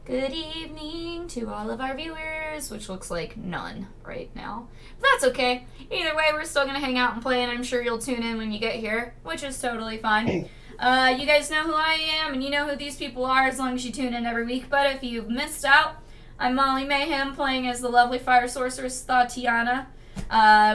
Good evening to all of our viewers, which looks like none right now. But that's okay. Either way, we're still going to hang out and play, and I'm sure you'll tune in when you get here, which is totally fine. You guys know who I am, and you know who these people are as long as you tune in every week. But if you've missed out, I'm Molly Mayhem playing as the lovely fire sorceress Tatiana.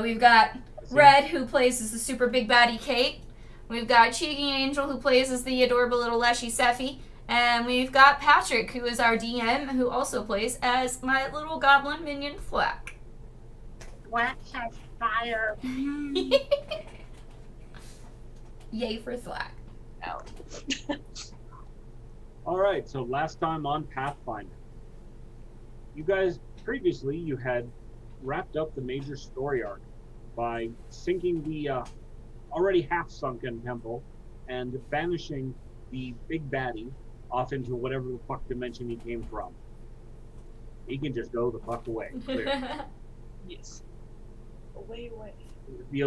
We've got Red, who plays as the super big baddie Kate. We've got Cheeky Angel, who plays as the adorable little Leshy Seffi. And we've got Patrick, who is our DM, who also plays as my little goblin minion, Flack. Flack has fire. Yay for Flack. Oh. Alright, so last time on Pathfinder. You guys, previously, you had wrapped up the major story arc by sinking the already half-sunken temple and banishing the big baddie off into whatever the fuck dimension he came from. He can just go the fuck away. Clear. Yes. Away. The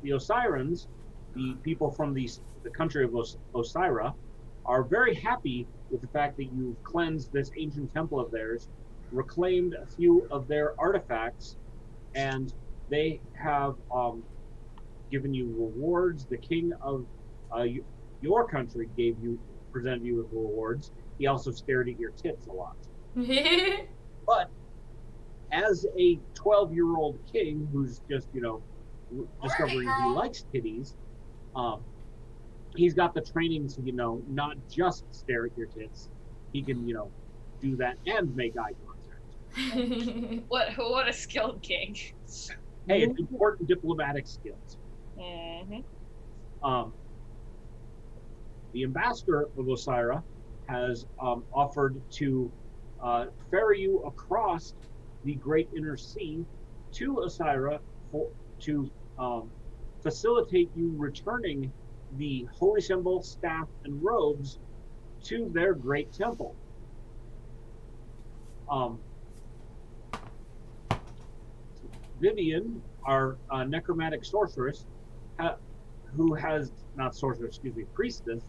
Osirans, the people from the country of Osira, are very happy with the fact that you've cleansed this ancient temple of theirs, reclaimed a few of their artifacts, and they have given you rewards. The king of your country presented you with rewards. He also stared at your tits a lot. But as a 12-year-old king who's just, discovering he likes titties, he's got the training to, not just stare at your tits. He can, do that and make eye contact. What a skilled king. Hey, it's important diplomatic skills. Mm-hmm. The ambassador of Osira has offered to ferry you across the Great Inner Sea to Osira to facilitate you returning the holy symbol, staff, and robes to their great temple. Vivian, our necromantic sorceress, priestess,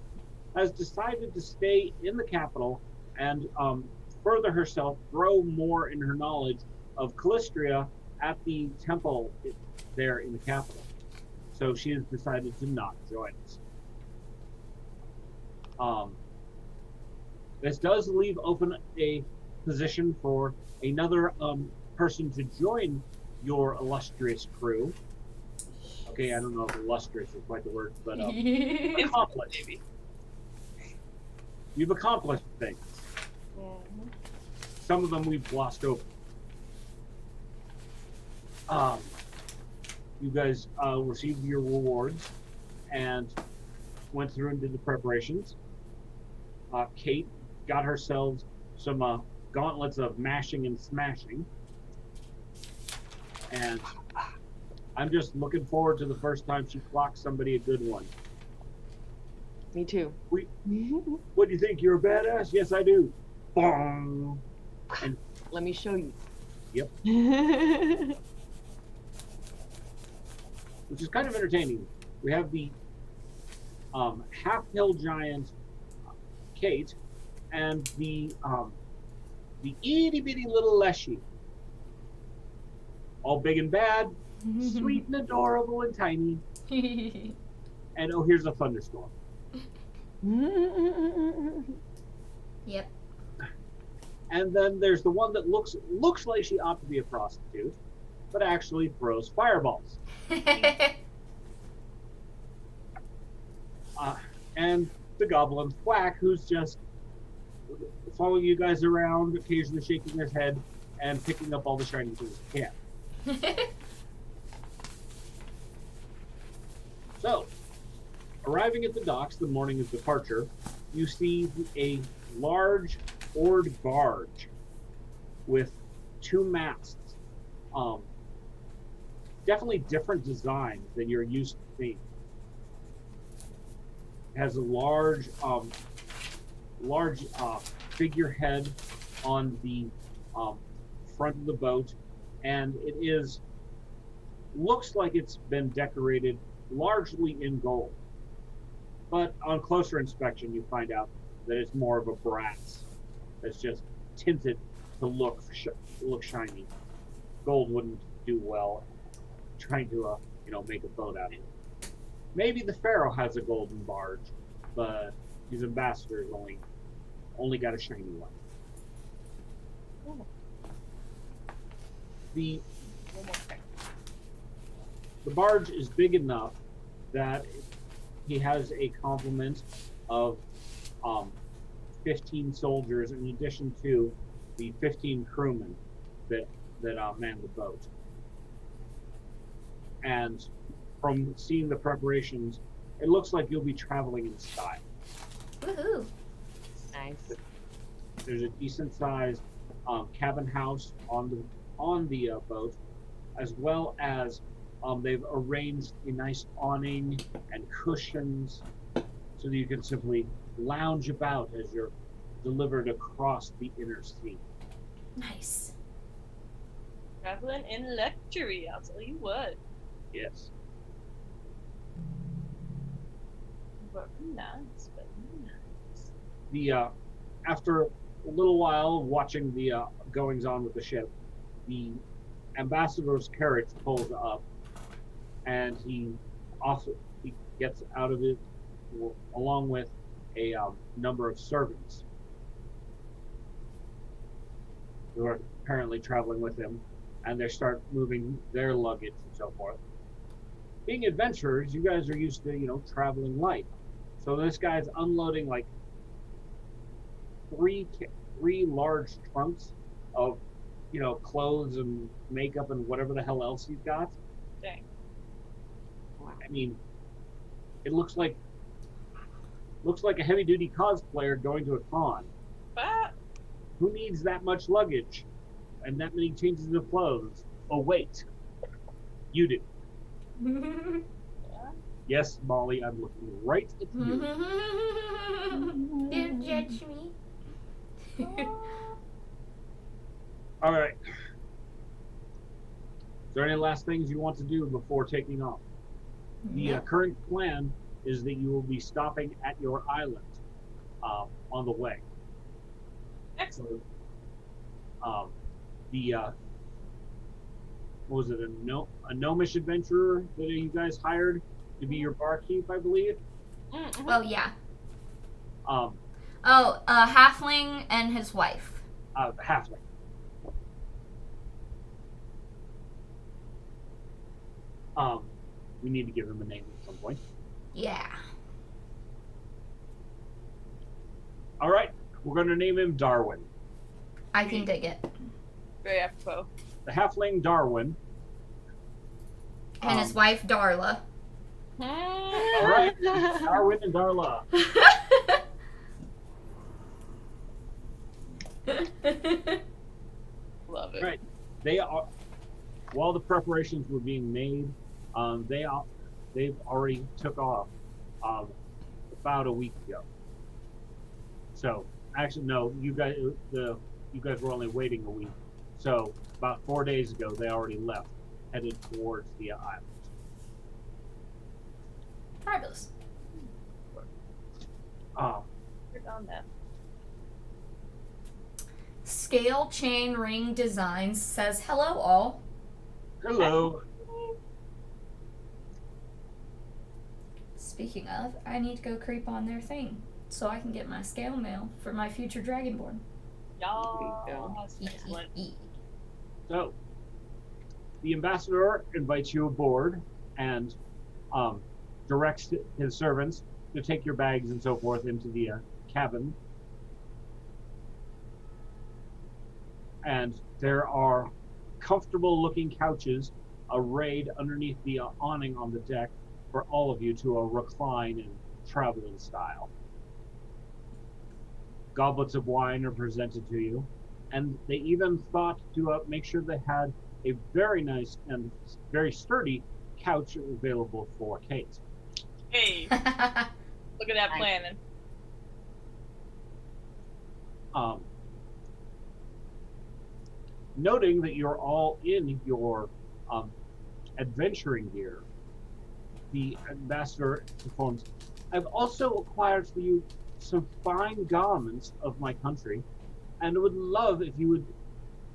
has decided to stay in the capital and further herself, grow more in her knowledge of Callistria at the temple there in the capital. So she has decided to not join us. This does leave open a position for another person to join your illustrious crew. Okay, I don't know if illustrious is quite the word, but accomplished. You've accomplished things. Mm-hmm. Some of them we've glossed over. You guys received your rewards and went through and did the preparations. Kate got herself some gauntlets of mashing and smashing. And I'm just looking forward to the first time she clocks somebody a good one. Me too. What do you think? You're a badass? Yes, I do. Bong. And Let me show you. yep, which is kind of entertaining. We have the half-hill giant Kate and the itty-bitty little Leshy. All big and bad, sweet and adorable and tiny. And oh, here's a thunderstorm. Yep. And then there's the one that looks like she ought to be a prostitute, but actually throws fireballs. And the goblin Thwack, who's just following you guys around, occasionally shaking his head and picking up all the shiny things he can. So, arriving at the docks the morning of departure, you see a large oared barge with two masts. Definitely different design than you're used to seeing. It has a large figurehead on the front of the boat, and it looks like it's been decorated largely in gold. But on closer inspection, you find out that it's more of a brass that's just tinted to look shiny. Gold wouldn't do well trying to make a boat out of it. Maybe the pharaoh has a golden barge, but his ambassadors only got a shiny one. The barge is big enough that he has a complement of 15 soldiers in addition to the 15 crewmen that man the boat. And from seeing the preparations, it looks like you'll be traveling in style. Woohoo! Nice. There's a decent sized cabin house on the boat, as well as they've arranged a nice awning and cushions so that you can simply lounge about as you're delivered across the inner sea. Nice. Traveling in luxury, I'll tell you what. Yes. Very nice, very nice. The after a little while watching the goings on with the ship, the ambassador's carriage pulls up, and he gets out of it along with a number of servants who are apparently traveling with him, and they start moving their luggage and so forth. Being adventurers, you guys are used to traveling light, so this guy's unloading like three large trunks of clothes and makeup and whatever the hell else he's got. Dang. I mean, it looks like a heavy duty cosplayer going to a con. But Who needs that much luggage and that many changes of clothes? Oh wait, you do. Yes, Molly, I'm looking right at you. Don't judge me. All right. Is there any last things you want to do before taking off? The current plan is that you will be stopping at your island on the way. excellent. What was it, a gnomish adventurer that you guys hired to be your barkeep, I believe? Mm-hmm. Oh, yeah. Um, a halfling and his wife. halfling. We need to give him a name at some point. Yeah. All right, we're going to name him Darwin. I can dig it. Very apropos. The halfling Darwin. And his wife, Darla. All right, Darwin and Darla. Love it. Right. They are, while the preparations were being made, they've already took off about a week ago. So actually, no, you guys were only waiting a week. So about 4 days ago, they already left, headed towards the island. Fabulous. We're on that. Scale Chain Ring Designs says, hello all. Hello. Speaking of, I need to go creep on their thing so I can get my scale mail for my future Dragonborn. Y'all. Excellent. So, the ambassador invites you aboard and directs his servants to take your bags and so forth into the cabin. And there are comfortable-looking couches arrayed underneath the awning on the deck for all of you to recline and travel in style. Goblets of wine are presented to you, and they even thought to make sure they had a very nice and very sturdy couch available for Kate. Hey, look at that planning. Noting that you're all in your adventuring gear, the ambassador informs, I've also acquired for you some fine garments of my country, and would love if you would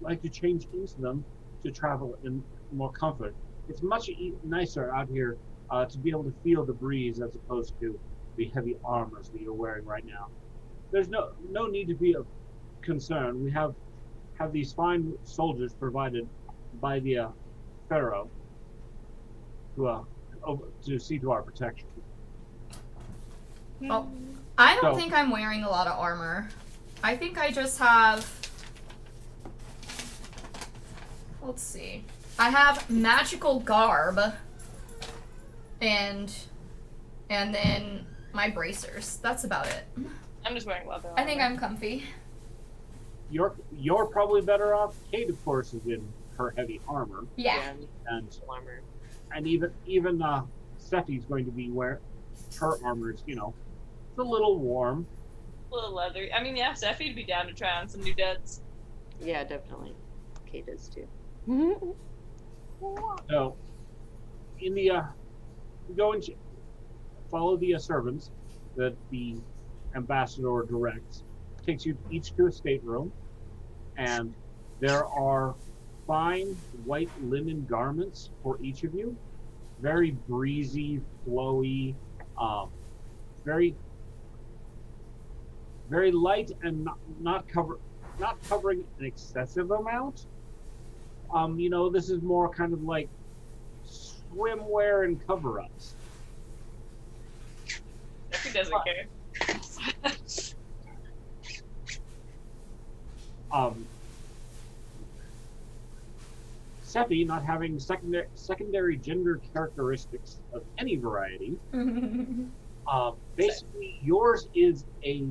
like to change into them to travel in more comfort. It's much nicer out here to be able to feel the breeze as opposed to the heavy armors that you're wearing right now. There's no need to be concerned. We have these fine soldiers provided by the pharaoh to see to our protection. Oh, I don't So- think I'm wearing a lot of armor. I think I just have. Let's see. I have magical garb, and then my bracers. That's about it. I'm just wearing leather. I think armor. I'm comfy. You're probably better off. Kate, of course, is in her heavy armor, Yeah. and armor. even Steffi's going to be wearing her armor's. It's a little warm. A little leathery. I mean, yeah, Steffi'd be down to try on some new duds. Yeah, definitely. Kate is too. So, in the go and follow the servants that the ambassador directs. Takes you each to a stateroom, and there are fine white linen garments for each of you. Very breezy, flowy, very very light and not covering an excessive amount. This is more kind of like swimwear and cover-ups. Steffi doesn't care. Seppi, not having secondary gender characteristics of any variety, basically yours is a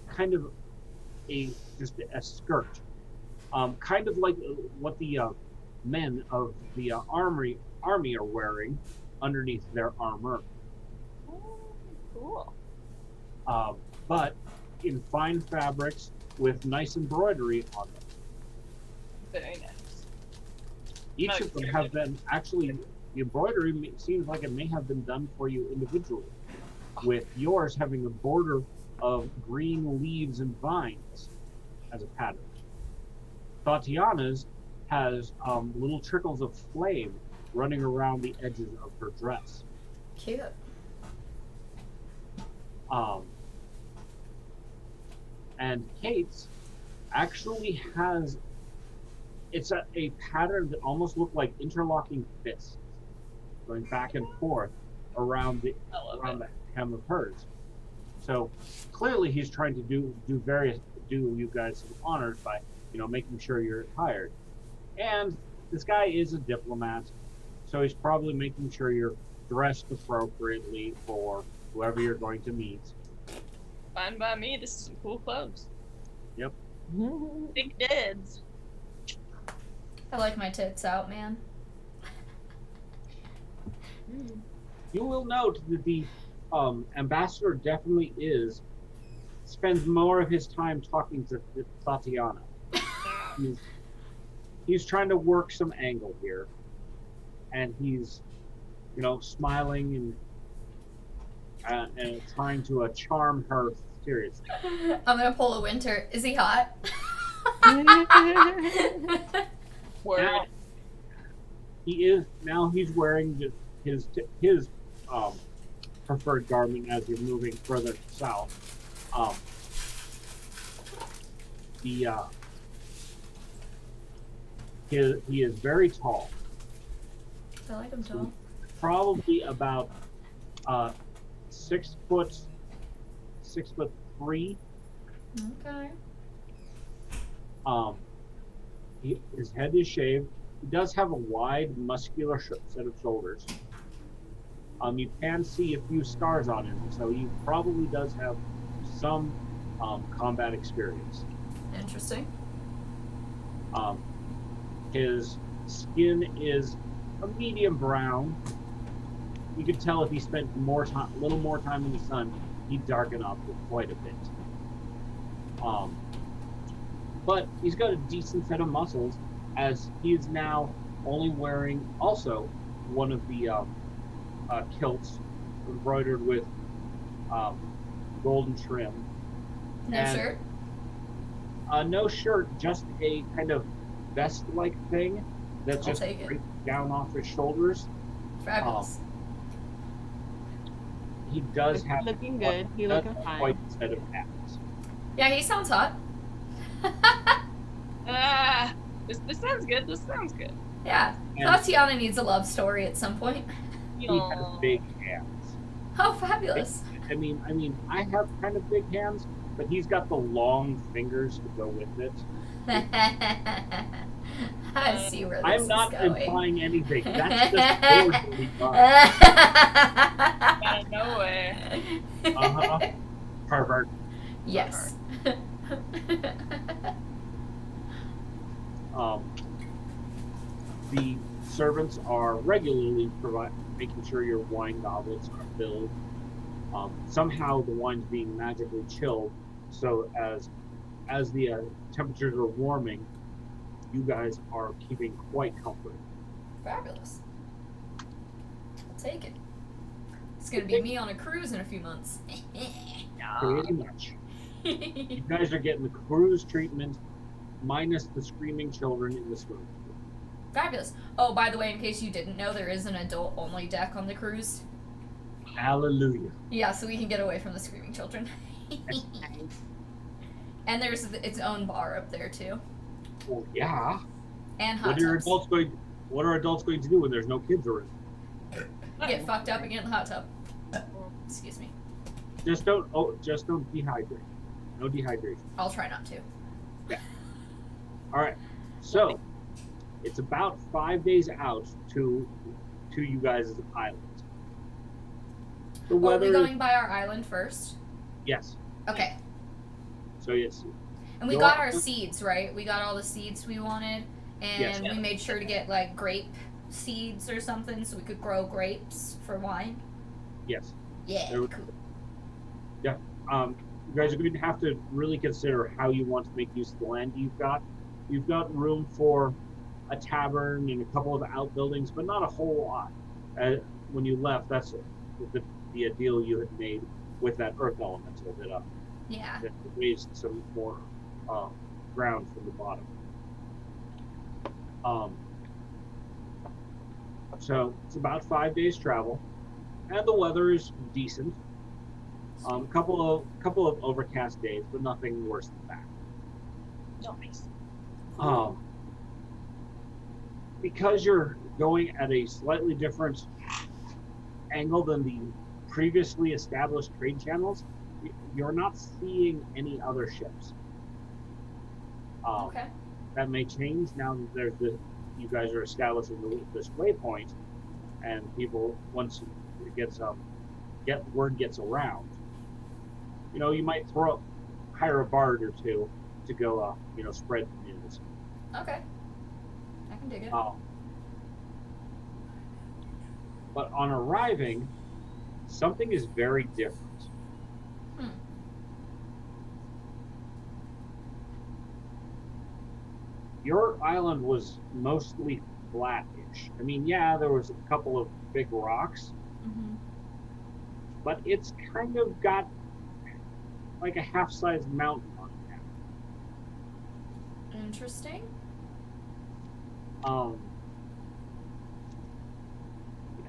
kind of just a skirt, kind of like what the men of the army are wearing underneath their armor, Cool. but in fine fabrics with nice embroidery on them. Very nice. Each Nice. of them have been actually, the embroidery seems like it may have been done for you individually, with yours having a border of green leaves and vines as a pattern. Tatiana's has little trickles of flame running around the edges of her dress. Cute. And Kate's actually has, it's a pattern that almost looked like interlocking fists going back and forth around the hem of hers. So clearly he's trying to do you guys some honors by making sure you're attired. And this guy is a diplomat, so he's probably making sure you're dressed appropriately for whoever you're going to meet. Fine by me. This is some cool clothes. Yep. Big duds. I like my tits out, man. You will note that the ambassador definitely spends more of his time talking to Tatiana. He's trying to work some angle here, and he's smiling and trying to charm her seriously. I'm gonna pull a Winter. Is he hot? Word. Now, he's wearing his preferred garment as you're moving further south. He is very tall, I like him tall. probably about 6 foot 6'3". Okay. His head is shaved. He does have a wide, muscular set of shoulders. You can see a few scars on him, so he probably does have some combat experience. Interesting. His skin is a medium brown. You could tell if he spent a little more time in the sun, he'd darken up quite a bit. But he's got a decent set of muscles, as he is now only wearing also one of the kilts embroidered with golden trim. No And- shirt. No shirt, just a kind of vest-like thing that I'll just take it. breaks down off his shoulders. Fabulous. He does have Looking good. He does looking have fine. quite a set of abs. Yeah, he sounds hot. This sounds good. This sounds good. Yeah. And Tatiana needs a love story at some point. he has big hands. Oh, fabulous. I mean, I have kind of big hands, but he's got the long fingers to go with it. I see where this I'm is not going. implying anything. That's just forwardly done. Yeah, no way. Uh-huh. Pervert. Yes. The servants are regularly making sure your wine goblets are filled. Somehow the wine's being magically chilled, so as the temperatures are warming, you guys are keeping quite comfortable. Fabulous. I'll take it. It's gonna be me on a cruise in a few months. Pretty much. You guys are getting the cruise treatment, minus the screaming children in the swimming pool. Fabulous. Oh, by the way, in case you didn't know, there is an adult-only deck on the cruise. Hallelujah. Yeah, so we can get away from the screaming children. And there's its own bar up there too, Well, yeah. and hot What are tubs. adults going to do when there's no kids around? Get fucked up and get in the hot tub. Excuse me. Just don't dehydrate. No dehydration. I'll try not to. All right. So it's about 5 days out to you guys' island. The Oh, are weather. we going by our island first? Yes. Okay. So yes. And we Your got our island- seeds, right? We got all the seeds we wanted, and Yes. we made sure to get like grape seeds or something so we could grow grapes for wine. Yes. Yeah, There we- cool. You guys are going to have to really consider how you want to make use of the land you've got. You've got room for a tavern and a couple of outbuildings, but not a whole lot. When you left, that's the deal you had made with that earth elemental Yeah. that raised some more ground from the bottom. So it's about 5 days travel, and the weather is decent. Couple of overcast days, but nothing worse than that. Nice. Because you're going at a slightly different angle than the previously established trade channels, you're not seeing any other ships. Okay. That may change now that you guys are establishing this waypoint, and people, once it gets word gets around, you might hire a bard or two to go spread the news. Okay. I can dig it. But on arriving, something is very different. Your island was mostly flat-ish. I mean, yeah, there was a couple of big rocks, Mm-hmm. but it's kind of got like a half-sized mountain on it now. Interesting.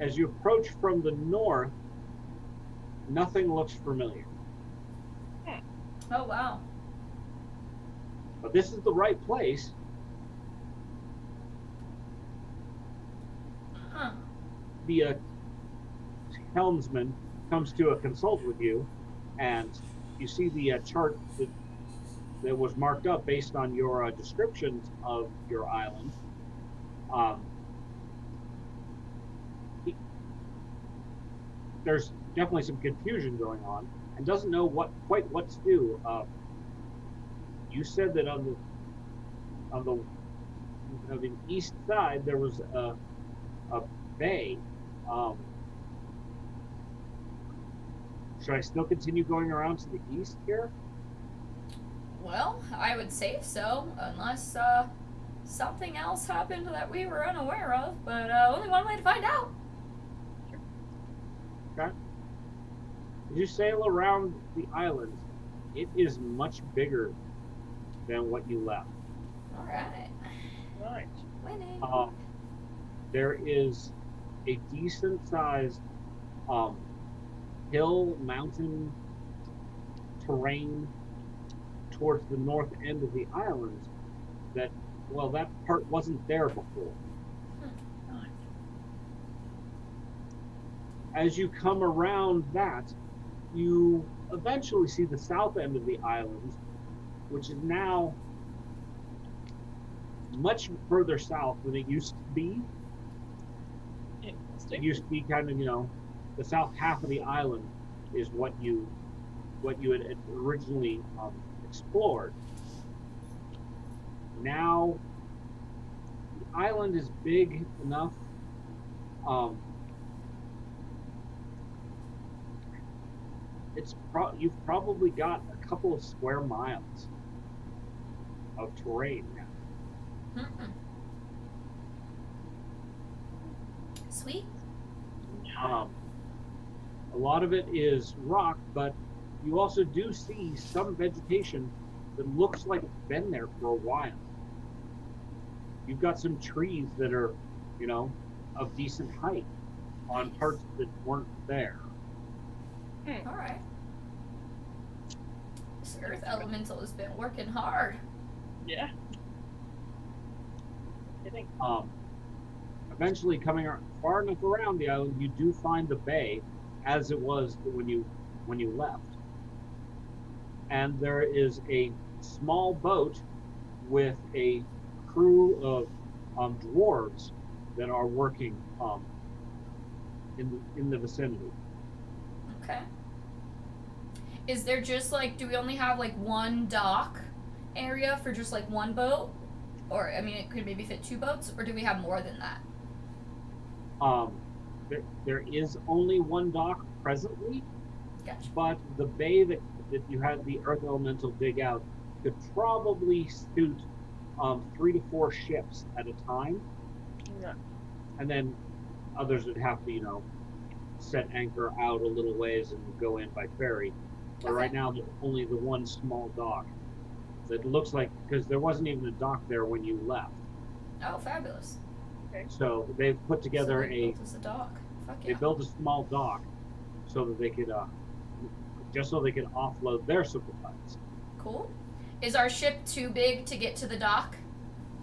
As you approach from the north, nothing looks familiar. Oh wow. But this is the right place. Huh. The helmsman comes to consult with you, and you see the chart that was marked up based on your descriptions of your island. There's definitely some confusion going on, and doesn't know quite what to do. You said that on the east side there was a bay. Should I still continue going around to the east here? Well, I would say so, unless something else happened that we were unaware of. But only one way to find out. Okay. As you sail around the island, it is much bigger than what you left. All right. Right. Winning. There is a decent sized hill, mountain terrain towards the north end of the island that, well, that part wasn't there before. As you come around that, you eventually see the south end of the island, which is now much further south than it used to be. It Interesting. used to be kind of, the south half of the island is what you had originally explored. Now, the island is big enough. You've probably got a couple of square miles of terrain now. Mm-mm. Sweet. A lot of it is rock, but you also do see some vegetation that looks like it's been there for a while. You've got some trees that are, of decent height on parts that weren't there. All right. This earth elemental has been working hard. Yeah. Kidding. Eventually, coming far enough around the island, you do find the bay as it was when you left. And there is a small boat with a crew of dwarves that are working in the vicinity. Okay. Is there just do we only have one dock area for just one boat? Or, I mean, it could maybe fit 2 boats, or do we have more than that? There is only one dock presently, Gotcha. but the bay that you had the earth elemental dig out could probably suit 3 to 4 ships at a time. Yeah. And then others would have to, set anchor out a little ways and go in by ferry. But right now, there's only the one small dock that looks like, because there wasn't even a dock there when you left. Oh, fabulous. Okay. So they've put together so they built us a dock. Fuck yeah. they built a small dock so that they could just so they could offload their supplies. Cool. Is our ship too big to get to the dock?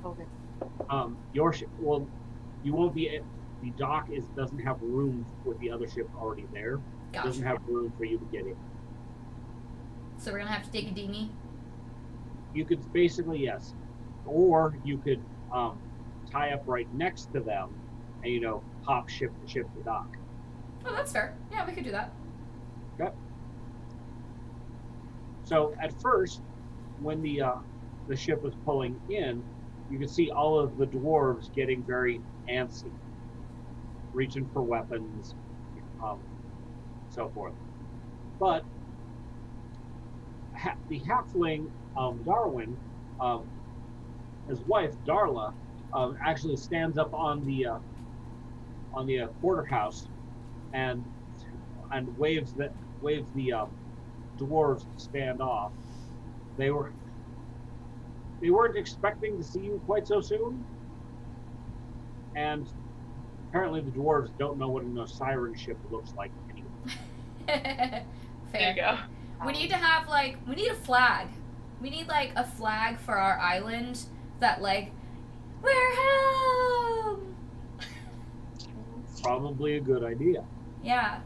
Okay. Your ship, well, you won't be. The dock doesn't have room with the other ship already there. It Gotcha. doesn't have room for you to get in. So we're gonna have to take a dinghy. You could basically, yes, or you could tie up right next to them and hop ship to ship to dock. Oh, that's fair. Yeah, we could do that. Okay. So at first, when the ship was pulling in, you could see all of the dwarves getting very antsy, reaching for weapons, so forth. But the halfling Darwin, his wife Darla, actually stands up on the porterhouse and waves the dwarves to stand off. They weren't expecting to see you quite so soon, and apparently the dwarves don't know what a siren ship looks like anyway. Fair. There you go. We need to have we need a flag. We need a flag for our island that we're home. Probably a good idea. Yeah.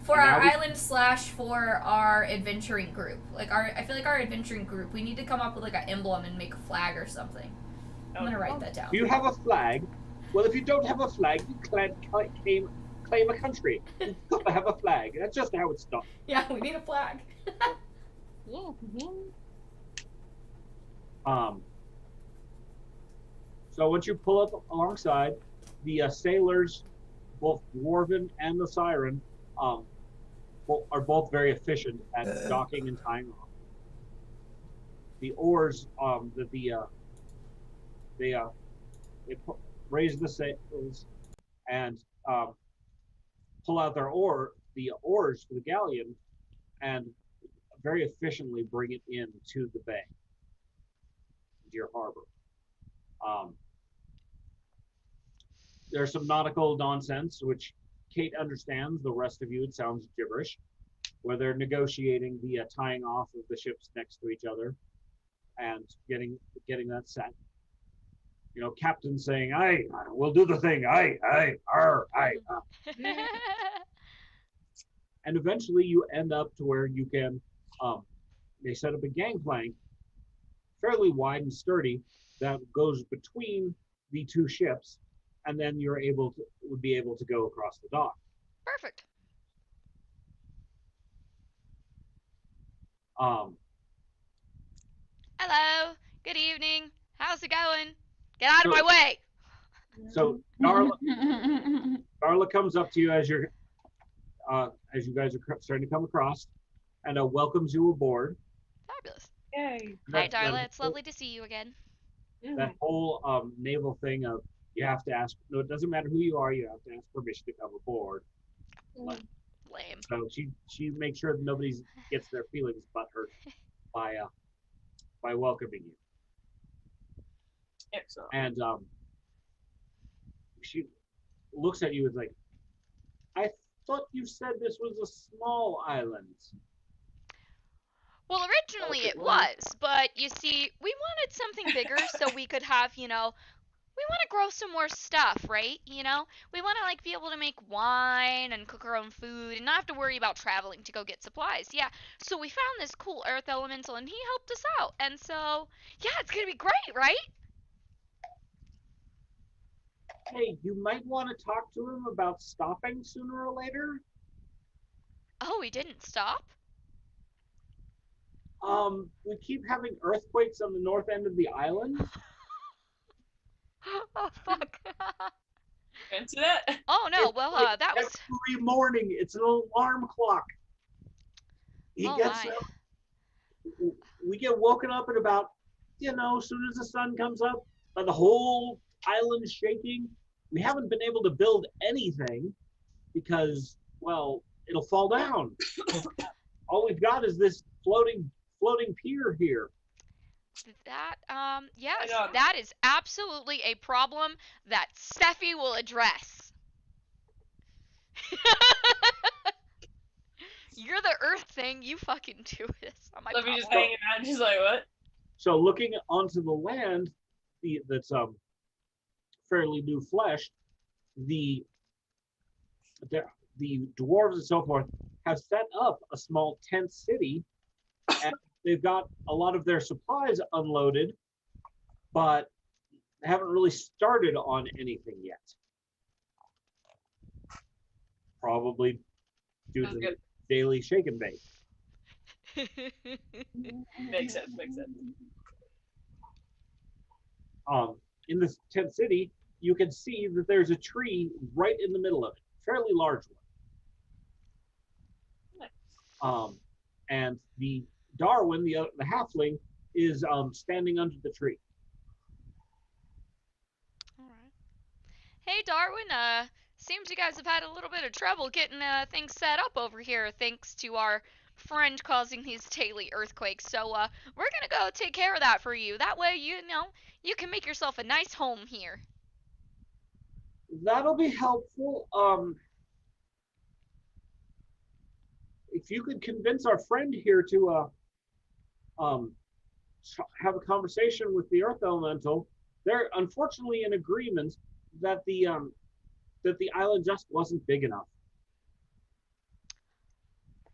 For And our now we- island / for our adventuring group. I feel like our adventuring group, we need to come up with an emblem and make a flag or something. I'm gonna write that down. Do you have a flag? Well, if you don't have a flag, you can't claim a country. You've got to have a flag. That's just how it's done. Yeah, we need a flag. Yeah. So once you pull up alongside, the sailors, both Dwarven and the Siren, are both very efficient at docking and tying off. The oars they raise the sails and pull out the oars for the galleon and very efficiently bring it in to the bay. your harbor. There's some nautical nonsense, which Kate understands. The rest of you, it sounds gibberish, where they're negotiating the tying off of the ships next to each other and getting that set. You know, captain saying, "Aye, we'll do the thing. Aye, aye, arr, aye." And eventually, you end up to where you can. They set up a gangplank, fairly wide and sturdy, that goes between the two ships, and then would be able to go across the dock. Perfect. Hello. Good evening. How's it going? Get out of my way. So Darla comes up to you as you guys are starting to come across, and welcomes you aboard. Fabulous. Yay. Hi, Darla. It's lovely to see you again. That whole naval thing of you have to ask. No, it doesn't matter who you are. You have to ask permission to come aboard. Lame. So she makes sure that nobody gets their feelings butthurt by welcoming you. Excellent. And she looks at you and is like, "I thought you said this was a small island." Well, originally it was, but you see, we wanted something bigger so we could have, we want to grow some more stuff, right? We want to be able to make wine and cook our own food and not have to worry about traveling to go get supplies. Yeah. So we found this cool earth elemental and he helped us out. And so, yeah, it's going to be great, right? Hey, you might want to talk to him about stopping sooner or later. Oh, he didn't stop? We keep having earthquakes on the north end of the island. Oh, fuck. Answer that. Oh, no. It's Well, like that was... every morning. It's an alarm clock. We get woken up at about, as soon as the sun comes up, by the whole island shaking. We haven't been able to build anything because, well, it'll fall down. All we've got is this floating pier here. That, yes, that is absolutely a problem that Steffi will address. You're the earth thing, you fucking do this on my Let me problem. just hanging out, just like, what? So looking onto the land, that's fairly new flesh, the dwarves and so forth have set up a small tent city, and they've got a lot of their supplies unloaded, but haven't really started on anything yet. Probably due to the daily shake and bake. Makes sense. In this tent city, you can see that there's a tree right in the middle of it, fairly large one. And the Darwin, the halfling, is standing under the tree. All right. Hey, Darwin, seems you guys have had a little bit of trouble getting things set up over here thanks to our friend causing these daily earthquakes. So, we're gonna go take care of that for you. That way, you can make yourself a nice home here. That'll be helpful. If you could convince our friend here to have a conversation with the Earth Elemental, they're unfortunately in agreement that the island just wasn't big enough.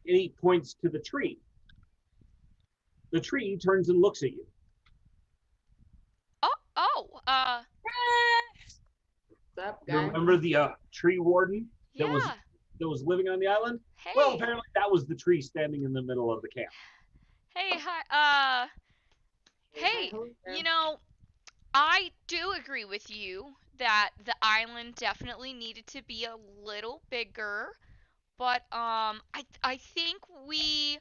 And he points to the tree. The tree turns and looks at you. What's up, You guy? remember the tree warden that yeah. was living on the island? Hey. Well, apparently that was the tree standing in the middle of the camp. Hey, hi. Hey, Hello. I do agree with you that the island definitely needed to be a little bigger, but I think we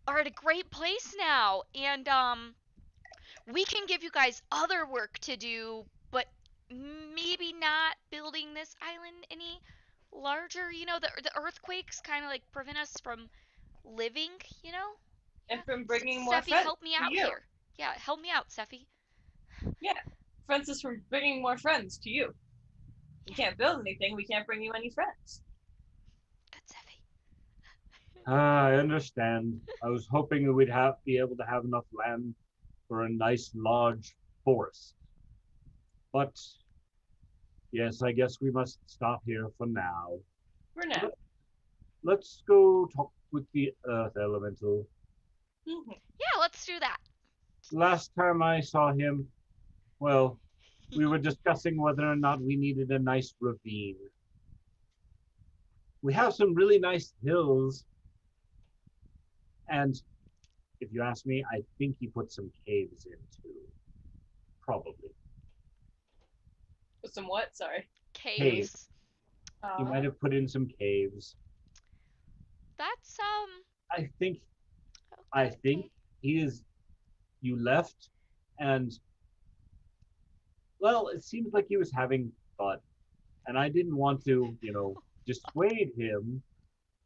are at a great place now, and we can give you guys other work to do, but maybe not building this island any larger. The earthquakes kind of prevent us from living. And from bringing more Steffi, friends help me to out you. here. Yeah, help me out, Steffi. Yeah. Prevents us from bringing more friends to you. We can't build anything. We can't bring you any friends. Good, Seffi. I understand. I was hoping that we'd be able to have enough land for a nice large forest. But yes, I guess we must stop here for now. For now. Let's go talk with the Earth Elemental. Mhm. Yeah, let's do that. Last time I saw him, well, we were discussing whether or not we needed a nice ravine. We have some really nice hills, and if you ask me, I think he put some caves in too. Probably. With some what? Sorry. Caves. Caves. He might have put in some caves. That's I think okay. he is you left and well, it seems like he was having fun. And I didn't want to, dissuade him.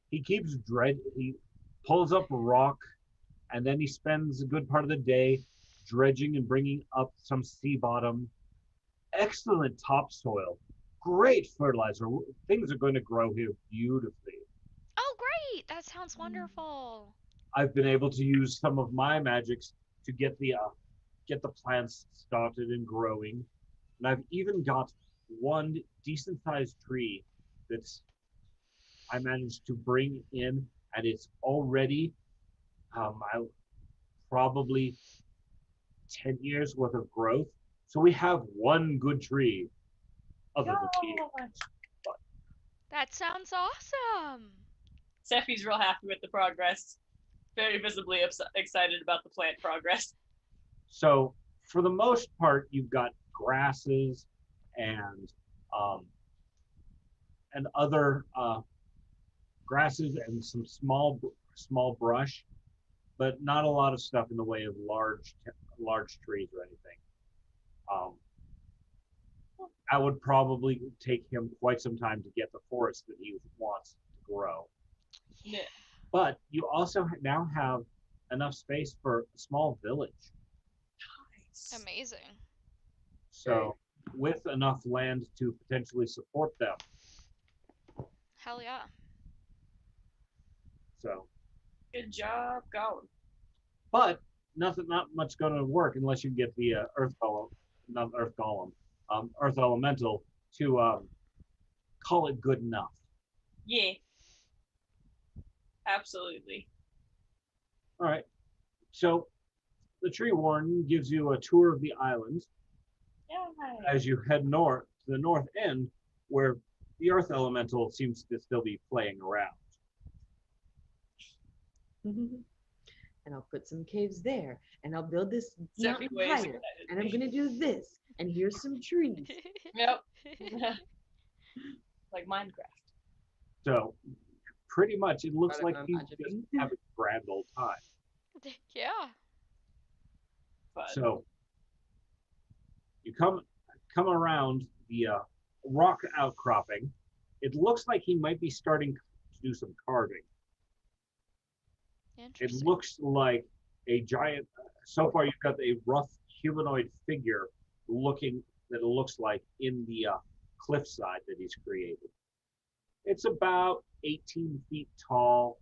He pulls up a rock and then he spends a good part of the day dredging and bringing up some sea bottom. Excellent topsoil. Great fertilizer. Things are going to grow here beautifully. Oh, great! That sounds wonderful. I've been able to use some of my magics to get the plants started and growing. And I've even got one decent sized tree that's I managed to bring in, and it's already I, probably 10 years worth of growth. So we have one good tree other than the That sounds awesome. Seffi's real happy with the progress. Very visibly excited about the plant progress. So for the most part, you've got grasses and um, other grasses and some small brush, but not a lot of stuff in the way of large trees or anything. Um, I would probably take him quite some time to get the forest that he wants to grow. Yeah. But you also now have enough space for a small village. Nice. Amazing. So, with enough land to potentially support them. Hell yeah. So, Good job, going. but not much going to work unless you get the Earth Elemental to call it good enough. Yeah. Absolutely. All right. So, the tree warden gives you a tour of the island Yeah. as you head north to the north end, where the Earth Elemental seems to still be playing around. And I'll put some caves there, and I'll build this Seffi mountain way is higher, excited. and I'm gonna do this, and here's some trees. Yep. Like Minecraft. So, pretty much, it looks But I'm like not he's imagining. just having a grand old time. Yeah. But So, you come around the rock outcropping. It looks like he might be starting to do some carving. It Interesting. looks like a giant. So far, you've got a rough humanoid figure that it looks like in the cliffside that he's created. It's about 18 feet tall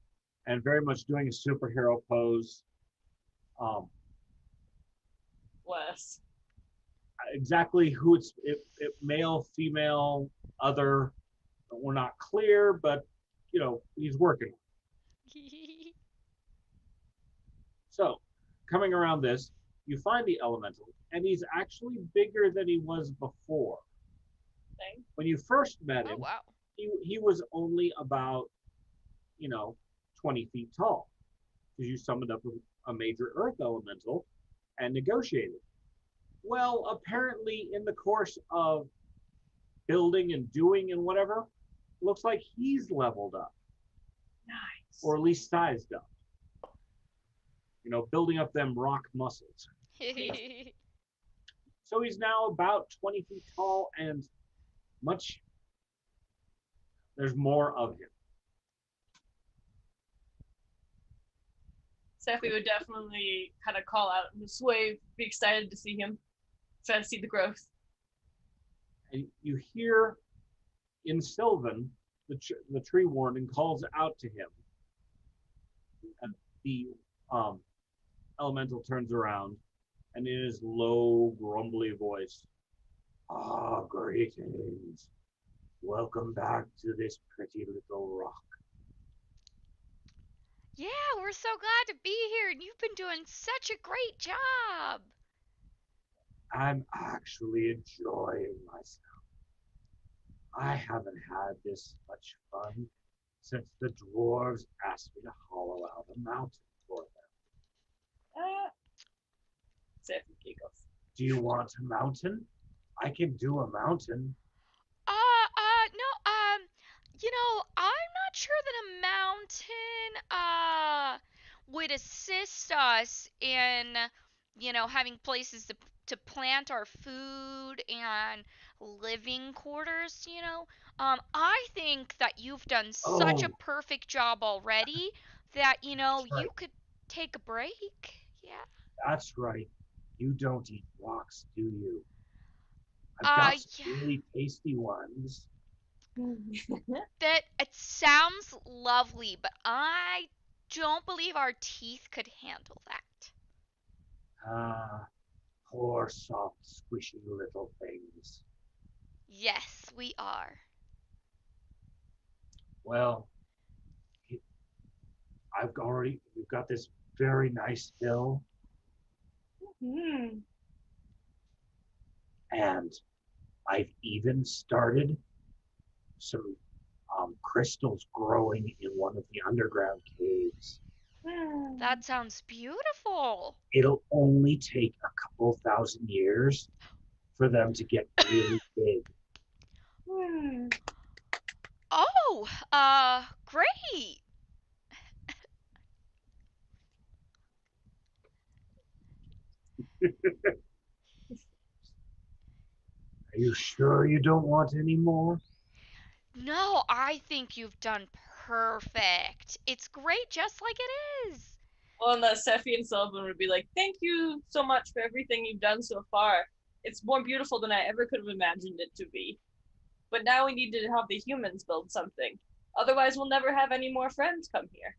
and very much doing a superhero pose. less. Exactly who it's male, female, other, we're not clear, but he's working. So, coming around this, you find the elemental, and he's actually bigger than he was before. Thing. When you first met Oh him, wow. he was only about 20 feet tall, because you summoned up a major earth elemental and negotiated. Well, apparently, in the course of building and doing and whatever, looks like he's leveled up, Nice. or at least sized up. Building up them rock muscles. So he's now about 20 feet tall and there's more of him. Seffi would definitely kind of call out and sway, be excited to see him. Try to see the growth. And you hear in Sylvan, the tree warden calls out to him. And the elemental turns around, and in his low, grumbly voice, "Ah, greetings. Welcome back to this pretty little rock. Yeah, we're so glad to be here, and you've been doing such a great job. I'm actually enjoying myself. I haven't had this much fun since the dwarves asked me to hollow out a mountain for them. Seth giggles. Do you want a mountain? I can do a mountain. No, I'm not sure that a mountain, would assist us in, having places to plant our food and living quarters. I think that you've done such a Oh, perfect job already that, that's you right. could take a break. Yeah. That's right. You don't eat rocks, do you? I've Uh, got some yeah. really tasty ones. That it sounds lovely, but I don't believe our teeth could handle that. Ah, poor, soft, squishy little things. Yes, we are. Well, we've got this very nice hill, Hmm. and I've even started some crystals growing in one of the underground caves. That sounds beautiful. It'll only take a couple thousand years for them to get really big. Hmm. Oh, great. Are you sure you don't want any more? No, I think you've done perfect. It's great just like it is. Well, and Seffi and Sullivan would be like, "Thank you so much for everything you've done so far. It's more beautiful than I ever could have imagined it to be. But now we need to have the humans build something. Otherwise, we'll never have any more friends come here."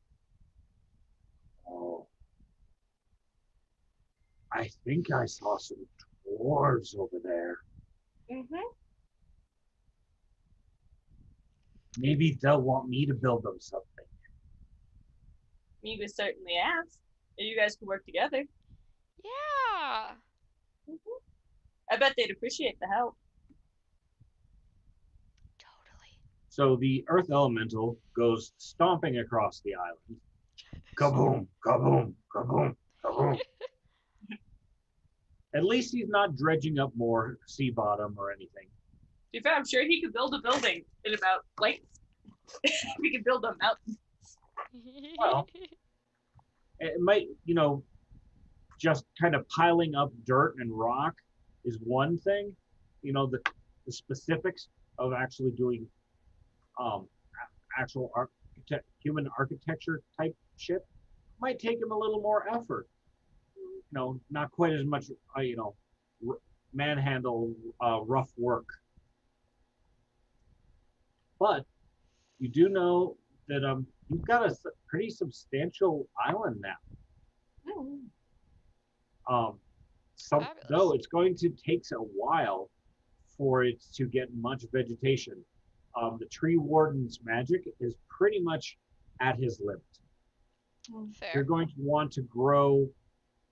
Oh, I think I saw some dwarves over there. Mm-hmm. Maybe they'll want me to build them something. Me would certainly ask. If you guys could work together. Yeah. Mm-hmm. I bet they'd appreciate the help. Totally. So the earth elemental goes stomping across the island. Kaboom, kaboom, kaboom, kaboom. At least he's not dredging up more sea bottom or anything. To be fair, I'm sure he could build a building in about, like, we could build a mountain. Well, it might, just kind of piling up dirt and rock is one thing. The specifics of actually doing actual human architecture type shit might take him a little more effort. Not quite as much, manhandle rough work. But you do know that you've got a pretty substantial island now. Um, though Fabulous. it's going to take a while for it to get much vegetation. The tree warden's magic is pretty much at his limit. You're Fair. going to want to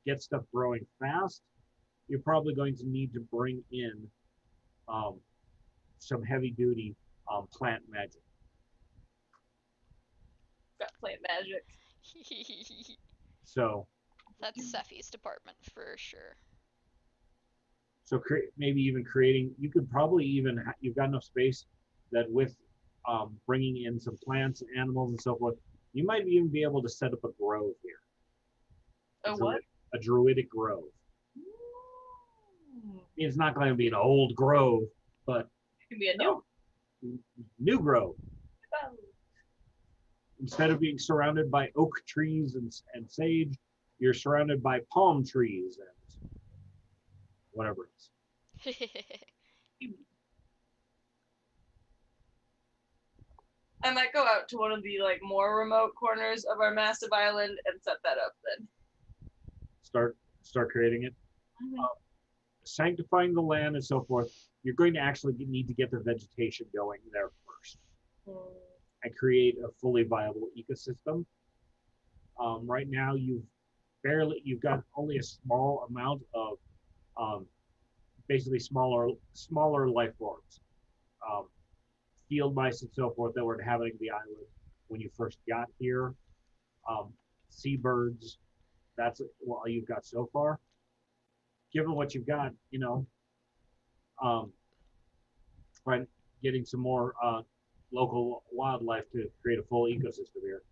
get stuff growing fast. You're probably going to need to bring in some heavy duty plant magic. Got plant magic. So That's Seffi's department for sure. maybe even creating, you could probably even, you've got enough space that with bringing in some plants, animals, and so forth, you might even be able to set up a grove here. A what? A druidic grove. It's not going to be an old grove, but It can be a new grove. Instead of being surrounded by oak trees and sage, you're surrounded by palm trees and whatever else. I might go out to one of the like more remote corners of our massive island and set that up then. Start creating it. Sanctifying the land and so forth. You're going to actually need to get the vegetation going there first and create a fully viable ecosystem. Right now, you've got only a small amount of basically smaller life forms, field mice and so forth that were inhabiting the island when you first got here. Seabirds. That's all you've got so far. Given what you've got, right, getting some more local wildlife to create a full ecosystem here.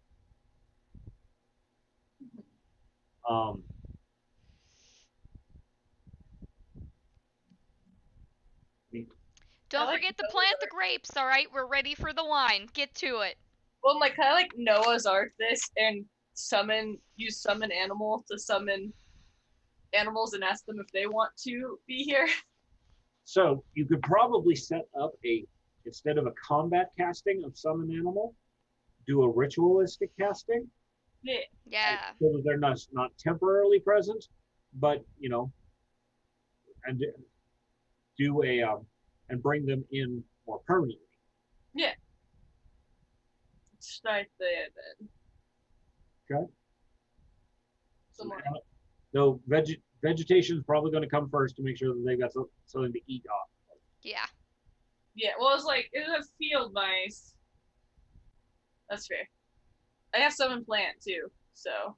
Don't like forget to Noah's plant the Ark. grapes, alright? We're ready for the wine. Get to it. Well, like kind of like Noah's Ark this and use summon animal to summon animals and ask them if they want to be here. So you could probably set up instead of a combat casting of summon animal, do a ritualistic casting. Yeah. So that they're not temporarily present, but and do and bring them in more permanently. Yeah. Start there then. Okay. Somewhat. So vegetation is probably going to come first to make sure that they've got something to eat off. Yeah. Yeah, well, it's a field mice. That's fair. I have summon plant too, so.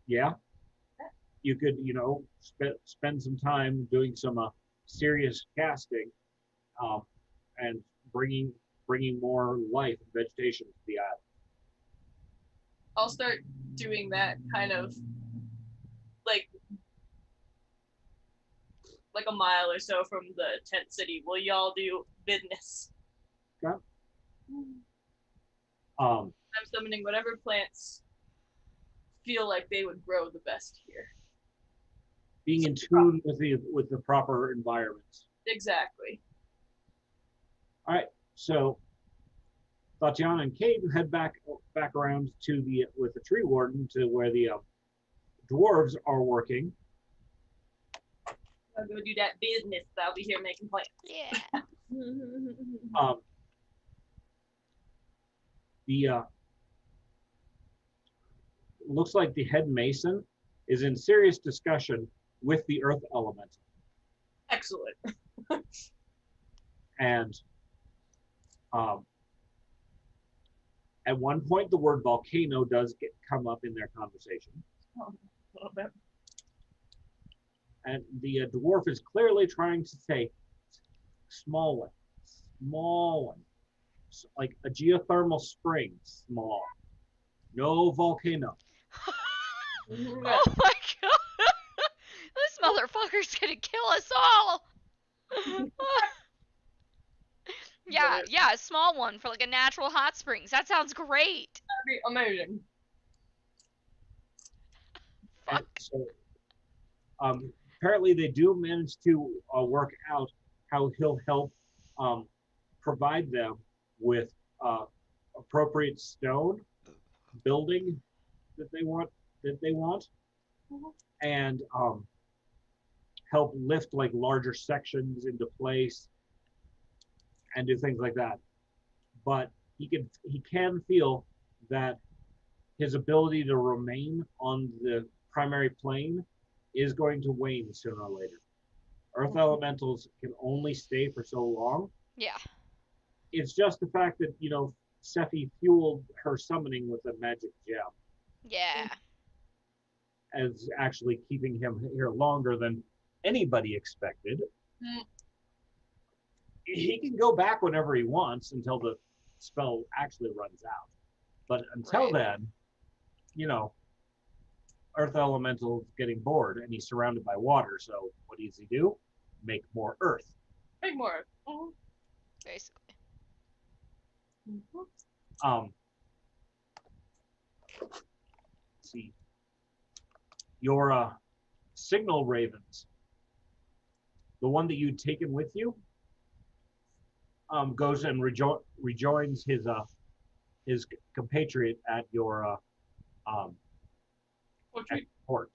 Yeah. You could, spend some time doing some serious casting, and bringing more life and vegetation to the island. I'll start doing that kind of like a mile or so from the tent city. Will y'all do business? Okay. I'm summoning whatever plants feel like they would grow the best here. Being in tune with the proper environments. Exactly. All right, so Tatiana and Kate head back around with the tree warden to where the dwarves are working. I'll go do that business. I'll be here making plans. Yeah. Looks like the head mason is in serious discussion with the earth element. Excellent. And at one point, the word volcano does come up in their conversation. Oh, a little bit. And the dwarf is clearly trying to say, small one, like a geothermal spring, small, no volcano. Oh my god! This motherfucker's gonna kill us all! Yeah, a small one for like a natural hot springs. That sounds great. That'd be amazing. And so, apparently, they do manage to work out how he'll help provide them with appropriate stone building that they want, and help lift like larger sections into place and do things like that. But he can feel that his ability to remain on the primary plane is going to wane sooner or later. Earth elementals can only stay for so long. Yeah. It's just the fact that, Sephi fueled her summoning with a magic gem Yeah. as actually keeping him here longer than anybody expected. He can go back whenever he wants until the spell actually runs out. But until then, Earth Elemental is getting bored and he's surrounded by water. So what does he do? Make more Earth. Make more. Basically. Let's see. Your signal ravens the one that you'd taken with you, goes and rejoins his compatriot at your at fort.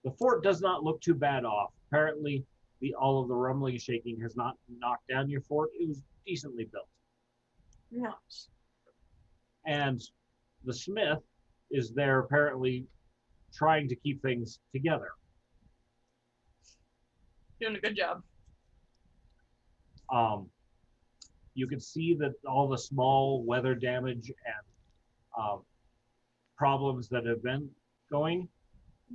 The fort does not look too bad off. Apparently, all of the rumbling and shaking has not knocked down your fort. It was decently built. Nice. And the smith is there apparently trying to keep things together. Doing a good job. You can see that all the small weather damage and problems that have been going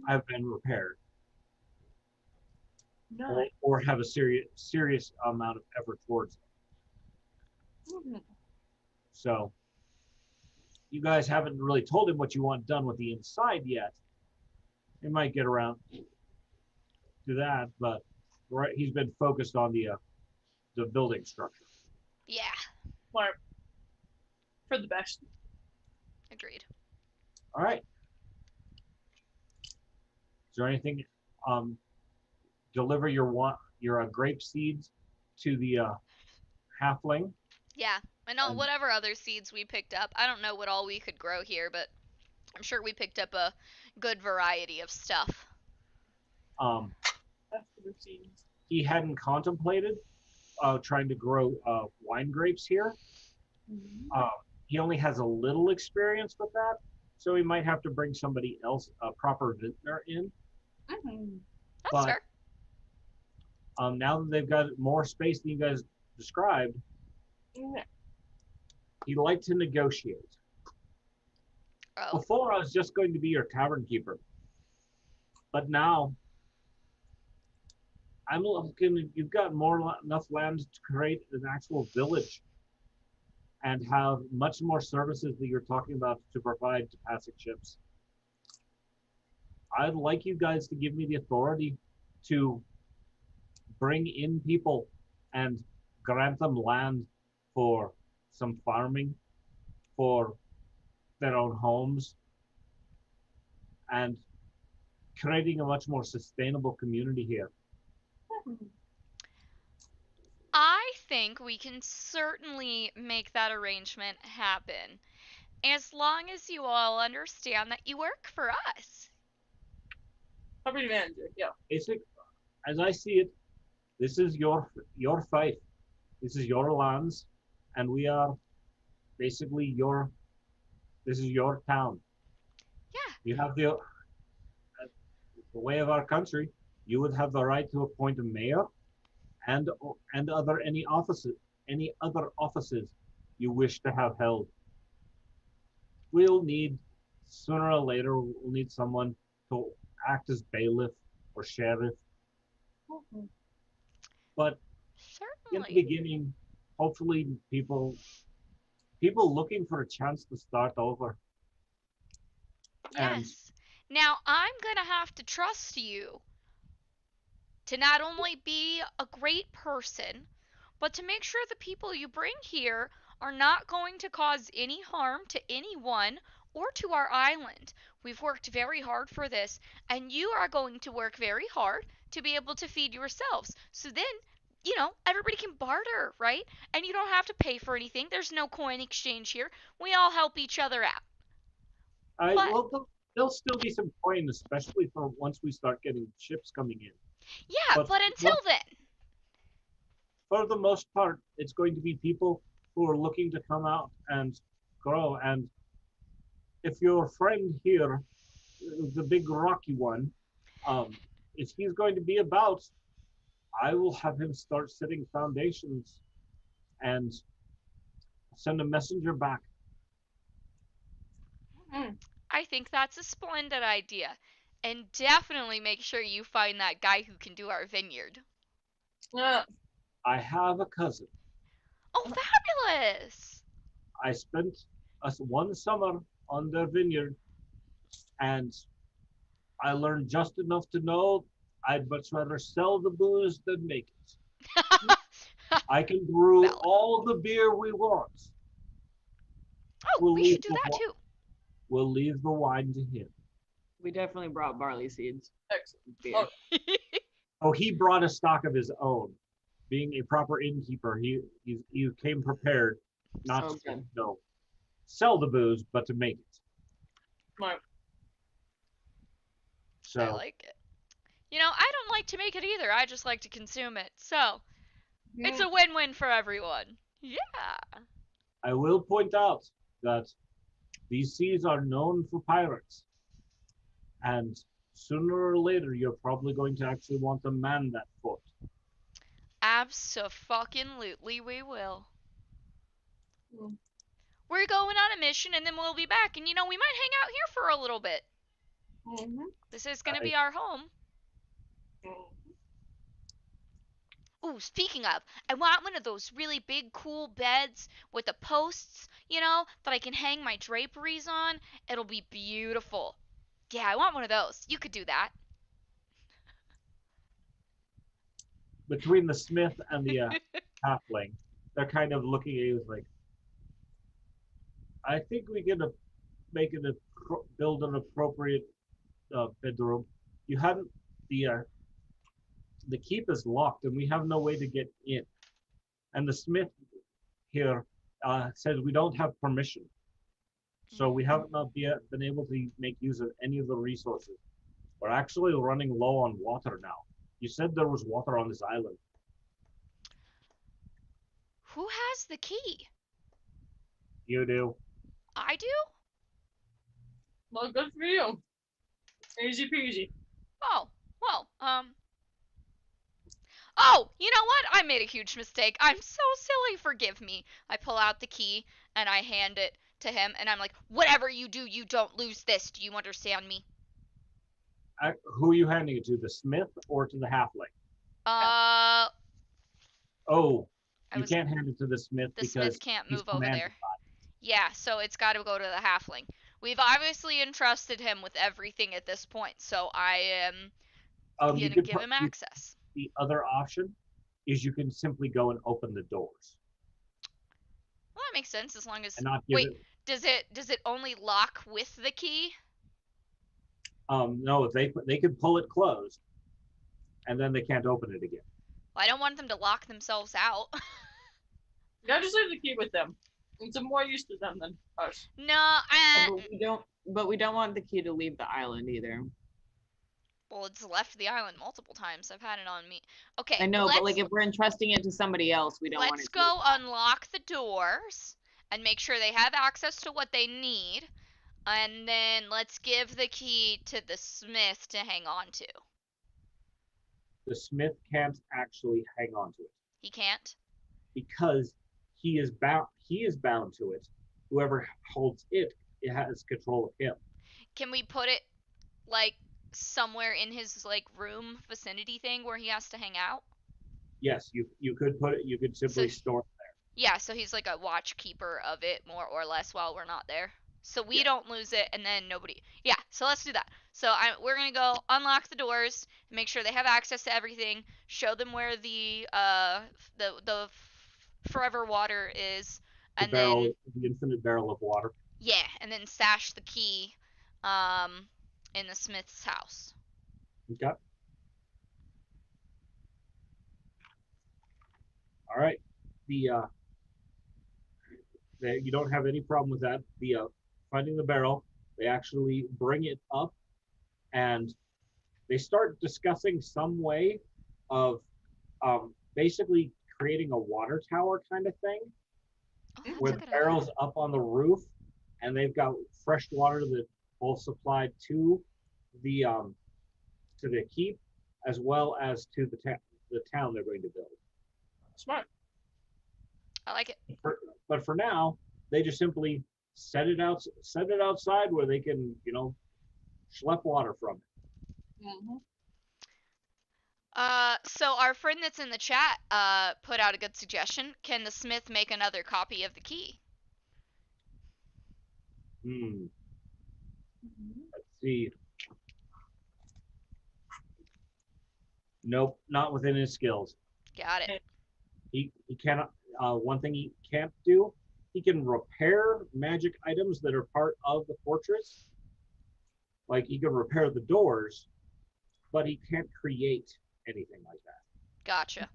have been repaired, Nice. or have a serious amount of effort towards them. Mhm. So you guys haven't really told him what you want done with the inside yet. He might get around to that, but he's been focused on the building structure. Yeah, Smart. For the best. agreed. All right. Is there anything? Deliver your grape seeds to the halfling. Yeah, and whatever other seeds we picked up. I don't know what all we could grow here, but I'm sure we picked up a good variety of stuff. That's the routines. He hadn't contemplated trying to grow wine grapes here. Mm-hmm. He only has a little experience with that, so he might have to bring somebody else, a proper vintner, in. Mm-hmm. That's fair. Now that they've got more space than you guys described, he'd like to negotiate. Oh. Before, I was just going to be your tavern keeper, but now I'm looking. You've got enough land to create an actual village and have much more services that you're talking about to provide to passing ships. I'd like you guys to give me the authority to bring in people and grant them land for some farming, for their own homes, and creating a much more sustainable community here. I think we can certainly make that arrangement happen, as long as you all understand that you work for us. Property manager, yeah. Basic, as I see it, this is your fight. This is your lands, and we are basically this is your town. Yeah. You have the way of our country. You would have the right to appoint a mayor and any other offices you wish to have held. Sooner or later, we'll need someone to act as bailiff or sheriff. Mm-hmm. But Certainly. in the beginning, hopefully people looking for a chance to start over. Yes. Now, I'm going to have to trust you to not only be a great person, but to make sure the people you bring here are not going to cause any harm to anyone or to our island. We've worked very hard for this, and you are going to work very hard to be able to feed yourselves. So then, everybody can barter, right? And you don't have to pay for anything. There's no coin exchange here. We all help each other out. Well, there'll still be some coin, especially for once we start getting ships coming in. Yeah, but until then. For the most part, it's going to be people who are looking to come out and grow. And if your friend here, the big rocky one, if he's going to be about, I will have him start setting foundations and send a messenger back. I think that's a splendid idea. And definitely make sure you find that guy who can do our vineyard. I have a cousin. Oh, fabulous! I spent one summer on their vineyard, and I learned just enough to know I'd much rather sell the booze than make it. I can brew all the beer we want. Oh, we should do that too. We'll leave the wine to him. We definitely brought barley seeds. Excellent. Beer. Oh, he brought a stock of his own. Being a proper innkeeper, he came prepared not So to good. sell the booze, but to make it. Smart. I So like it. You know, I don't like to make it either. I just like to consume it. So, it's a win-win for everyone. Yeah. I will point out that these seas are known for pirates, and sooner or later you're probably going to actually want to man that fort. Abso-fucking-lutely we will. Mm. We're going on a mission and then we'll be back. And you know, we might hang out here for a little bit. Mm-hmm. This is gonna I- be our home. Ooh, speaking of, I want one of those really big, cool beds with the posts, you know, that I can hang my draperies on. It'll be beautiful. Yeah, I want one of those. You could do that. Between the smith and the halfling, they're kind of looking at you like, I think we can make it build an appropriate bedroom. You haven't the keep is locked, and we have no way to get in. And the smith here says we don't have permission, so we have not yet been able to make use of any of the resources. We're actually running low on water now. You said there was water on this island. Who has the key? You do. I do? Well, good for you. Easy peasy. Oh, well, Oh, you know what? I made a huge mistake. I'm so silly. Forgive me. I pull out the key and I hand it to him, and I'm like, whatever you do, you don't lose this. Do you understand me? Who are you handing it to? The smith or to the halfling? Uh, Oh, I you was. can't hand it to the smith The because smith can't he's move over commanded there. by. Yeah, so it's got to go to the halfling. We've obviously entrusted him with everything at this point, so I am You gonna could give him access. the other option is you can simply go and open the doors Well, that makes sense as long as. and not give Wait, it. does it only lock with the key? No, they can pull it closed, and then they can't open it again. Well, I don't want them to lock themselves out. Yeah, just leave the key with them. It's more use to them than us. No, But we don't want the key to leave the island either. well, it's left the island multiple times. I've had it on me. Okay, I know, but let's like if we're entrusting it to somebody else, we don't want let's it to. go unlock the doors and make sure they have access to what they need, and then let's give the key to the smith to hang on to. The smith can't actually hang on to it He can't. because he is bound. He is bound to it. Whoever holds it has control of him. Can we put it like somewhere in his like room vicinity thing where he has to hang out? Yes, you could put it. You could simply So- store it. Yeah, so he's like a watch keeper of it more or less while we're not there. So we Yeah. don't lose it and then nobody. Yeah, so let's do that. So we're going to go unlock the doors, make sure they have access to everything, show them where the forever water is, The and barrel, then the infinite barrel of water. yeah, and then stash the key in the smith's house. Okay. All right. The you don't have any problem with that. The finding the barrel, they actually bring it up, and they start discussing some way of basically creating a water tower kind of thing, Oh, that's where a the good barrel's idea. up on the roof, and they've got fresh water that both supplied to the keep as well as to the town they're going to build. Smart. I like it. But for now, they just simply set it outside where they can, schlep water from it. Mm-hmm. So our friend that's in the chat put out a good suggestion. Can the smith make another copy of the key? Let's see. Nope, not within his skills. Got it. He cannot. One thing he can't do, he can repair magic items that are part of the fortress. Like he can repair the doors, but he can't create anything like that. Gotcha.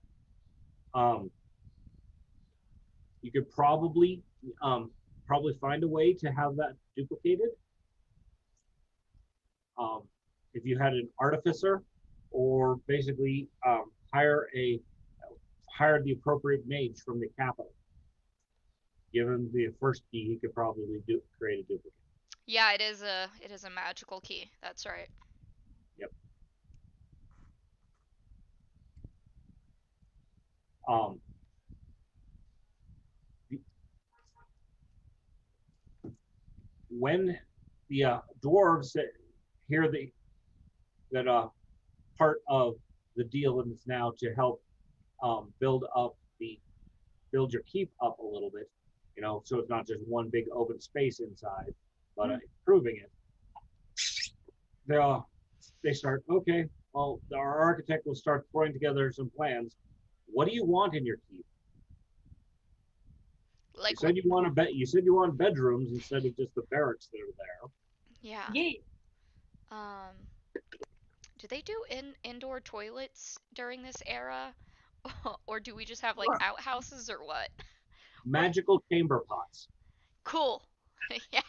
You could probably find a way to have that duplicated. If you had an artificer, or basically hire the appropriate mage from the capital. Given the first key, he could probably create a duplicate. Yeah, it is a magical key. That's right. Yep. Um, when the dwarves hear that part of the deal is now to help build your keep up a little bit, so it's not just one big open space inside, but improving it. They start, okay, well, our architect will start throwing together some plans. What do you want in your keep? Like You said you want bedrooms instead of just the barracks that are there. yeah. Yay. Do they do indoor toilets during this era? Or do we just have like Sure. outhouses or what? Magical chamber pots. Cool. Yeah.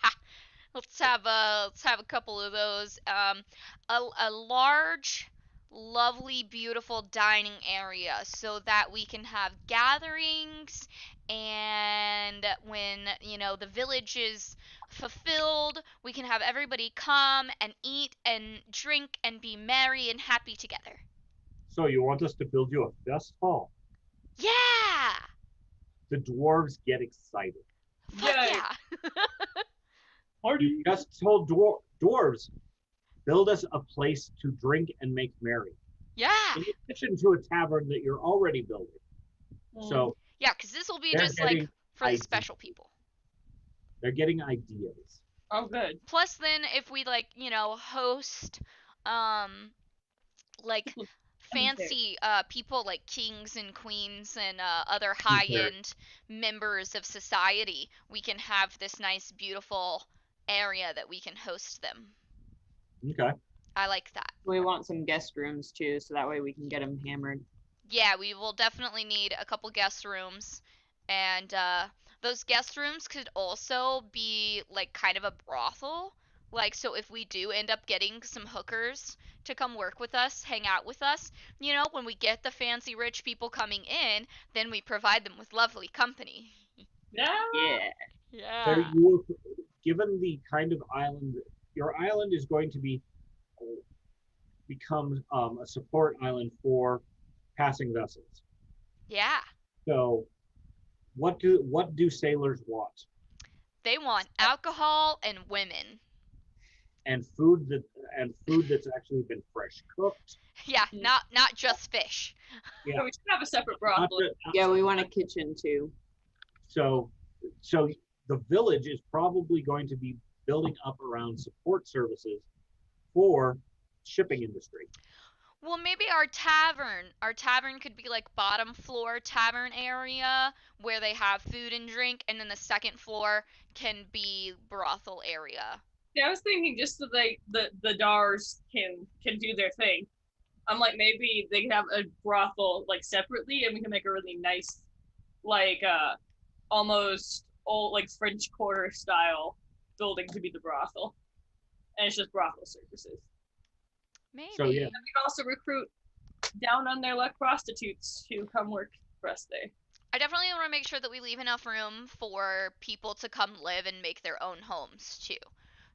Let's have a couple of those. A large, lovely, beautiful dining area so that we can have gatherings, and when the village is fulfilled, we can have everybody come and eat and drink and be merry and happy together. So you want us to build you a fest hall? Yeah. The dwarves get excited. Fuck Yay. yeah. You just told dwarves, build us a place to drink and make merry. Yeah. In addition to a tavern that you're already building. So Yeah, because this will be They're just like getting for the ideas. special people. They're getting ideas. Oh, good. Plus, then if we host, like fancy people like kings and queens and other high-end members of society, we can have this nice, beautiful area that we can host them. Okay. I like that. We want some guest rooms too, so that way we can get them hammered. Yeah, we will definitely need a couple guest rooms, and those guest rooms could also be like kind of a brothel. Like, so if we do end up getting some hookers to come work with us, hang out with us, when we get the fancy rich people coming in, then we provide them with lovely company. Yeah. Yeah. Yeah. Given the kind of island, your island is going to become a support island for passing vessels. Yeah. So, what do sailors want? They want alcohol and women. And food that's actually been fresh cooked. Yeah, not just fish. Yeah. So we should have a separate brothel. Yeah, we want a kitchen too. So the village is probably going to be building up around support services for shipping industry. Well, maybe our tavern could be like bottom floor tavern area where they have food and drink, and then the second floor can be brothel area. Yeah, I was thinking just so the Dars can do their thing. I'm like, maybe they can have a brothel like separately, and we can make a really nice, like almost old like French Quarter style building to be the brothel, and it's just brothel services. Maybe. So yeah, And we can also recruit down on their luck prostitutes to come work for us there. I definitely want to make sure that we leave enough room for people to come live and make their own homes too.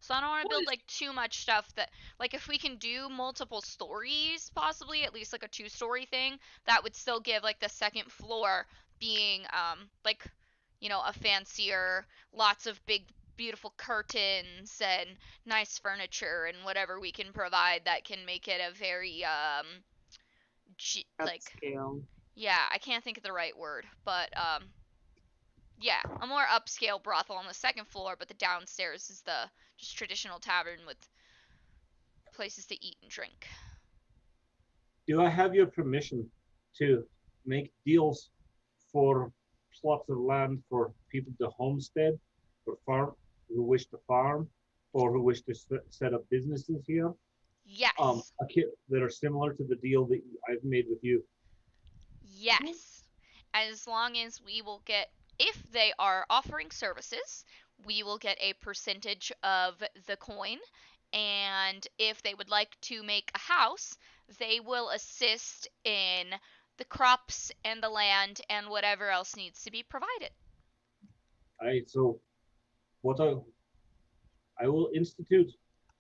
So I don't want to build like too much stuff that, like, if we can do multiple stories, possibly at least like a 2-story thing, that would still give like the second floor being like, a fancier, lots of big beautiful curtains and nice furniture and whatever we can provide that can make it a very like, Upscale. yeah, I can't think of the right word, but yeah, a more upscale brothel on the second floor, but the downstairs is the just traditional tavern with places to eat and drink. do I have your permission to make deals for plots of land for people to homestead, for farm who wish to farm, or who wish to set up businesses here? Yes. that are similar to the deal that I've made with you. Yes. As long as we will get, if they are offering services, we will get a percentage of the coin. And if they would like to make a house, they will assist in the crops and the land and whatever else needs to be provided. So what I will institute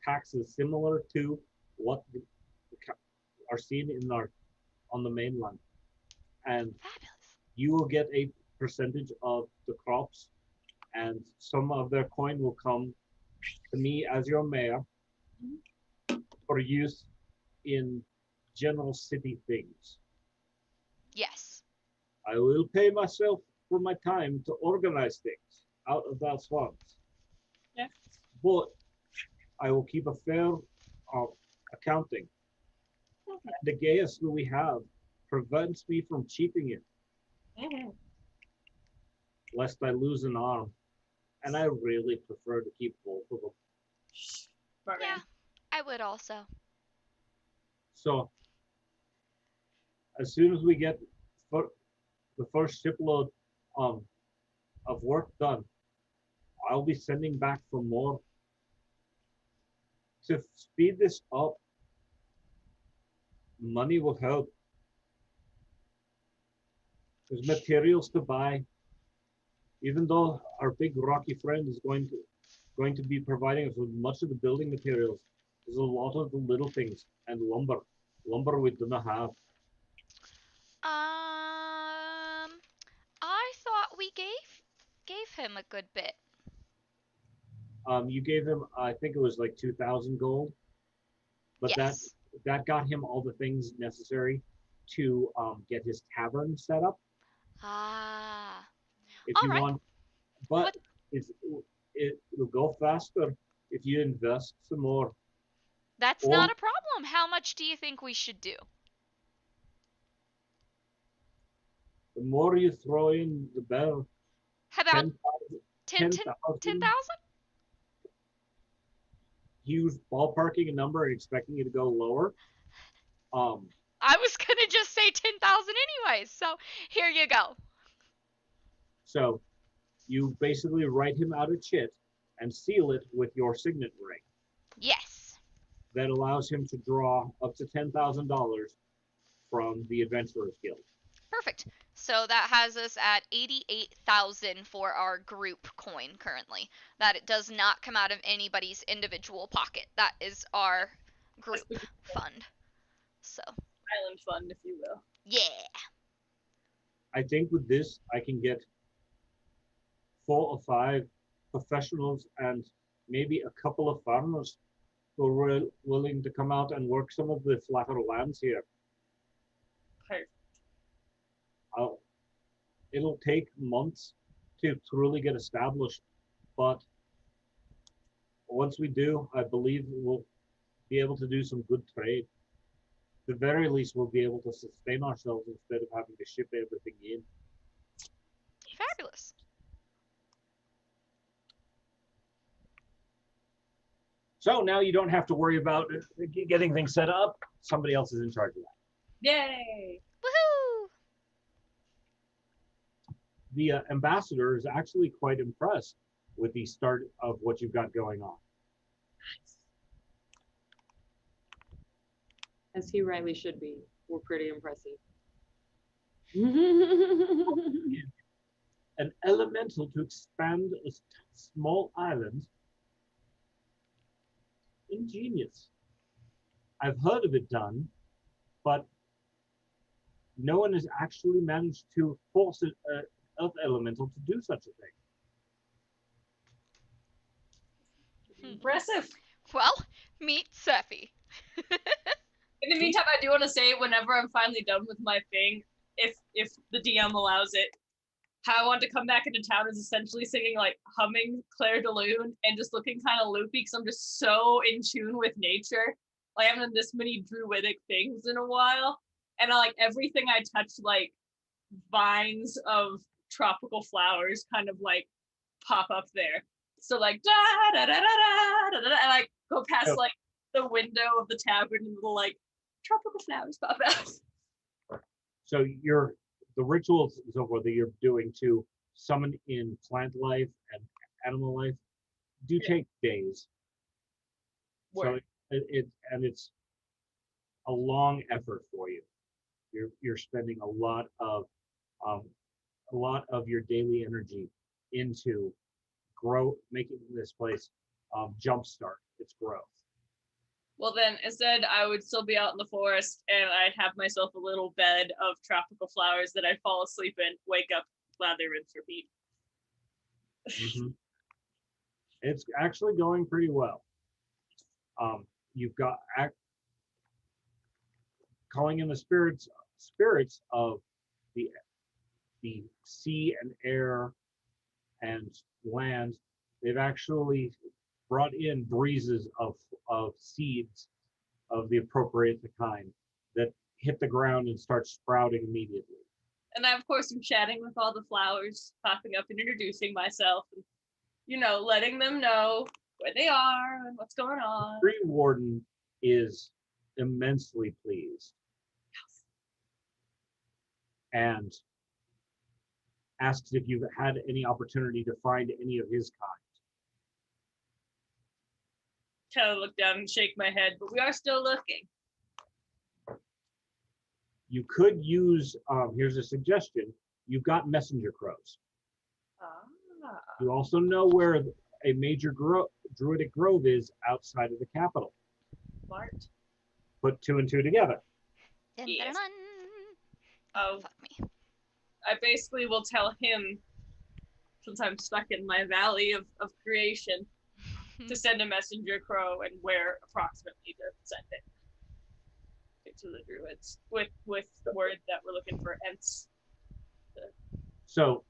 taxes similar to what are seen in our on the mainland, and Fabulous. you will get a percentage of the crops, and some of their coin will come to me as your mayor for use in general city things. Yes. I will pay myself for my time to organize things out of those funds, Yeah. but I will keep a fair accounting. The gaius that we have prevents me from cheating it, lest I lose an arm, and I really prefer to keep both of them. Smart Yeah, man. I would also. So as soon as we get the first shipload um, of work done, I'll be sending back for more. To speed this up, money will help. There's materials to buy. Even though our big rocky friend is going to be providing us with much of the building materials, there's a lot of the little things and lumber. Lumber we do not have. I thought we gave him a good bit. You gave him, I think it was like 2,000 gold, but Yes. that got him all the things necessary to get his tavern set up. Ah. If All you right. want, but What? it's, it'll go faster if you invest some more. That's Or not a problem. How much do you think we should do? the more you throw in, the better. How about 10 10,000. 10,000? He was ballparking a number and expecting it to go lower. I was going to just say 10,000 anyways. So, here you go. So you basically write him out a chit and seal it with your signet ring. Yes. That allows him to draw up to $10,000 from the Adventurers Guild. Perfect. So that has us at 88,000 for our group coin currently. That it does not come out of anybody's individual pocket. That is our group fund. So, Island fund, if you will. yeah. I think with this, I can get 4 or 5 professionals and maybe a couple of farmers who are willing to come out and work some of the flatter lands here. Perfect. It'll take months to truly get established, but once we do, I believe we'll be able to do some good trade. At the very least, we'll be able to sustain ourselves instead of having to ship everything in. Fabulous. So now you don't have to worry about getting things set up. Somebody else is in charge of that. Yay! Woohoo! The ambassador is actually quite impressed with the start of what you've got going on. As he rightly should be. We're pretty impressive. An elemental to expand a small island. Ingenious. I've heard of it done, but no one has actually managed to force an earth elemental to do such a thing. Impressive. Well, meet Sephi. In the meantime, I do want to say, whenever I'm finally done with my thing, if the DM allows it, how I want to come back into town is essentially singing, like, humming Claire de Lune and just looking kind of loopy because I'm just so in tune with nature. Like, I haven't done this many druidic things in a while. And everything I touch, like, vines of tropical flowers kind of, like, pop up there. So, like, da da da da da da da, and, like, go past, like, the window of the tavern and little like tropical flowers pop out. So the rituals and so forth that you're doing to summon in plant life and animal life do take days. Word. So it's a long effort for you. You're spending um, a lot of your daily energy into making this place jumpstart its growth. Well, then instead, I would still be out in the forest, and I'd have myself a little bed of tropical flowers that I'd fall asleep in, wake up, lather, rinse, repeat. Mm-hmm. It's actually going pretty well. You've got calling in the spirits of the sea and air and land. They've actually brought in breezes of seeds of the appropriate kind that hit the ground and start sprouting immediately. And I, of course, am chatting with all the flowers, popping up and introducing myself, and, letting them know where they are and what's going on. The tree warden is immensely pleased and asks if you've had any opportunity to find any of his kind. Kind of look down and shake my head, but we are still looking. You could use, here's a suggestion, you've got messenger crows. Ah. You also know where a major druidic grove is outside of the capital. Smart. Put 2 and 2 together. Dun, Yes. dun, dun. Oh, Fuck me. I basically will tell him, since I'm stuck in my valley of creation, to send a messenger crow and where approximately to send it to the druids with word that we're looking for Ents. So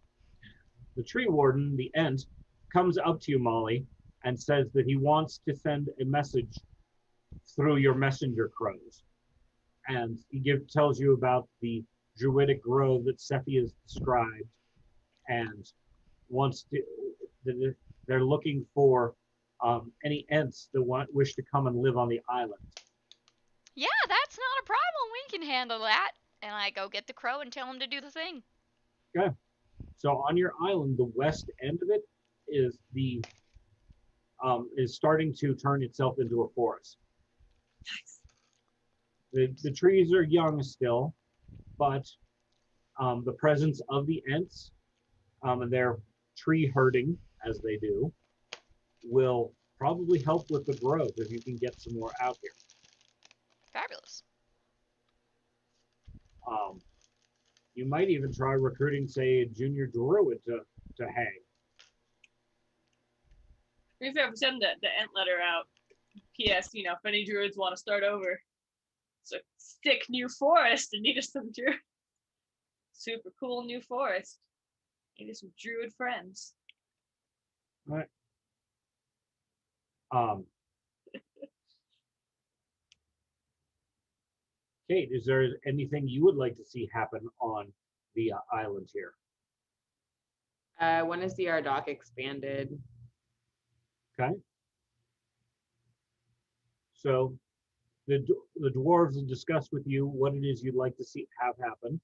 the tree warden, the Ent, comes up to you, Molly, and says that he wants to send a message through your messenger crows. And he tells you about the druidic grove that Sephi has described, and they're looking for any Ents that wish to come and live on the island. Yeah, that's not a problem. We can handle that. And I go get the crow and tell him to do the thing. Okay. So on your island, the west end of it is is starting to turn itself into a forest. The trees are young still, but the presence of the Ents and their tree herding, as they do, will probably help with the growth if you can get some more out here. Fabulous. You might even try recruiting, say, a junior druid to hang. If you ever send the Ent letter out, P.S., if any druids want to start over, it's a thick new forest and need us some druid. Super cool new forest. Need us some druid friends. All right. Kate, is there anything you would like to see happen on the island here? I want to see our dock expanded. Okay. So the dwarves will discuss with you what it is you'd like to see have happen.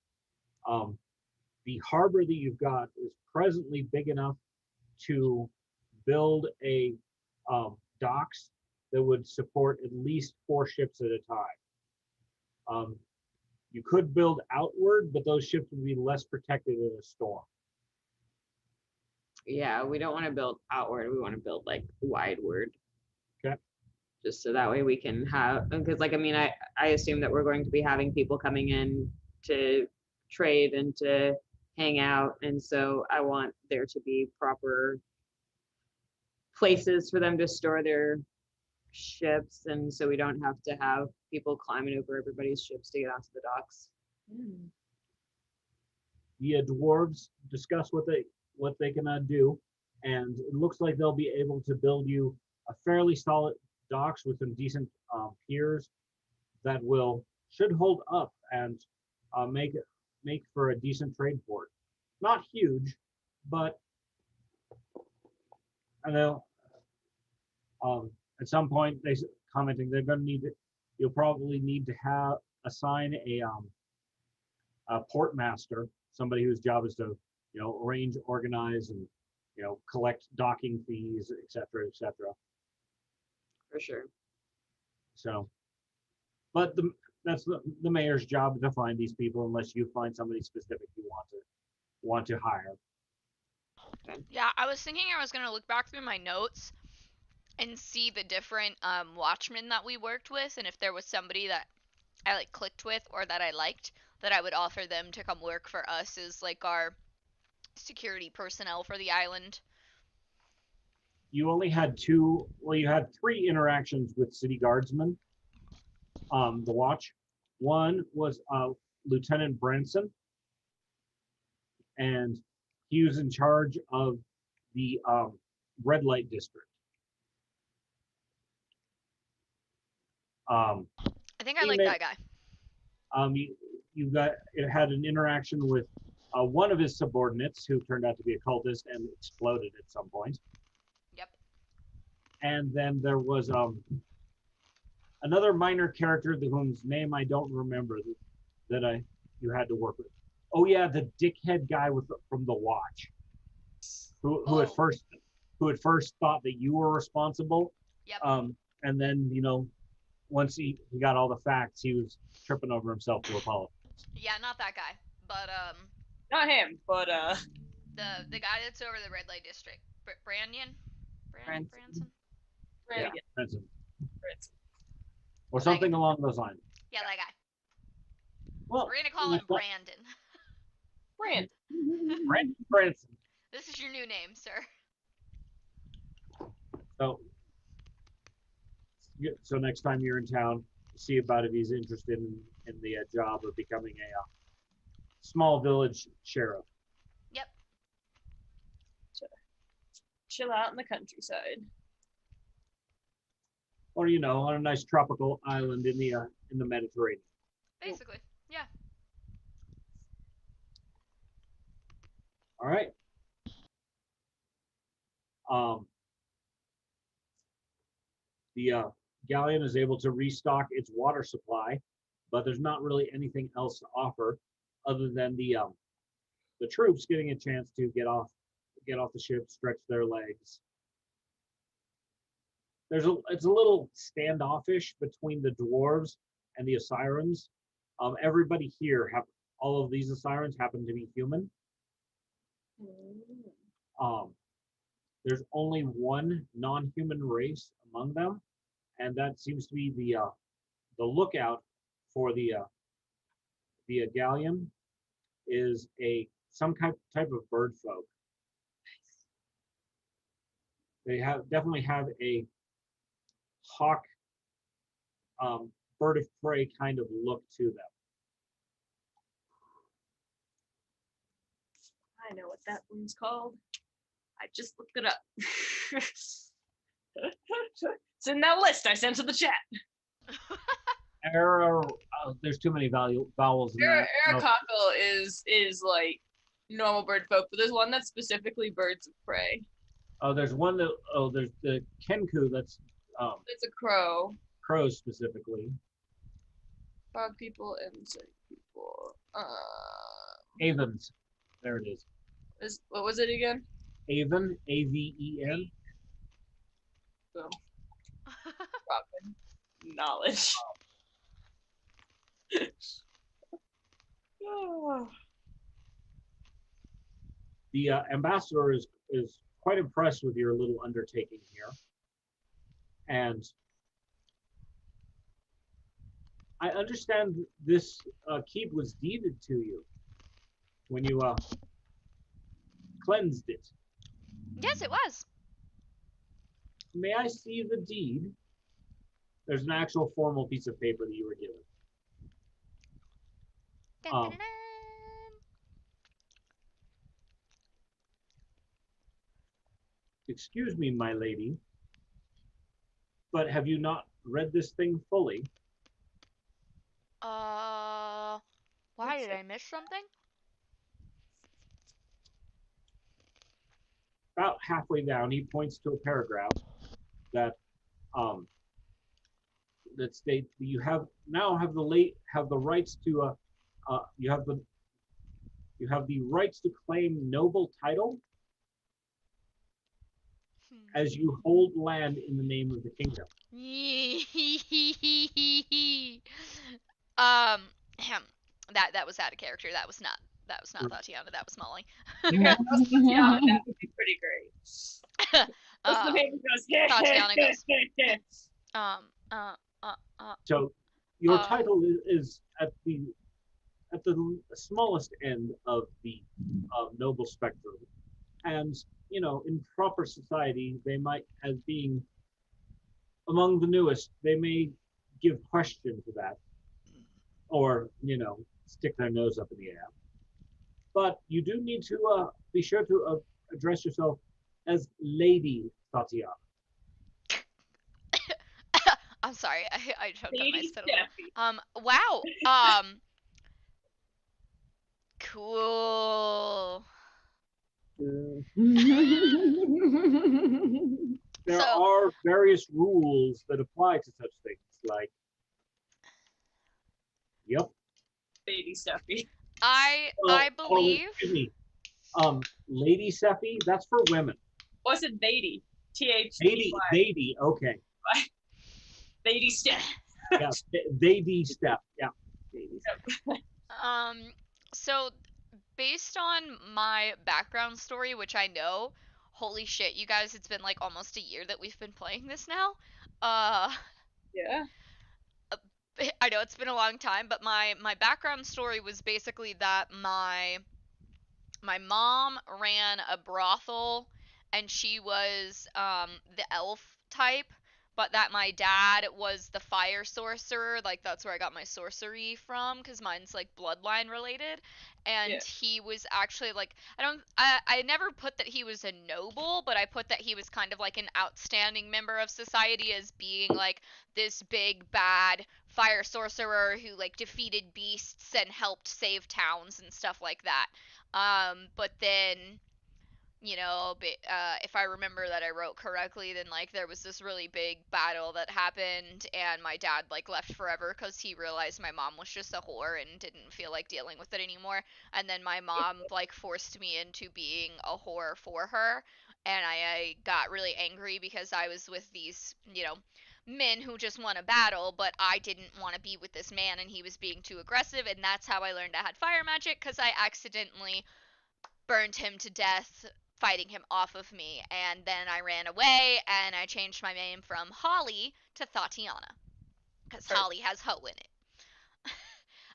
The harbor that you've got is presently big enough to build a docks that would support at least 4 ships at a time. You could build outward, but those ships would be less protected in a storm. Yeah, we don't want to build outward. We want to build like wideward. Okay. Just so that way we can have, because I assume that we're going to be having people coming in to trade and to hang out. And so I want there to be proper places for them to store their ships. And so we don't have to have people climbing over everybody's ships to get onto the docks. The dwarves discuss what they can do, and it looks like they'll be able to build you a fairly solid docks with some decent piers that should hold up and make for a decent trade port. Not huge, but and at some point they commenting they're going to need to, you'll probably need to have assign a port master, somebody whose job is to arrange, organize, and collect docking fees, etc., etc. For sure. So, but that's the mayor's job to find these people, unless you find somebody specific you want to hire. Yeah, I was thinking I was gonna look back through my notes and see the different watchmen that we worked with, and if there was somebody that I like clicked with or that I liked, that I would offer them to come work for us as like our security personnel for the island. You only had two. Well, you had three interactions with city guardsmen. The watch. One was Lieutenant Branson, and he was in charge of the red light district. I think I like that guy. You had an interaction with one of his subordinates who turned out to be a cultist and exploded at some point. Yep. And then there was another minor character whose name I don't remember that you had to work with. Oh yeah, the dickhead guy from the watch, who at first thought that you were responsible. Yep. And then once he got all the facts, he was tripping over himself to apologize. Yeah, not that guy, but Not him, but the guy that's over the red light district, Branson. Yeah, Branson. Or That something guy. along those lines. Yeah, that guy. Well, We're gonna call him Brandon. Brand. Branson. This is your new name, sir. So next time you're in town, see about if he's interested in the job of becoming a small village sheriff. Yep. Chill out in the countryside. Or on a nice tropical island in the Mediterranean. Basically, yeah. All right. The galleon is able to restock its water supply, but there's not really anything else to offer other than the troops getting a chance to get off the ship, stretch their legs. It's a little standoffish between the dwarves and the Osirans. Everybody here all of these Osirans happen to be human. There's only one non-human race among them, and that seems to be the lookout for the galleon is some type of bird folk. They definitely have a hawk, bird of prey kind of look to them. I know what that one's called. I just looked it up. It's in that list I sent to the chat. There's too many vowels in that. Aracockle is like normal bird folk, but there's one that's specifically birds of prey. Oh, there's one there's the Kenku that's It's a crow. crows specifically. Frog people and insect people. Avens. There it is. What was it again? Aven, Aven. Boom. Dropping knowledge. The ambassador is quite impressed with your little undertaking here, and I understand this keep was deeded to you when you cleansed it. Yes, it was. May I see the deed? There's an actual formal piece of paper that you were given. Dun-dun-dun. Excuse me, my lady, but have you not read this thing fully? Why did I miss something? About halfway down, he points to a paragraph that that state that you have now have the rights to you have the rights to claim noble title as you hold land in the name of the kingdom. Ahem. That was out of character. That was not Tatiana. That was Molly. Yeah, that would be pretty great. As the um, baby goes, Tatiana goes. Um. Uh. So your Uh. title is at the smallest end of the noble spectrum, and in proper society, they might, as being among the newest, they may give question to that, or stick their nose up in the air. But you do need to be sure to address yourself as Lady Tatiana. I'm sorry. I choked on my Lady spit a little. Steffi. Wow. Cool. There So are various rules that apply to such things, like, yep. Lady Steffi. I believe. Excuse me. Lady Seppi, that's for women. What's it, Lady? Lady, THY. lady, okay. Lady Steph. Yeah, lady step. Yeah. So based on my background story, which I know, holy shit, you guys, it's been like almost a year that we've been playing this now. Yeah. I know it's been a long time, but my background story was basically that my mom ran a brothel and she was the elf type, but that my dad was the fire sorcerer. Like, that's where I got my sorcery from, because mine's like bloodline related. And Yeah. he was actually like, I never put that he was a noble, but I put that he was kind of like an outstanding member of society, as being like this big bad fire sorcerer who like defeated beasts and helped save towns and stuff like that. But then, if I remember that I wrote correctly, then like there was this really big battle that happened, and my dad like left forever because he realized my mom was just a whore and didn't feel like dealing with it anymore. And then my mom like forced me into being a whore for her, and I got really angry because I was with these, men who just won a battle, but I didn't want to be with this man and he was being too aggressive, and that's how I learned I had fire magic, because I accidentally burned him to death fighting him off of me, and then I ran away and I changed my name from Holly to Tatiana, because Holly has ho in it.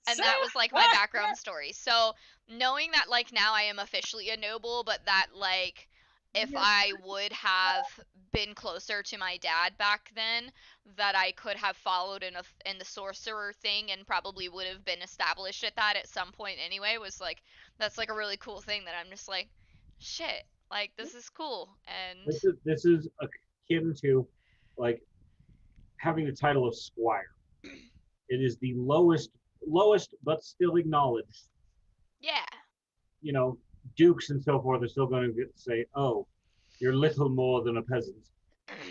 And that was like my background story. So knowing that like now I am officially a noble, but that like if I would have been closer to my dad back then, that I could have followed in the sorcerer thing and probably would have been established at that at some point anyway, was like, that's like a really cool thing that I'm just like, shit, like this is cool. And This is akin to like having the title of squire. It is the lowest but still acknowledged. yeah. Dukes and so forth are still going to say, "Oh, you're little more than a peasant,"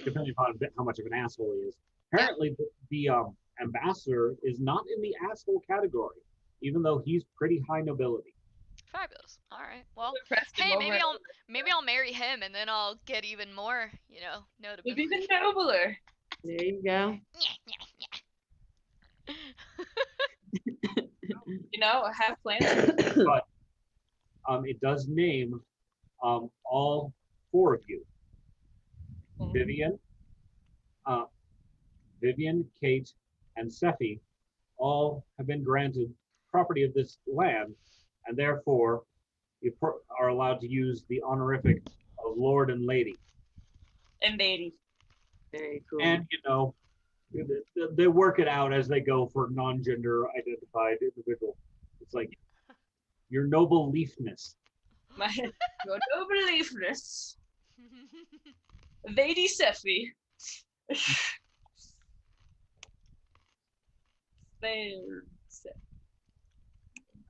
depending upon how much of an asshole he is. Apparently, the ambassador is not in the asshole category, even though he's pretty high nobility. Fabulous. All right. Well, Impressed him hey, over maybe I'll marry him and then I'll get even more, It'll notability. be the nobler. There you go. I have plans. But it does name all four of you: Vivian, Kate, and Sephi. All have been granted property of this land, and therefore you are allowed to use the honorific of Lord and Lady. And lady. Very cool. And they work it out as they go for non-gender identified individual. It's like your noble leafness. Your noble leafness. Lady Sephi.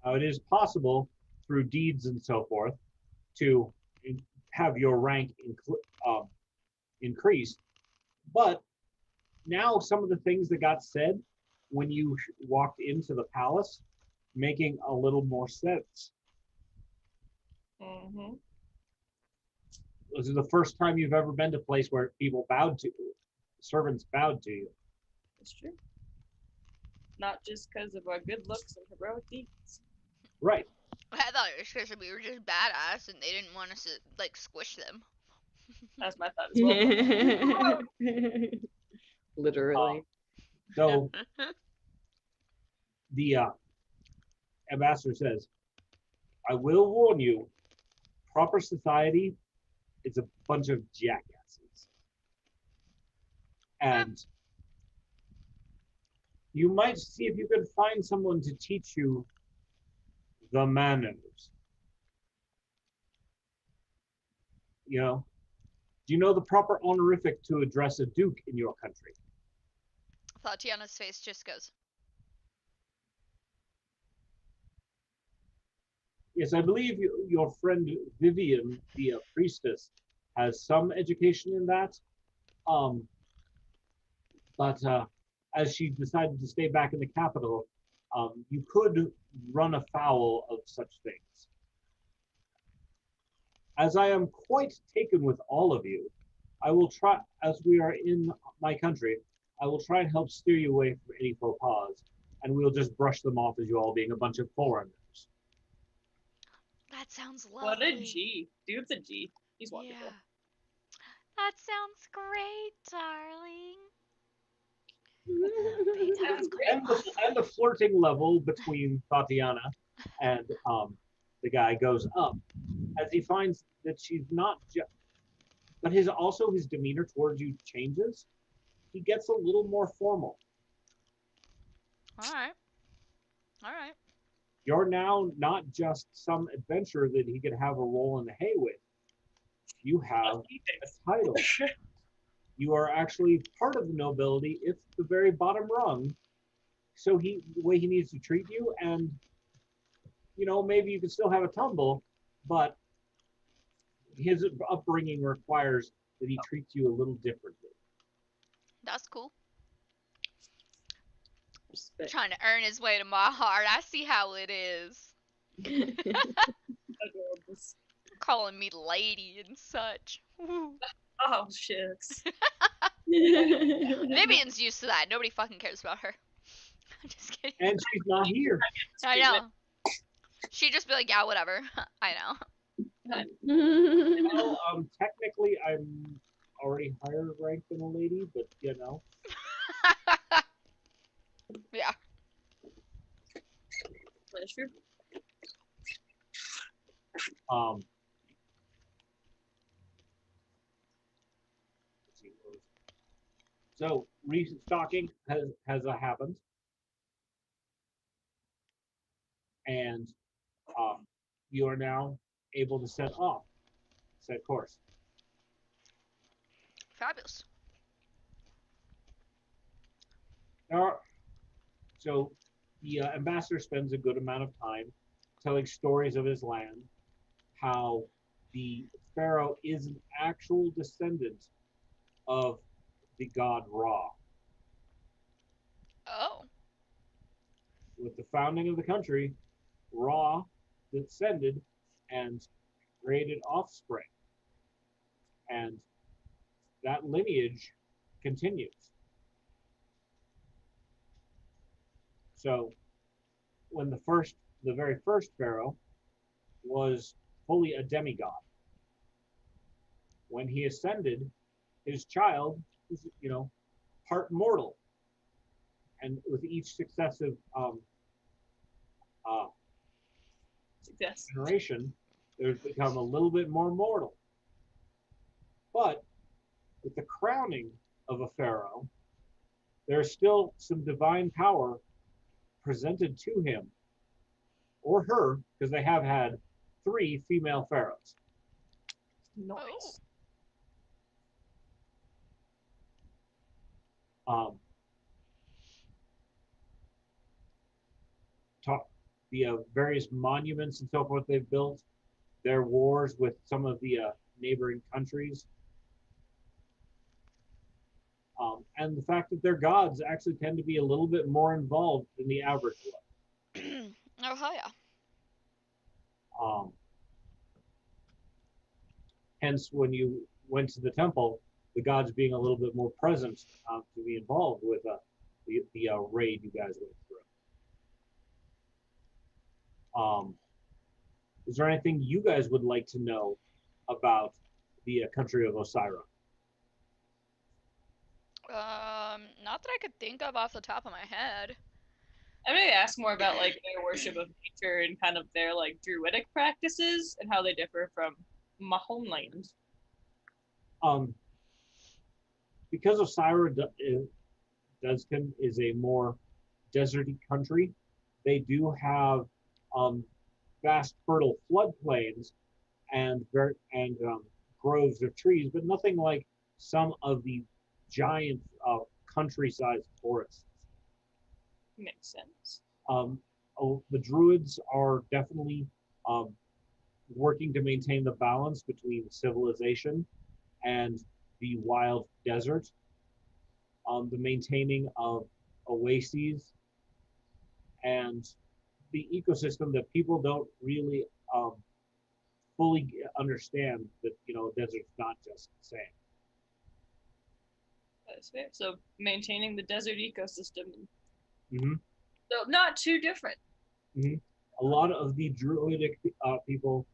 It is possible through deeds and so forth to have your rank increased, but now some of the things that got said when you walked into the palace making a little more sense. Mm-hmm. This is the first time you've ever been to a place where people bowed to you, servants bowed to you. It's true. Not just because of our good looks and heroic deeds. Right. I thought it was because we were just badass and they didn't want us to like squish them. That's my thought as well. Literally. So the ambassador says, I will warn you, proper society is a bunch of jackasses. And you might see if you could find someone to teach you the manners. You know, do you know the proper honorific to address a duke in your country? Tatiana's face just goes. Yes, I believe your friend Vivian, the priestess, has some education in that. But as she decided to stay back in the capital, you could run afoul of such things. As I am quite taken with all of you, I will try, as we are in my country, I will try and help steer you away from any faux pas, and we'll just brush them off as you all being a bunch of foreigners. That sounds lovely. What a G. Dude's a G. He's wonderful. Yeah. That sounds great, darling. Sounds great. And the flirting level between Tatiana and the guy goes up as he finds that she's not just, but his demeanor towards you changes. He gets a little more formal. All right. All right. You're now not just some adventurer that he could have a roll in the hay with. You have a title. You are actually part of the nobility. It's the very bottom rung. So the way he needs to treat you, and maybe you can still have a tumble, but his upbringing requires that he treats you a little differently. That's cool. Respect. Trying to earn his way to my heart. I see how it is. Adorables. Calling me lady and such. Woo. Oh, shucks. Vivian's used to that. Nobody fucking cares about her. I'm just kidding. And she's not here. I know. She'd just be like, yeah, whatever. I know. Well, technically, I'm already higher ranked than a lady, but Yeah. That's true. So restocking has happened, and you are now able to set course. Fabulous. So the ambassador spends a good amount of time telling stories of his land, how the pharaoh is an actual descendant of the god Ra. Oh. With the founding of the country, Ra descended and created offspring. And that lineage continues. So when the very first pharaoh was fully a demigod. When he ascended, his child was, part mortal. And with each successive generation, there's become a little bit more mortal. But with the crowning of a pharaoh, there's still some divine power presented to him or her, because they have had 3 female pharaohs. Nice. The various monuments and so forth they've built, their wars with some of the neighboring countries. and the fact that their gods actually tend to be a little bit more involved than the average one. Oh hell yeah. Um, hence, when you went to the temple, the gods being a little bit more present to be involved with the raid you guys went through. Is there anything you guys would like to know about the country of Osira? Not that I could think of off the top of my head. I'm gonna ask more about like their worship of nature and kind of their like druidic practices and how they differ from my homeland. Because Osira is a more deserty country, they do have vast fertile floodplains and groves of trees, but nothing like some of the giant country-sized forests. Makes sense. The druids are definitely working to maintain the balance between civilization and the wild desert, the maintaining of oases, and the ecosystem that people don't really fully understand that, desert's not just the same. That's fair. So maintaining the desert ecosystem. Mm-hmm. So not too different. Mm-hmm. A lot of the druidic people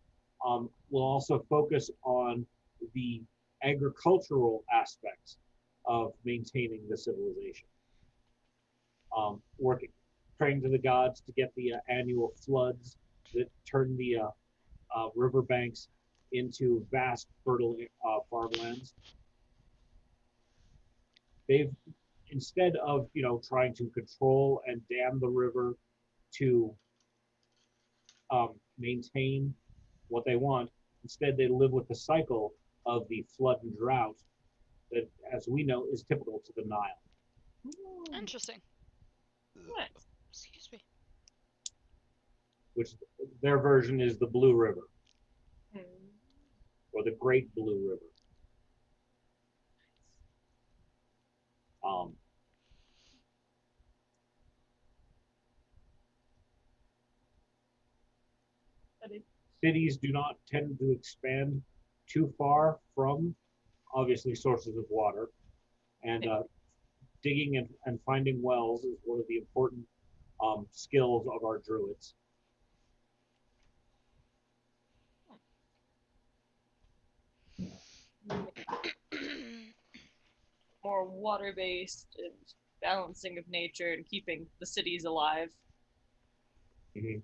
will also focus on the agricultural aspects of maintaining the civilization. Working, praying to the gods to get the annual floods that turn the riverbanks into vast fertile farmlands. They've, instead of trying to control and dam the river to maintain what they want, instead they live with the cycle of the flood and drought that, as we know, is typical to the Nile. Interesting. Nice. Excuse me. Which their version is the Blue River, Hmm. or the Great Blue River. Cities do not tend to expand too far from, obviously, sources of water, and digging and finding wells is one of the important skills of our druids. More water-based and balancing of nature and keeping the cities alive. Mm-hmm.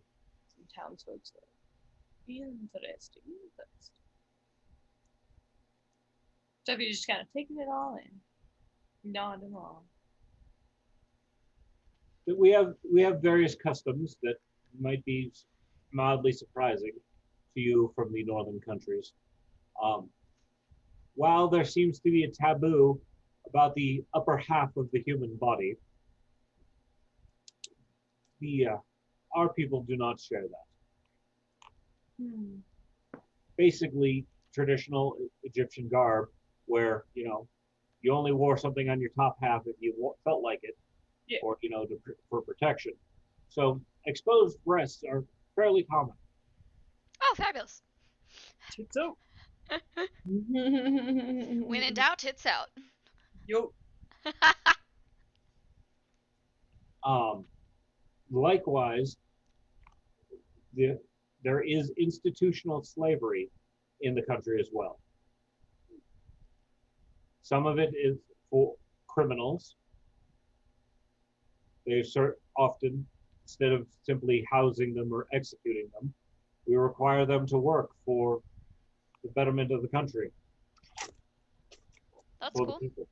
Some townsfolk. Interesting. So if you're just kind of taking it all in, nodding along. We have various customs that might be mildly surprising to you from the northern countries. While there seems to be a taboo about the upper half of the human body, our people do not share that. Basically, traditional Egyptian garb, where you only wore something on your top half if you felt like it, yeah. or for protection. So exposed breasts are fairly common. Oh, fabulous. Tits out. When in doubt, tits out. Yo. Likewise, there is institutional slavery in the country as well. Some of it is for criminals. They often, instead of simply housing them or executing them, we require them to work for the betterment of the country. That's for cool. The people.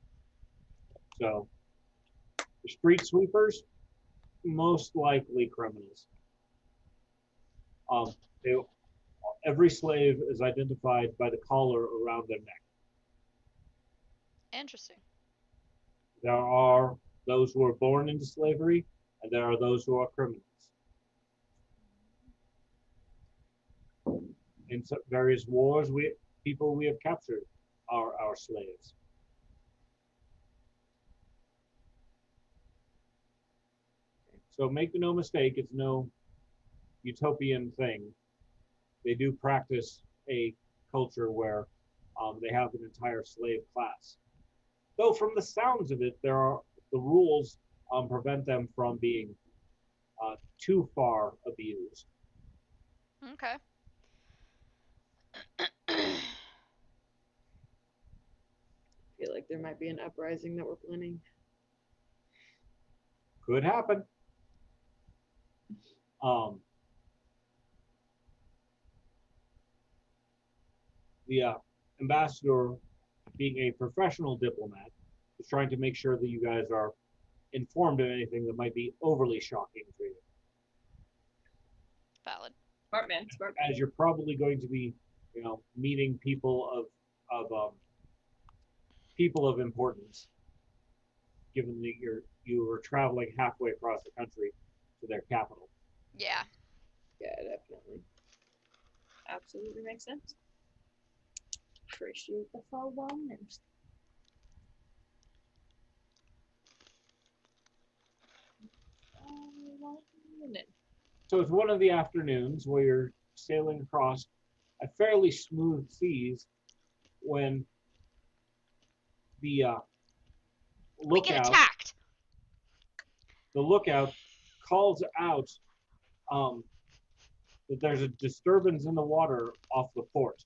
So, the street sweepers, most likely criminals. Every slave is identified by the collar around their neck. Interesting. There are those who are born into slavery, and there are those who are criminals. In various wars, we have captured our slaves. So make no mistake, it's no utopian thing. They do practice a culture where they have an entire slave class. Though from the sounds of it, the rules prevent them from being too far abused. Okay. I feel like there might be an uprising that we're planning. Could happen. Um, the ambassador, being a professional diplomat, is trying to make sure that you guys are informed of anything that might be overly shocking to you. Valid. Smart man, smart man. As you're probably going to be, meeting people of importance, given that you were traveling halfway across the country to their capital. Yeah. Yeah, definitely. Absolutely makes sense. Appreciate the forewarnings. So it's one of the afternoons where you're sailing across a fairly smooth seas when the We get lookout attacked. calls out that there's a disturbance in the water off the port.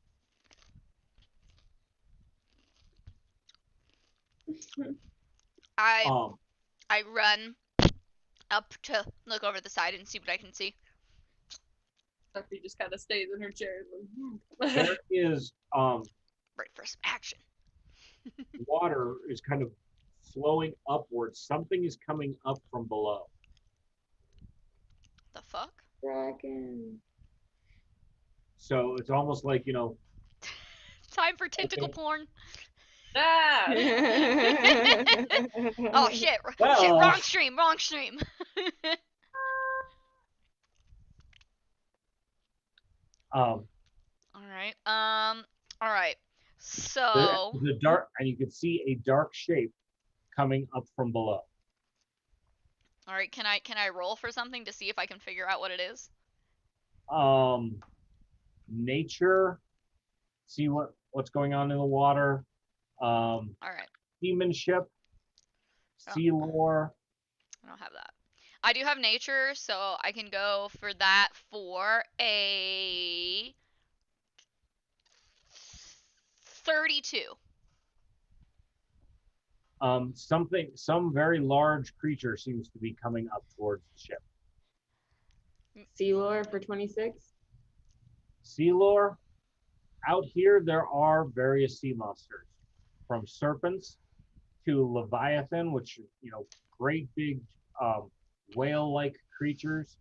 I Um, I run up to look over the side and see what I can see. Duffy just kind of stays in her chair. there is Ready for some action. water is kind of flowing upwards. Something is coming up from below. The fuck? Dragon. So it's almost like, Time for tentacle porn. Ah! Oh shit! Shit! Well- Wrong stream. Wrong stream. um, All right. All right. So. the dark, and you can see a dark shape coming up from below. All right. Can I roll for something to see if I can figure out what it is? Nature, see what's going on in the water. All right. Seamanship, Oh. sea lore. I don't have that. I do have nature, so I can go for that for a 32. Some very large creature seems to be coming up towards the ship. Sea lore for 26. Sea lore, out here there are various sea monsters, from serpents to leviathan, which great big whale-like creatures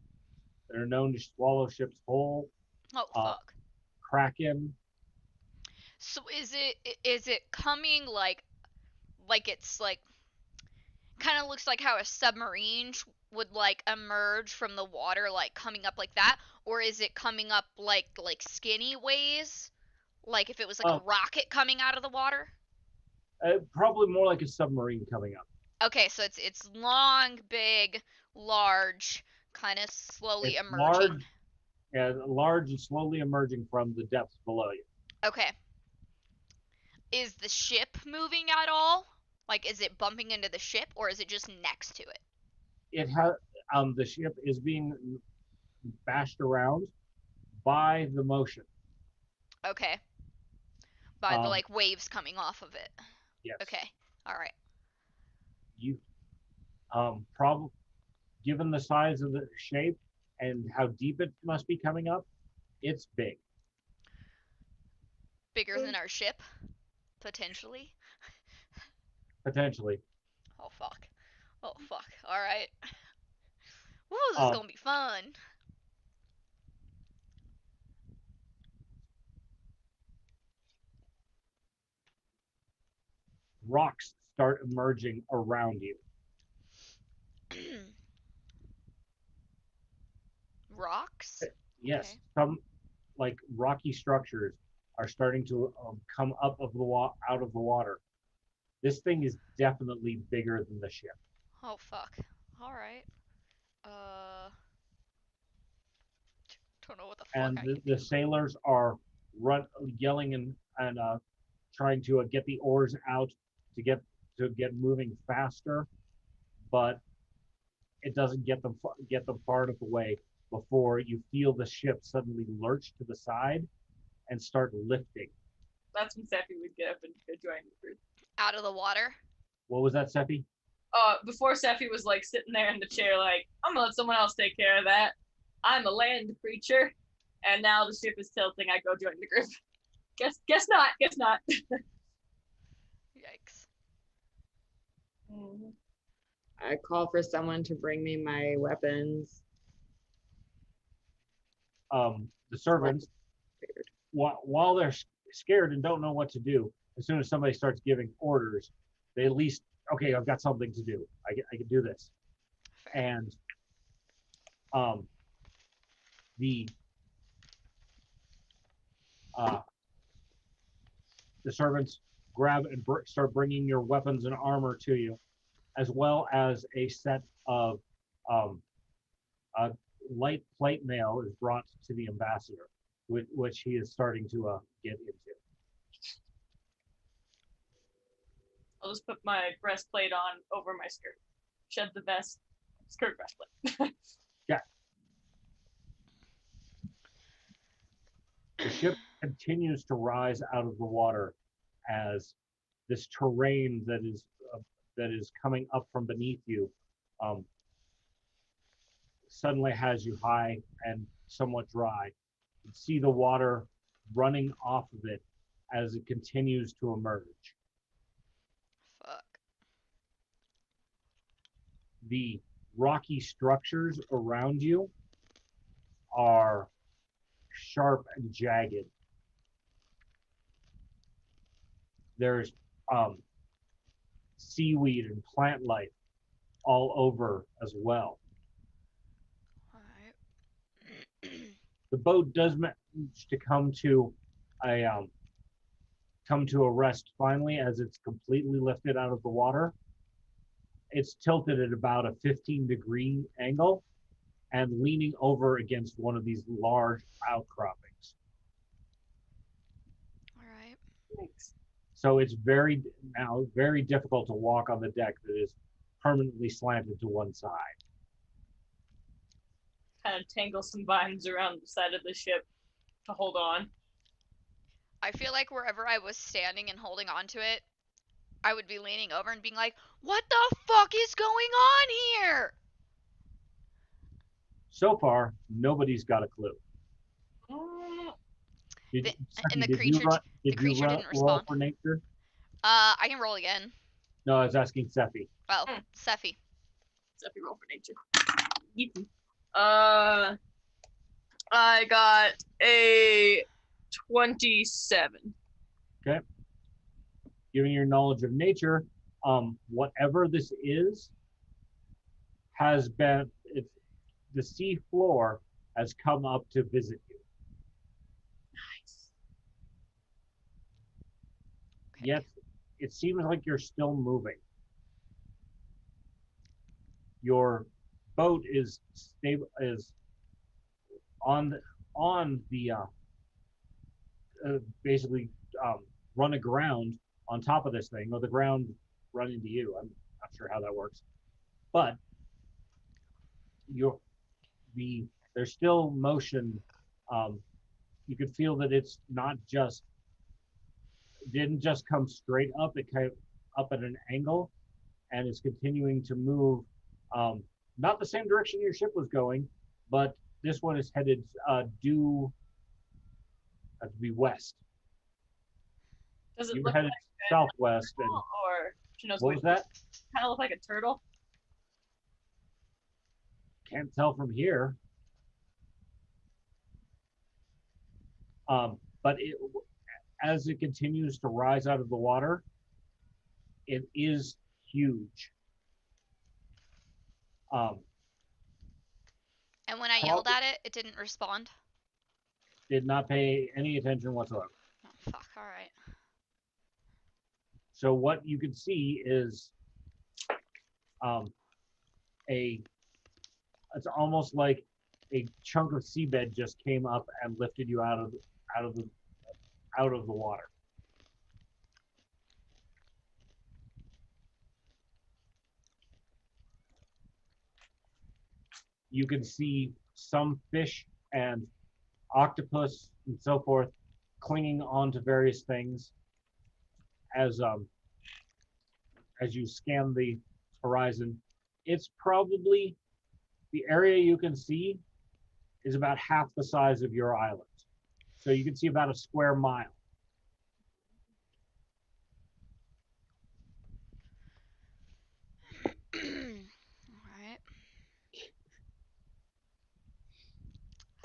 that are known to swallow ships whole. Oh fuck. Kraken. So is it coming like it's like kind of looks like how a submarine would like emerge from the water, like coming up like that, or is it coming up like skinny ways, like if it was like a rocket coming out of the water? Probably more like a submarine coming up. Okay, so it's long, big, large, kind of slowly It's emerging. large and slowly emerging from the depths below you. Okay. Is the ship moving at all? Like, is it bumping into the ship, or is it just next to it? It has the ship is being bashed around by the motion. Okay. By the Um, like waves coming off of it. Yes. Okay. All right. You probably, given the size of the shape and how deep it must be coming up, it's big. Bigger than our ship, potentially. Potentially. Oh fuck. Oh fuck. All right. Woo, this is gonna be fun. Rocks start emerging around you. Rocks? Yes, Okay. some like rocky structures are starting to come up of out of the water. This thing is definitely bigger than the ship. Oh fuck. All right. Uh, don't know what the fuck and I the, can the do. sailors are yelling and trying to get the oars out to get moving faster, but it doesn't get them far enough away before you feel the ship suddenly lurch to the side and start lifting. That's when Seppi would get up and go join the group. Out of the water. What was that, Seppi? Before Seppi was like sitting there in the chair, like, I'm gonna let someone else take care of that. I'm a land creature, and now the ship is tilting. I go join the group. Guess not. Yikes. Mm-hmm. I call for someone to bring me my weapons. The servants, while they're scared and don't know what to do, as soon as somebody starts giving orders, they at least, okay, I've got something to do. I can do this. Fair. And the the servants grab and start bringing your weapons and armor to you, as well as a set of a light plate mail is brought to the ambassador, which he is starting to get into. I'll just put my breastplate on over my skirt. Shed the vest, skirt breastplate. Yeah. The ship continues to rise out of the water as this terrain that is coming up from beneath you suddenly has you high and somewhat dry. You can see the water running off of it as it continues to emerge. Fuck. The rocky structures around you are sharp and jagged. There's seaweed and plant life all over as well. Alright. The boat does manage to come to a rest finally as it's completely lifted out of the water. It's tilted at about a 15-degree angle and leaning over against one of these large outcroppings. Alright. Thanks. So it's very difficult to walk on the deck that is permanently slanted to one side. Kind of tangle some vines around the side of the ship to hold on. I feel like wherever I was standing and holding on to it, I would be leaning over and being like, what the fuck is going on here? So far, nobody's got a clue. And the Did you creature didn't roll respond. for nature? I can roll again. No, I was asking Sephi. Oh, Sephi. Seppi roll for nature. Yeetin. I got a 27. Okay. Given your knowledge of nature, whatever this is has been, the sea floor has come up to visit you. Nice. Okay. Yet, it seems like you're still moving. Your boat is stable, is on the basically run aground on top of this thing, or the ground run into you. I'm not sure how that works, but there's still motion. You could feel that it's not just didn't just come straight up. It came up at an angle, and is continuing to move. Not the same direction your ship was going, but this one is headed due to be west. Does it You're look headed like southwest, a and turtle, or she knows what was that? Kind of look like a turtle. Can't tell from here. But as it continues to rise out of the water, it is huge. And when I yelled at it, it didn't respond. Did not pay any attention whatsoever. Oh, fuck. Alright. So what you can see is a it's almost like a chunk of seabed just came up and lifted you out of the out of the water. You can see some fish and octopus and so forth clinging onto various things as you scan the horizon. It's probably, the area you can see is about half the size of your island. So you can see about a square mile. Alright.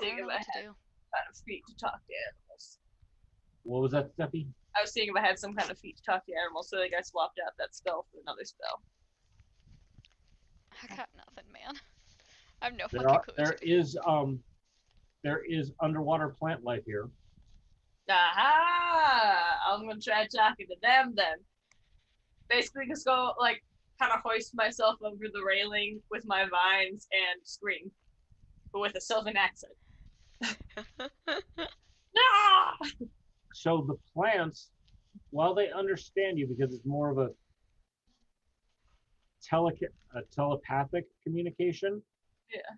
I Seeing don't know if I what to had do. kind of feet to talk to animals. What was that, Steffi? I was seeing if I had some kind of feet to talk to animals, so like I swapped out that spell for another spell. I got nothing, man. I have no There fucking are clue. there is underwater plant life here. Aha! I'm gonna try talking to them then. Basically, just go like kind of hoist myself over the railing with my vines and scream, but with a Sylvan accent. Ah! So the plants, while they understand you because it's more of a telepathic communication, Yeah.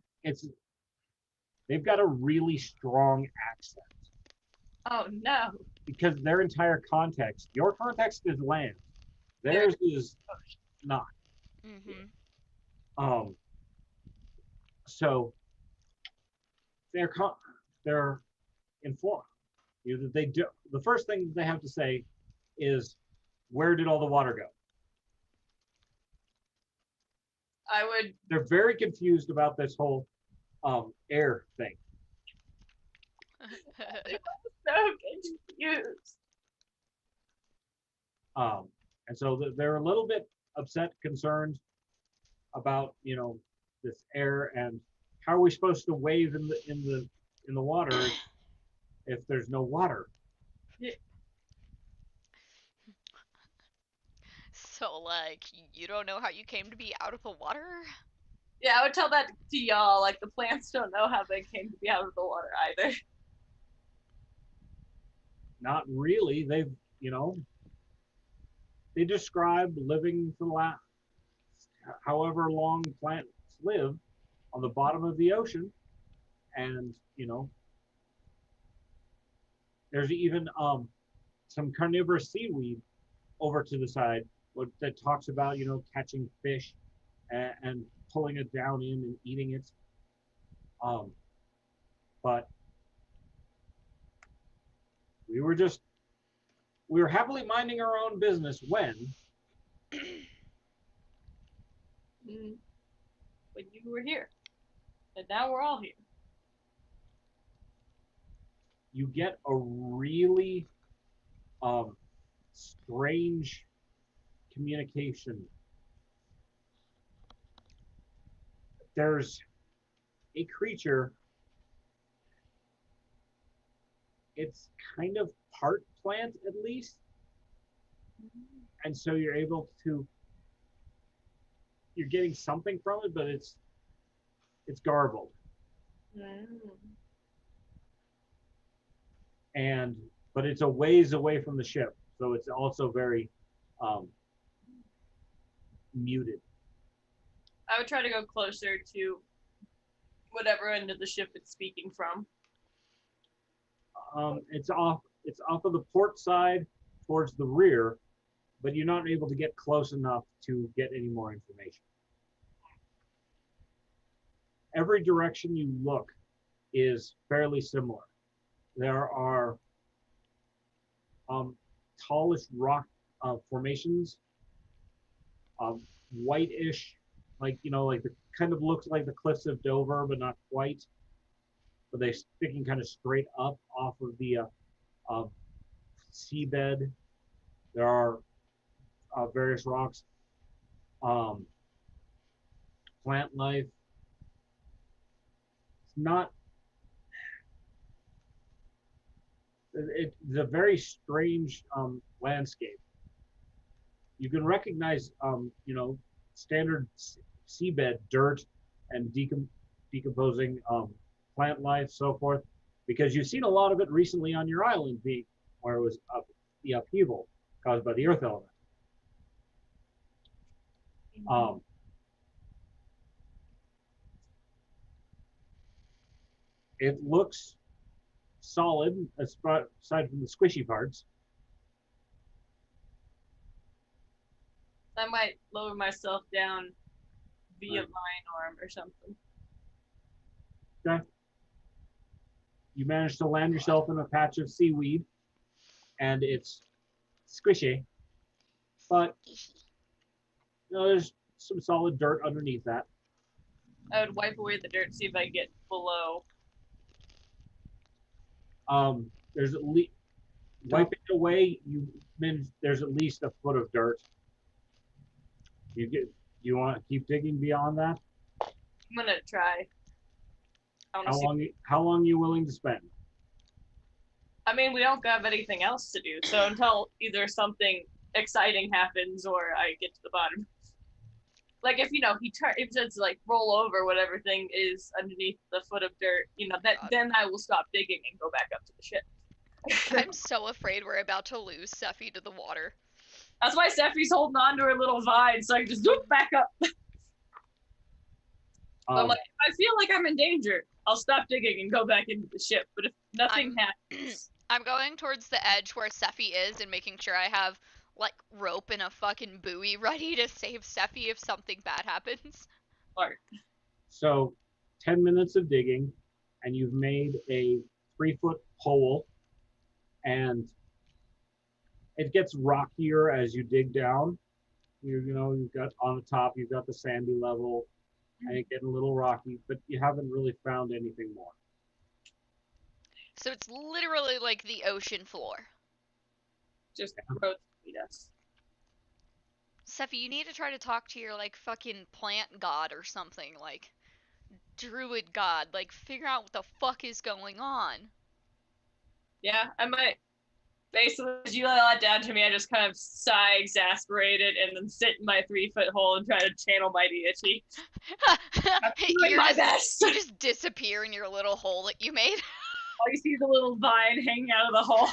They've got a really strong accent Oh no. because their entire context, your context is land, theirs is not. Mm-hmm. So they're informed. You know, that they do. The first thing they have to say is, "Where did all the water go?" I would. They're very confused about this whole air thing. So confused. And so they're a little bit upset, concerned about this air and how are we supposed to wave in the water if there's no water? Yeah. So, like, you don't know how you came to be out of the water? Yeah, I would tell that to y'all. Like the plants don't know how they came to be out of the water either. Not really. They describe living for the last however long plants live on the bottom of the ocean, and there's even some carnivorous seaweed over to the side that talks about catching fish and pulling it down in and eating it. But we were happily minding our own business when When you were here, and now we're all here. you get a really strange communication. There's a creature. It's kind of part plant at least, and so you're getting something from it, but it's garbled. But it's a ways away from the ship, so it's also very muted. I would try to go closer to whatever end of the ship it's speaking from. It's off of the port side towards the rear, but you're not able to get close enough to get any more information. Every direction you look is fairly similar. There are tallish rock formations, whitish, like the kind of looks like the cliffs of Dover, but not quite. But they're sticking kind of straight up off of the seabed. There are various rocks, plant life. It's not. It's a very strange landscape. You can recognize, standard seabed dirt and decomposing plant life, so forth, because you've seen a lot of it recently on your island, where it was the upheaval caused by the earth element. It looks solid, aside from the squishy parts. I might lower myself down via vine arm or something. Okay. You manage to land yourself in a patch of seaweed, and it's squishy, but there's some solid dirt underneath that. I would wipe away the dirt, see if I get below. There's at least wiping it away. There's at least a foot of dirt. You want to keep digging beyond that? I'm gonna try. How long are you willing to spend? I mean, we don't have anything else to do, so until either something exciting happens or I get to the bottom. Like if if it's like roll over whatever thing is underneath the foot of dirt, then I will stop digging and go back up to the ship. I'm so afraid we're about to lose Seffi to the water. That's why Seffi's holding on to her little vine, so I can just zoop back up. I'm like, if I feel like I'm in danger, I'll stop digging and go back into the ship. But if nothing happens, I'm going towards the edge where Seffi is and making sure I have like rope and a fucking buoy ready to save Seffi if something bad happens. Mark. So 10 minutes of digging, and you've made a 3-foot hole, and it gets rockier as you dig down. You've got on the top, you've got the sandy level, and it's getting a little rocky, but you haven't really found anything more. So it's literally like the ocean floor. Just rotate us. Seffi, you need to try to talk to your like fucking plant god or something, like druid god. Like figure out what the fuck is going on. Yeah, I might. Basically, as you lay that down to me, I just kind of sigh, exasperated, and then sit in my 3-foot hole and try to channel my deity. I'm doing my best. You just disappear in your little hole that you made. All you see is a little vine hanging out of the hole.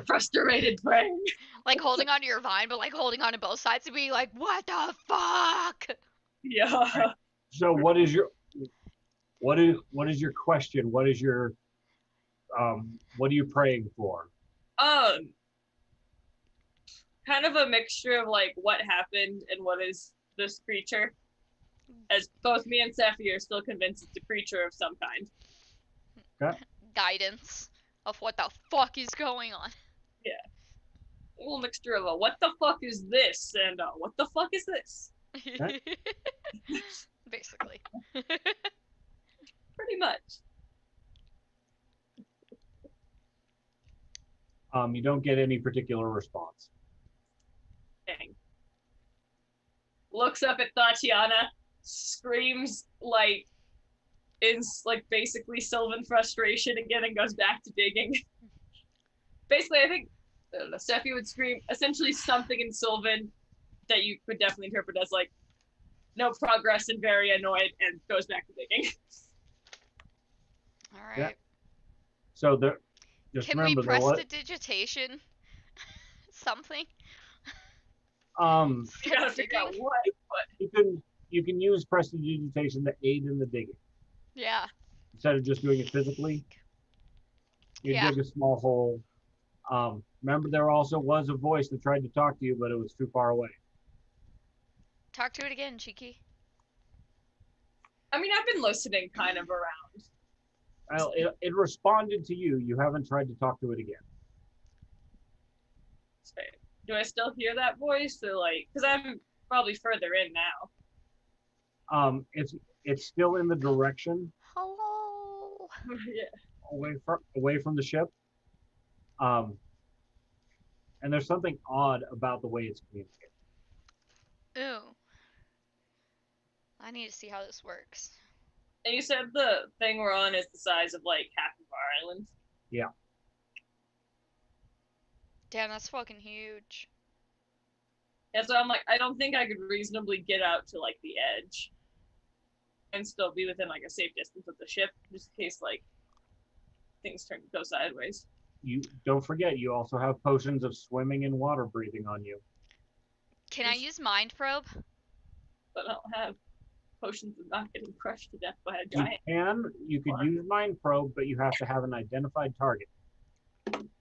Frustrated praying. Like holding onto your vine, but like holding on to both sides to be like, what the fuck? Yeah. So what is your question? What is your what are you praying for? Kind of a mixture of like what happened and what is this creature. As both me and Seffi are still convinced it's a creature of some kind. Okay. Guidance of what the fuck is going on. Yeah. A little mixture of a what the fuck is this and what the fuck is this? Okay. Basically. Pretty much. You don't get any particular response. Dang. Looks up at Tatiana, screams like in like basically Sylvan frustration again and goes back to digging. Basically, I think Steffi would scream essentially something in Sylvan that you could definitely interpret as like no progress and very annoyed and goes back to digging. All right. Yeah. So just Can remember we prestidigitation something? You gotta figure out what. You can use prestidigitation to aid in the digging. Yeah. Instead of just doing it physically, you dig a small hole. Remember, there also was a voice that tried to talk to you, but it was too far away. Talk to it again, Cheeky. I mean, I've been listening kind of around. Well, it responded to you. You haven't tried to talk to it again. So, do I still hear that voice? Or like, because I'm probably further in now. It's still in the direction Hello. Yeah. away from the ship. And there's something odd about the way it's communicating. Ooh. I need to see how this works. And you said the thing we're on is the size of like half of our island. Yeah. Damn, that's fucking huge. Yeah, so I'm like, I don't think I could reasonably get out to like the edge and still be within like a safe distance of the ship, just in case like things go sideways. You don't forget, you also have potions of swimming and water breathing on you. Can I use mind probe? But I don't have potions of not getting crushed to death by a You giant. you could use mind probe, but you have to have an identified target.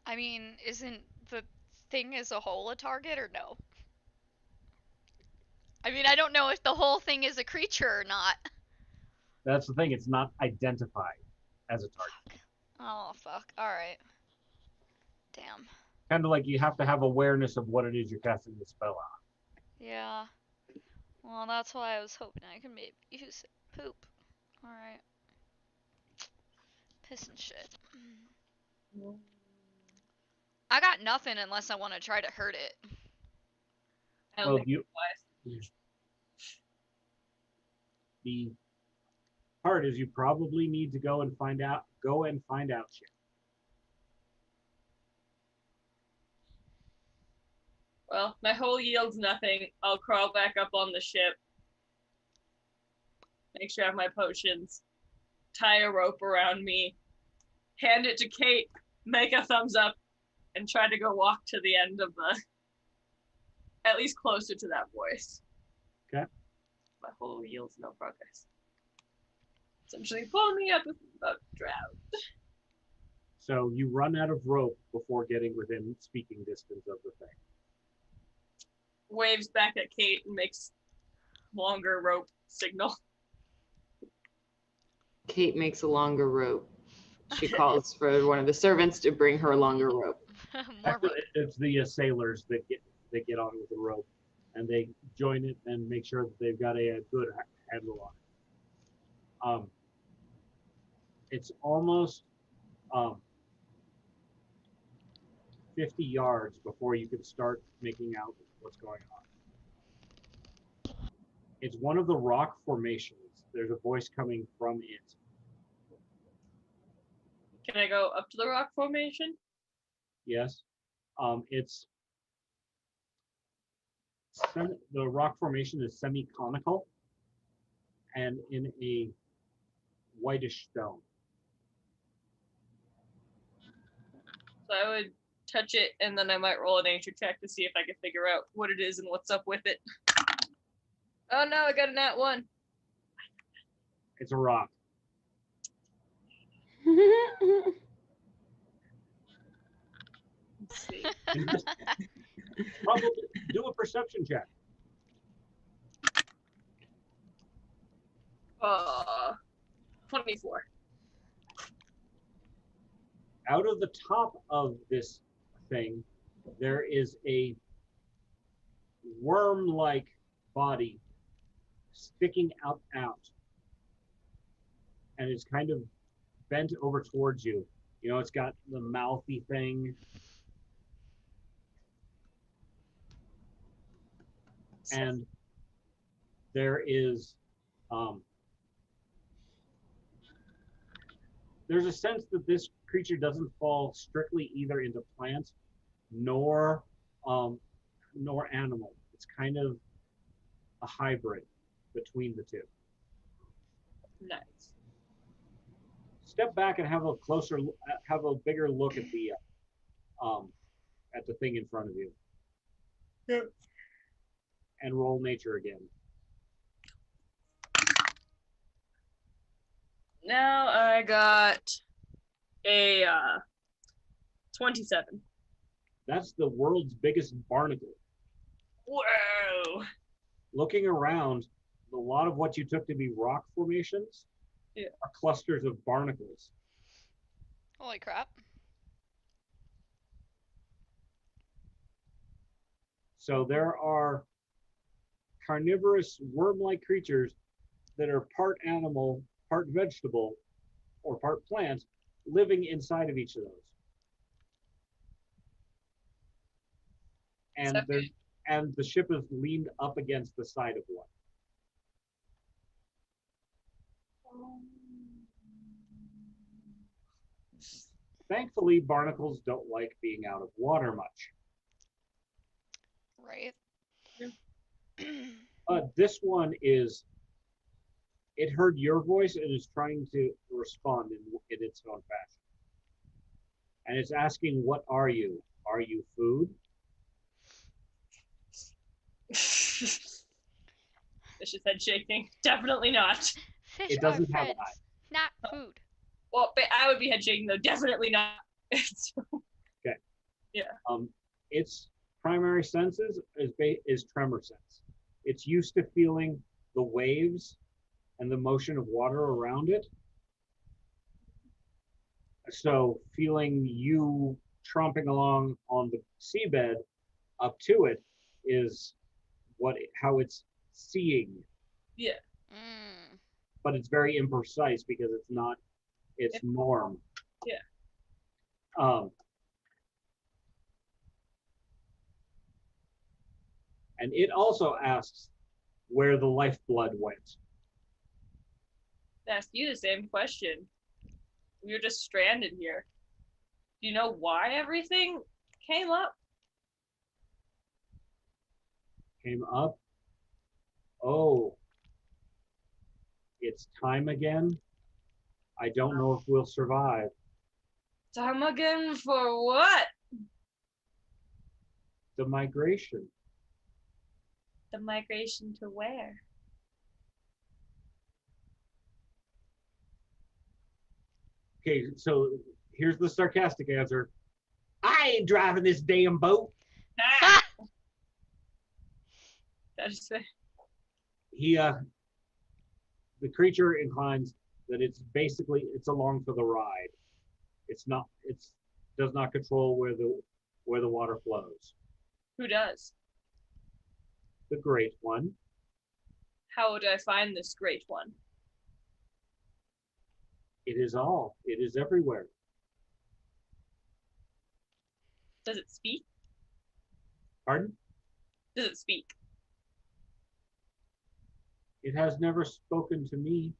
I mean, isn't the thing as a whole a target or no? I mean, I don't know if the whole thing is a creature or not. That's the thing, it's not identified as a target. Oh, fuck. Alright. Damn. Kind of like you have to have awareness of what it is you're casting the spell on. Yeah. Well, that's why I was hoping I could maybe use it. Poop. Alright. Piss and shit. I got nothing unless I want to try to hurt it. I don't Well, think you, it's the part is you probably need to go and find out shit. Well, my whole yields nothing. I'll crawl back up on the ship. Make sure I have my potions. Tie a rope around me. Hand it to Kate. Make a thumbs up. And try to go walk to the end of the... At least closer to that voice. Okay. My whole yields no progress. Essentially, pull me up if I'm about to drown. So you run out of rope before getting within speaking distance of the thing. Waves back at Kate and makes longer rope signal. Kate makes a longer rope. She calls for one of the servants to bring her longer rope. More rope. It's the sailors that get on with the rope, and they join it and make sure that they've got a good handle on it. It's almost 50 yards before you can start making out what's going on. It's one of the rock formations. There's a voice coming from it. Can I go up to the rock formation? Yes. It's the rock formation is semi-conical and in a whitish stone. So I would touch it, and then I might roll a nature check to see if I can figure out what it is and what's up with it. Oh no, I got a nat 1. It's a rock. Let's see. Probably do a perception check. 24. Out of the top of this thing, there is a worm-like body sticking out, and it's kind of bent over towards you. You know, it's got the mouthy thing. And there is, there's a sense that this creature doesn't fall strictly either into plant nor animal. It's kind of a hybrid between the two. Nice. Step back and have a bigger look at the thing in front of you. Yep. And roll nature again. Now I got a 27. That's the world's biggest barnacle. Whoa! Looking around, a lot of what you took to be rock formations are clusters of barnacles. Holy crap. So there are carnivorous worm-like creatures that are part animal, part vegetable, or part plant, living inside of each of those. And the ship is leaned up against the side of one. Thankfully, barnacles don't like being out of water much. Right. This one is. It heard your voice and is trying to respond in its own fashion. And it's asking, "What are you? Are you food?" Fish's head shaking. Definitely not. Fish It are doesn't have friends, not food. Well, but I would be head shaking though. Definitely not. Its primary senses is tremor sense. It's used to feeling the waves and the motion of water around it. So feeling you tromping along on the seabed up to it is how it's seeing, Yeah. Mm. but it's very imprecise because it's not its norm. Yeah. And it also asks where the lifeblood went. Ask you the same question. We were just stranded here. Do you know why everything came up? Came up. Oh, it's time again. I don't know if we'll survive. Time again for what? The migration. The migration to where? Okay, so here's the sarcastic answer. I ain't driving this damn boat. Ah! That is fair. The creature inclines that it's along for the ride. It's does not control where the water flows. Who does? The great one. How would I find this great one? It is all. It is everywhere. Does it speak? Pardon? Does it speak? It has never spoken to me.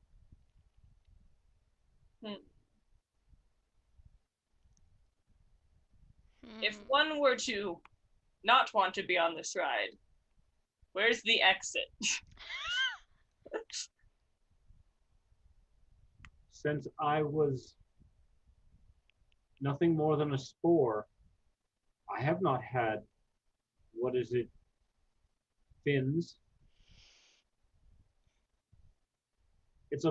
If Hmm. one were to not want to be on this ride, where's the exit? Since I was nothing more than a spore, I have not had, what is it, fins. It's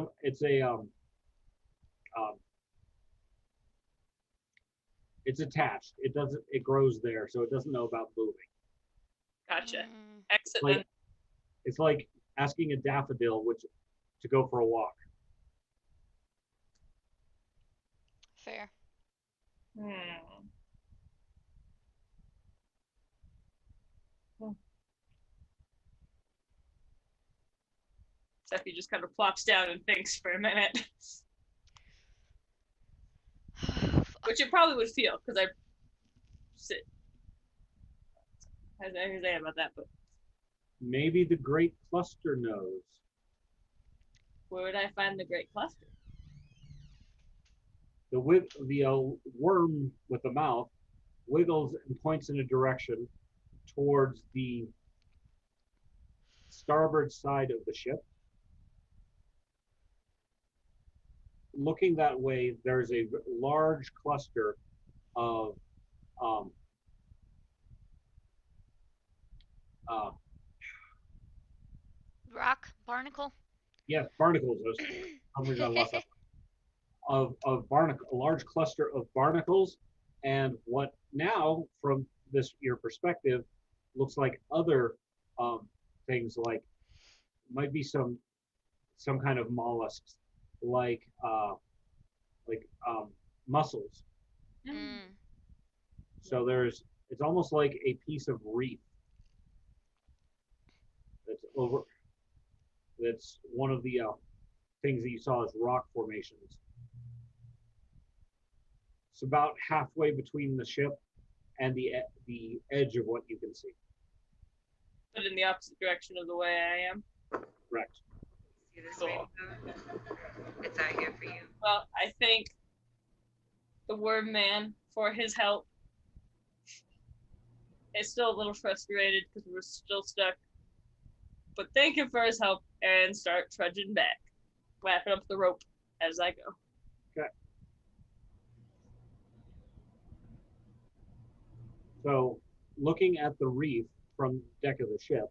attached. It grows there, so it doesn't know about moving. Gotcha. Mm. Exit Like- then. It's like asking a daffodil to go for a walk. Fair. Steffi just kind of plops down and thinks for a minute. Which it probably would feel, because I sit. Has anything to say about that, but Maybe the great cluster knows. where would I find the great cluster? The worm with the mouth wiggles and points in a direction towards the starboard side of the ship. Looking that way, there's a large cluster of Rock barnacle. yes, barnacles. For some reason I lost that. A large cluster of barnacles, and what now, from your perspective, looks like other things, like might be some kind of mollusks, like mussels. Mm. So it's almost like a piece of reef that's one of the things that you saw as rock formations. It's about halfway between the ship and the edge of what you can see. But in the opposite direction of the way I am. Correct. See this Cool. rainbow? It's out here for you. Well, I thank the Worm Man for his help. is still a little frustrated because we're still stuck. But thank him for his help and start trudging back, wrapping up the rope as I go. So, looking at the reef from the deck of the ship,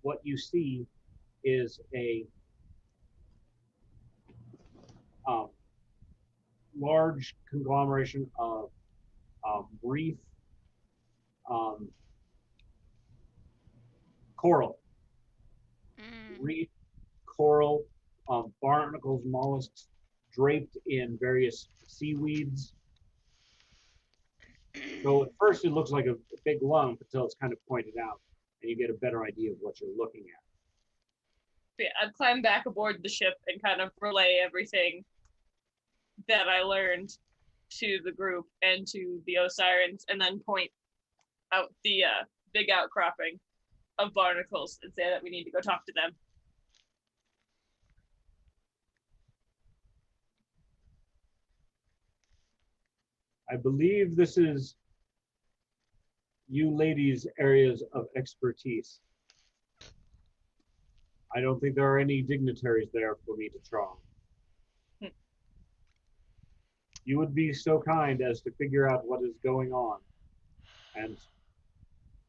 what you see is a large conglomeration of reef coral, reef coral, barnacles, mollusks draped in various seaweeds. So at first it looks like a big lump until it's kind of pointed out and you get a better idea of what you're looking at. Yeah, I'd climb back aboard the ship and kind of relay everything that I learned to the group and to the Osirans, and then point out the big outcropping of barnacles and say that we need to go talk to them. I believe this is you ladies' areas of expertise. I don't think there are any dignitaries there for me to try. You would be so kind as to figure out what is going on and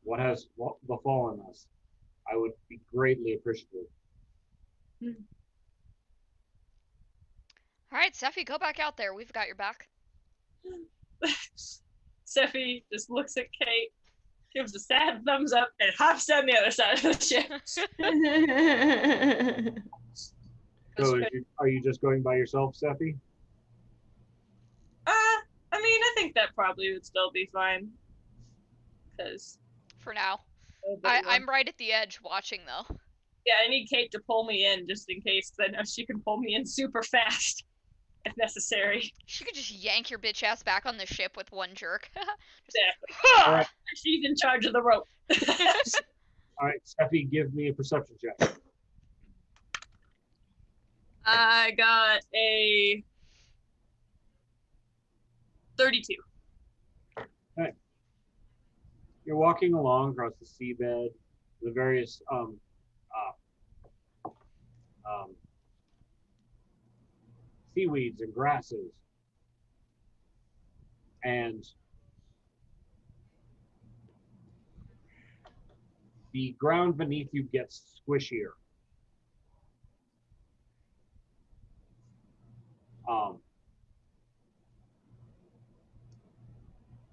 what has befallen us. I would be greatly appreciative. All right, Steffi, go back out there. We've got your back. Steffi just looks at Kate, gives a sad thumbs up, and hops down the other side of the ship. So are you just going by yourself, Steffi? I mean, I think that probably would still be fine. Because For now. I'm right at the edge watching, though. Yeah, I need Kate to pull me in just in case, because I know she can pull me in super fast if necessary. She could just yank your bitch ass back on the ship with one jerk. Exactly. All right. She's in charge of the rope. All right, Steffi, give me a perception check. I got a 32. Okay. You're walking along across the seabed, the various seaweeds and grasses, and the ground beneath you gets squishier.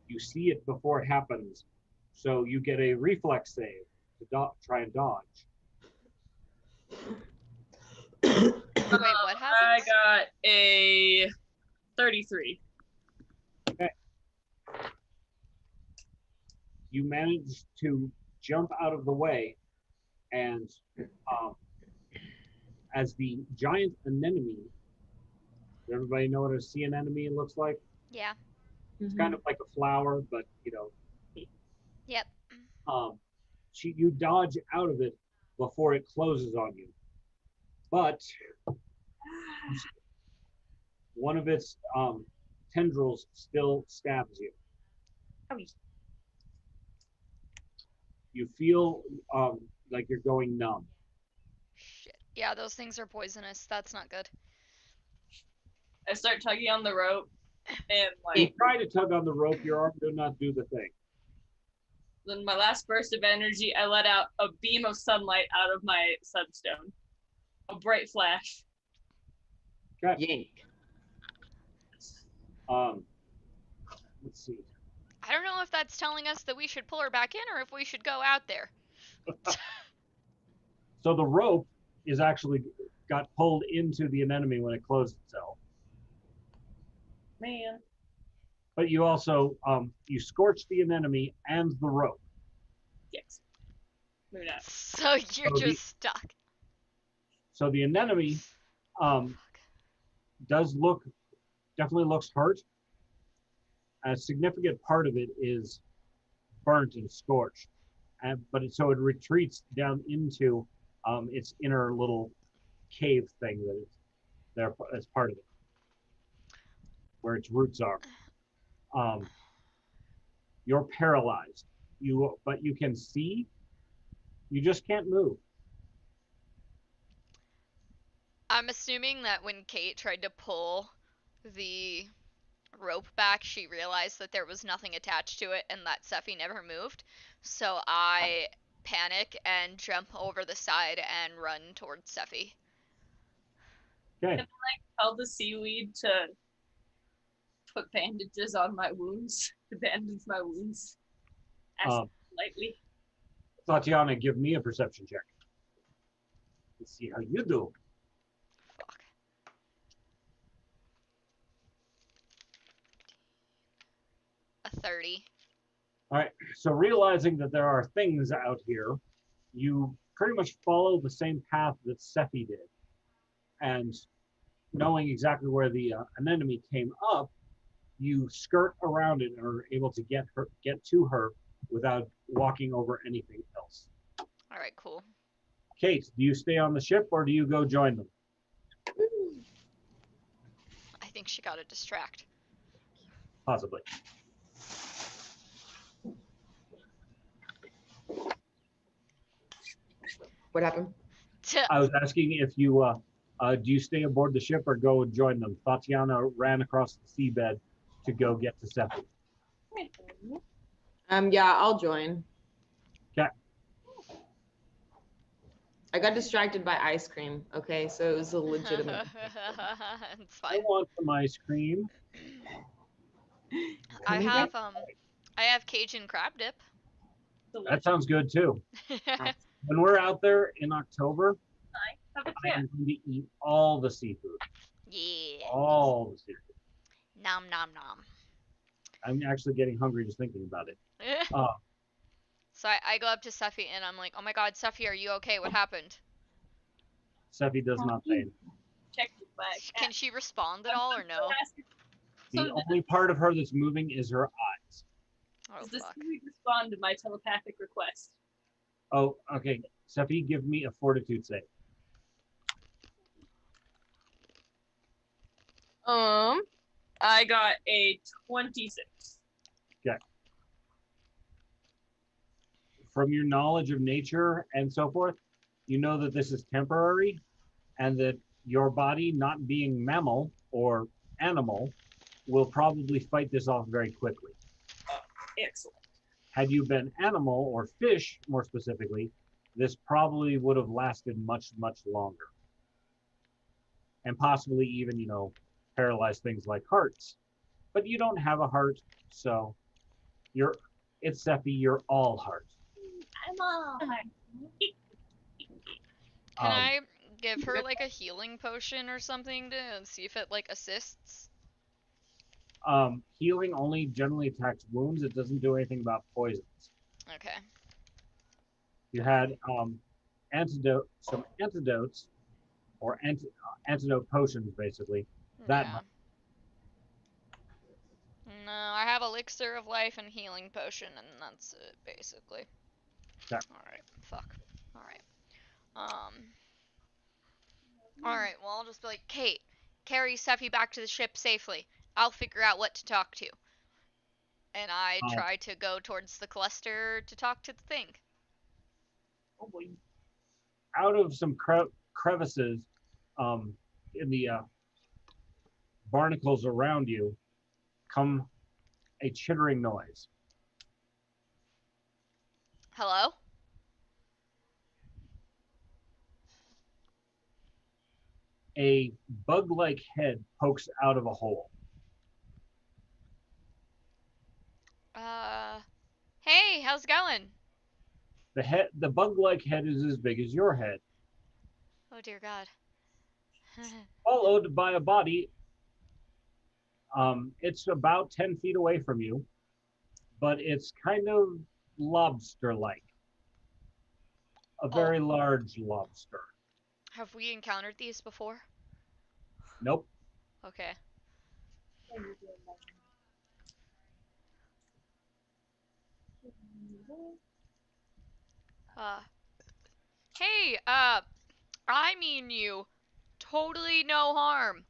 You see it before it happens, so you get a reflex save to try and dodge. Wait, what happened? I got a 33. Okay. You manage to jump out of the way, and as the giant anemone, does everybody know what a sea anemone looks like? Yeah. It's kind of like a flower, but Yep. You dodge out of it before it closes on you. But one of its tendrils still stabs you. You feel like you're going numb. Shit. Yeah, those things are poisonous. That's not good. I start tugging on the rope, and You try to tug on the rope, your arm does not do the thing. then my last burst of energy, I let out a beam of sunlight out of my sunstone. A bright flash. Okay. Yank. Let's see. I don't know if that's telling us that we should pull her back in or if we should go out there. So the rope is actually got pulled into the anemone when it closed itself. Man. But you also you scorched the anemone and the rope. Yes. Maybe not. So you're just stuck. So the anemone definitely looks hurt. A significant part of it is burnt and scorched, so it retreats down into its inner little cave thing that is there as part of it, where its roots are. You're paralyzed. but you can see. You just can't move. I'm assuming that when Kate tried to pull the rope back, she realized that there was nothing attached to it and that Seffi never moved. So I panic and jump over the side and run towards Seffi. Okay. Tell the seaweed to put bandages on my wounds, to bandage my wounds. Ask Um, lightly. Tatiana, give me a perception check. Let's see how you do. Fuck. A 30. All right. So realizing that there are things out here, you pretty much follow the same path that Sephi did, and knowing exactly where the anemone came up, you skirt around it and are able to get to her without walking over anything else. All right, cool. Kate, do you stay on the ship or do you go join them? I think she got a distract. Possibly. What happened? I was asking if you do you stay aboard the ship or go and join them? Tatiana ran across the seabed to go get to Sephi. Yeah, I'll join. Okay. I got distracted by ice cream. Okay, so it was a legitimate. It's I fine. want some ice cream. I Coming have back? I have Cajun crab dip. That sounds good too. When we're out there in October, Have a I can. am going to eat all the seafood. Yeah. All the seafood. Nom nom nom. I'm actually getting hungry just thinking about it. Uh, So I go up to Seffi and I'm like, oh my god, Seffi, are you okay? What happened? Sephi does not say anything. Check my Can she respond at all or no? The only part of her that's moving is her eyes. Oh Does the fuck. seaweed respond to my telepathic request? Oh, okay. Sephi, give me a fortitude save. I got a 26. From your knowledge of nature and so forth, you know that this is temporary and that your body, not being mammal or animal, will probably fight this off very quickly. Excellent. Had you been animal or fish, more specifically, this probably would have lasted much, much longer. And possibly even, paralyze things like hearts. But you don't have a heart, so it's Sephi, you're all heart. I'm all heart. Can I give her like a healing potion or something to see if it like assists? Healing only generally attacks wounds. It doesn't do anything about poisons. Okay. You had some antidotes or antidote potions, basically. That Yeah. much. No, I have elixir of life and healing potion, and that's it basically. Okay. All right. Fuck. All right. All right. Well, I'll just be like, Kate, carry Seffi back to the ship safely. I'll figure out what to talk to. And I try to go towards the cluster to talk to the thing. Oh boy. Out of some crevices in the barnacles around you come a chittering noise. Hello? A bug-like head pokes out of a hole. Hey, how's it going? The bug-like head is as big as your head, Oh dear God. followed by a body. It's about 10 feet away from you, but it's kind of lobster-like. A very large lobster. Have we encountered these before? Nope. Okay. Uh, hey, I mean you. Totally no harm.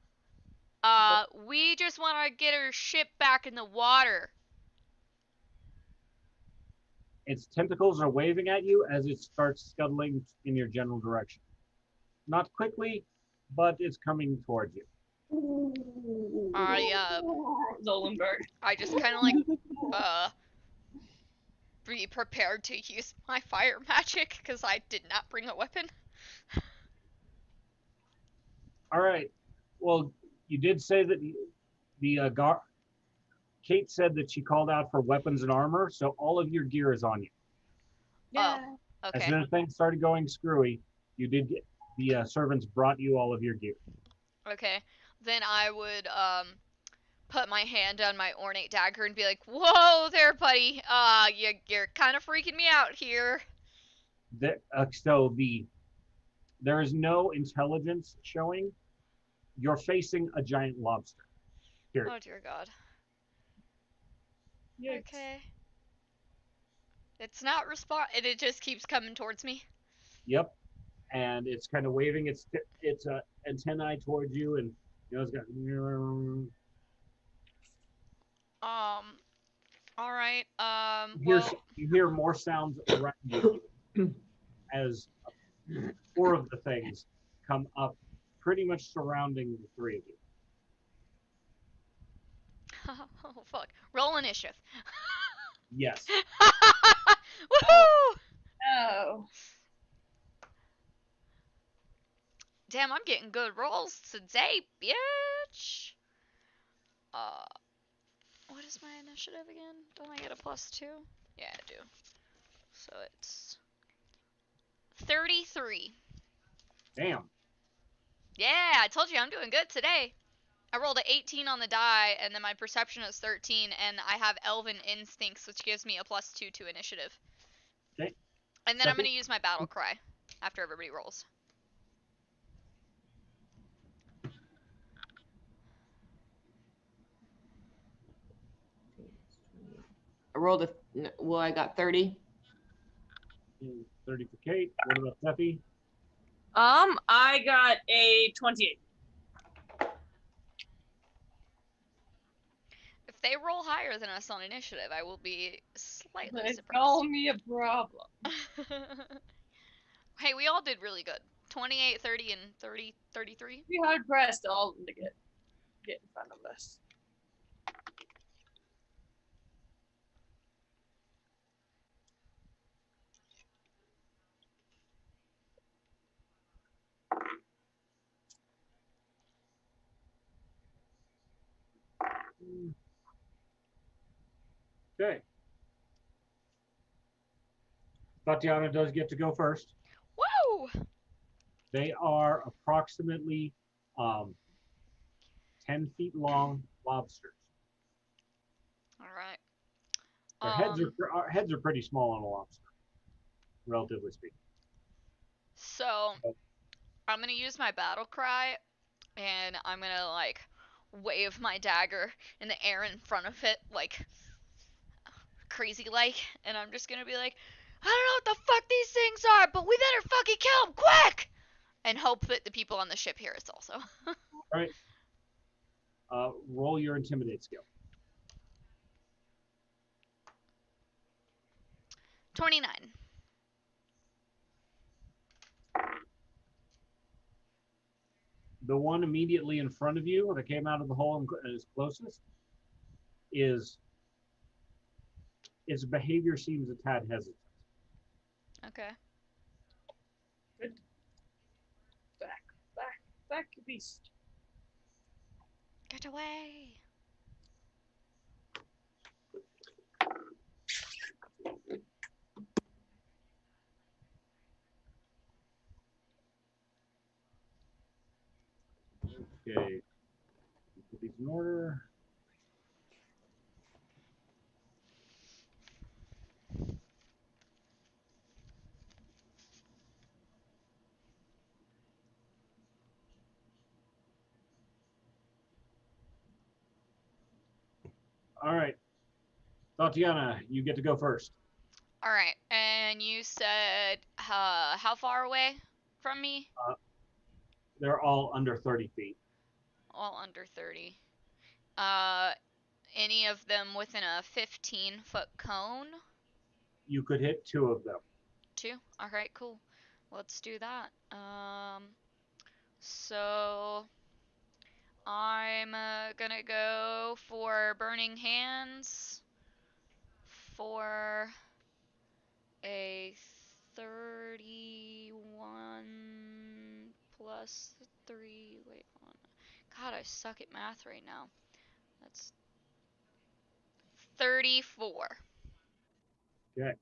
We just want to get our ship back in the water. Its tentacles are waving at you as it starts scuttling in your general direction. Not quickly, but it's coming towards you. Zolenberg. I just kind of like be prepared to use my fire magic because I did not bring a weapon. All right. Well, you did say that Kate said that she called out for weapons and armor, so all of your gear is on you. Oh, As okay. soon as things started going screwy, you did get the servants brought you all of your gear. Okay. Then I would put my hand on my ornate dagger and be like, "Whoa there, buddy. You're kind of freaking me out here." There is no intelligence showing. You're facing a giant lobster. Period. Oh dear God. Yikes. Okay. It's not respond. It just keeps coming towards me. Yep. And it's kind of waving its antennae towards you, and it's got. All right. You hear more sounds around you as 4 of the things come up, pretty much surrounding the 3 of you. Oh fuck. Roll initiative. Yes. Woohoo! Oh. Damn, I'm getting good rolls today, bitch. What is my initiative again? Don't I get a +2? Yeah, I do. So it's 33. Damn. Yeah, I told you I'm doing good today. I rolled an 18 on the die, and then my perception is 13, and I have Elven Instincts, which gives me a +2 to initiative. Okay. And then I'm Second. going to use my battle cry after everybody rolls. I rolled I got 30. 30 for Kate. What about Steffi? I got a 28. If they roll higher than us on initiative, I will be slightly It's surprised. call me a problem. Hey, we all did really good. 28, 30, and 30, 33. Be hard pressed all of them to get in front of us. Okay. Tatiana does get to go first. Woo! They are approximately 10 feet long lobsters. All right. Their heads are pretty small on a lobster, relatively speaking. So I'm gonna use my battle cry, and I'm gonna like wave my dagger in the air in front of it, like crazy like, and I'm just gonna be like, I don't know what the fuck these things are, but we better fucking kill them quick, and hope that the people on the ship hear us also. All right. Roll your intimidate skill. 29. The one immediately in front of you that came out of the hole and is closest its behavior seems a tad hesitant. Okay. Good. Back, beast. Get away. Okay. Put these in order. All right. Tatiana, you get to go first. All right, and you said how far away from me? They're all under 30 feet. All under 30. Any of them within a 15-foot cone? You could hit 2 of them. 2? Alright, cool. Let's do that. So I'm gonna go for Burning Hands for a 31 plus 3. Wait, hold on. God, I suck at math right now. That's 34. Okay.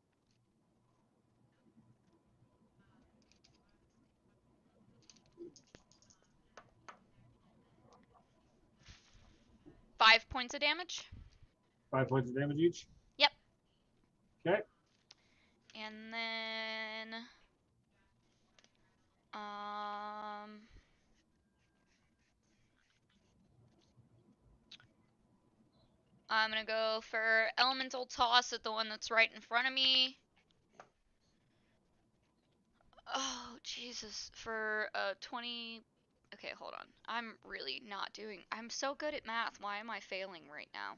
Five points of damage. 5 points of damage each. Yep. Okay. And then I'm gonna go for Elemental Toss at the one that's right in front of me. Oh, Jesus. For 20. Okay, hold on. I'm really not doing. I'm so good at math. Why am I failing right now?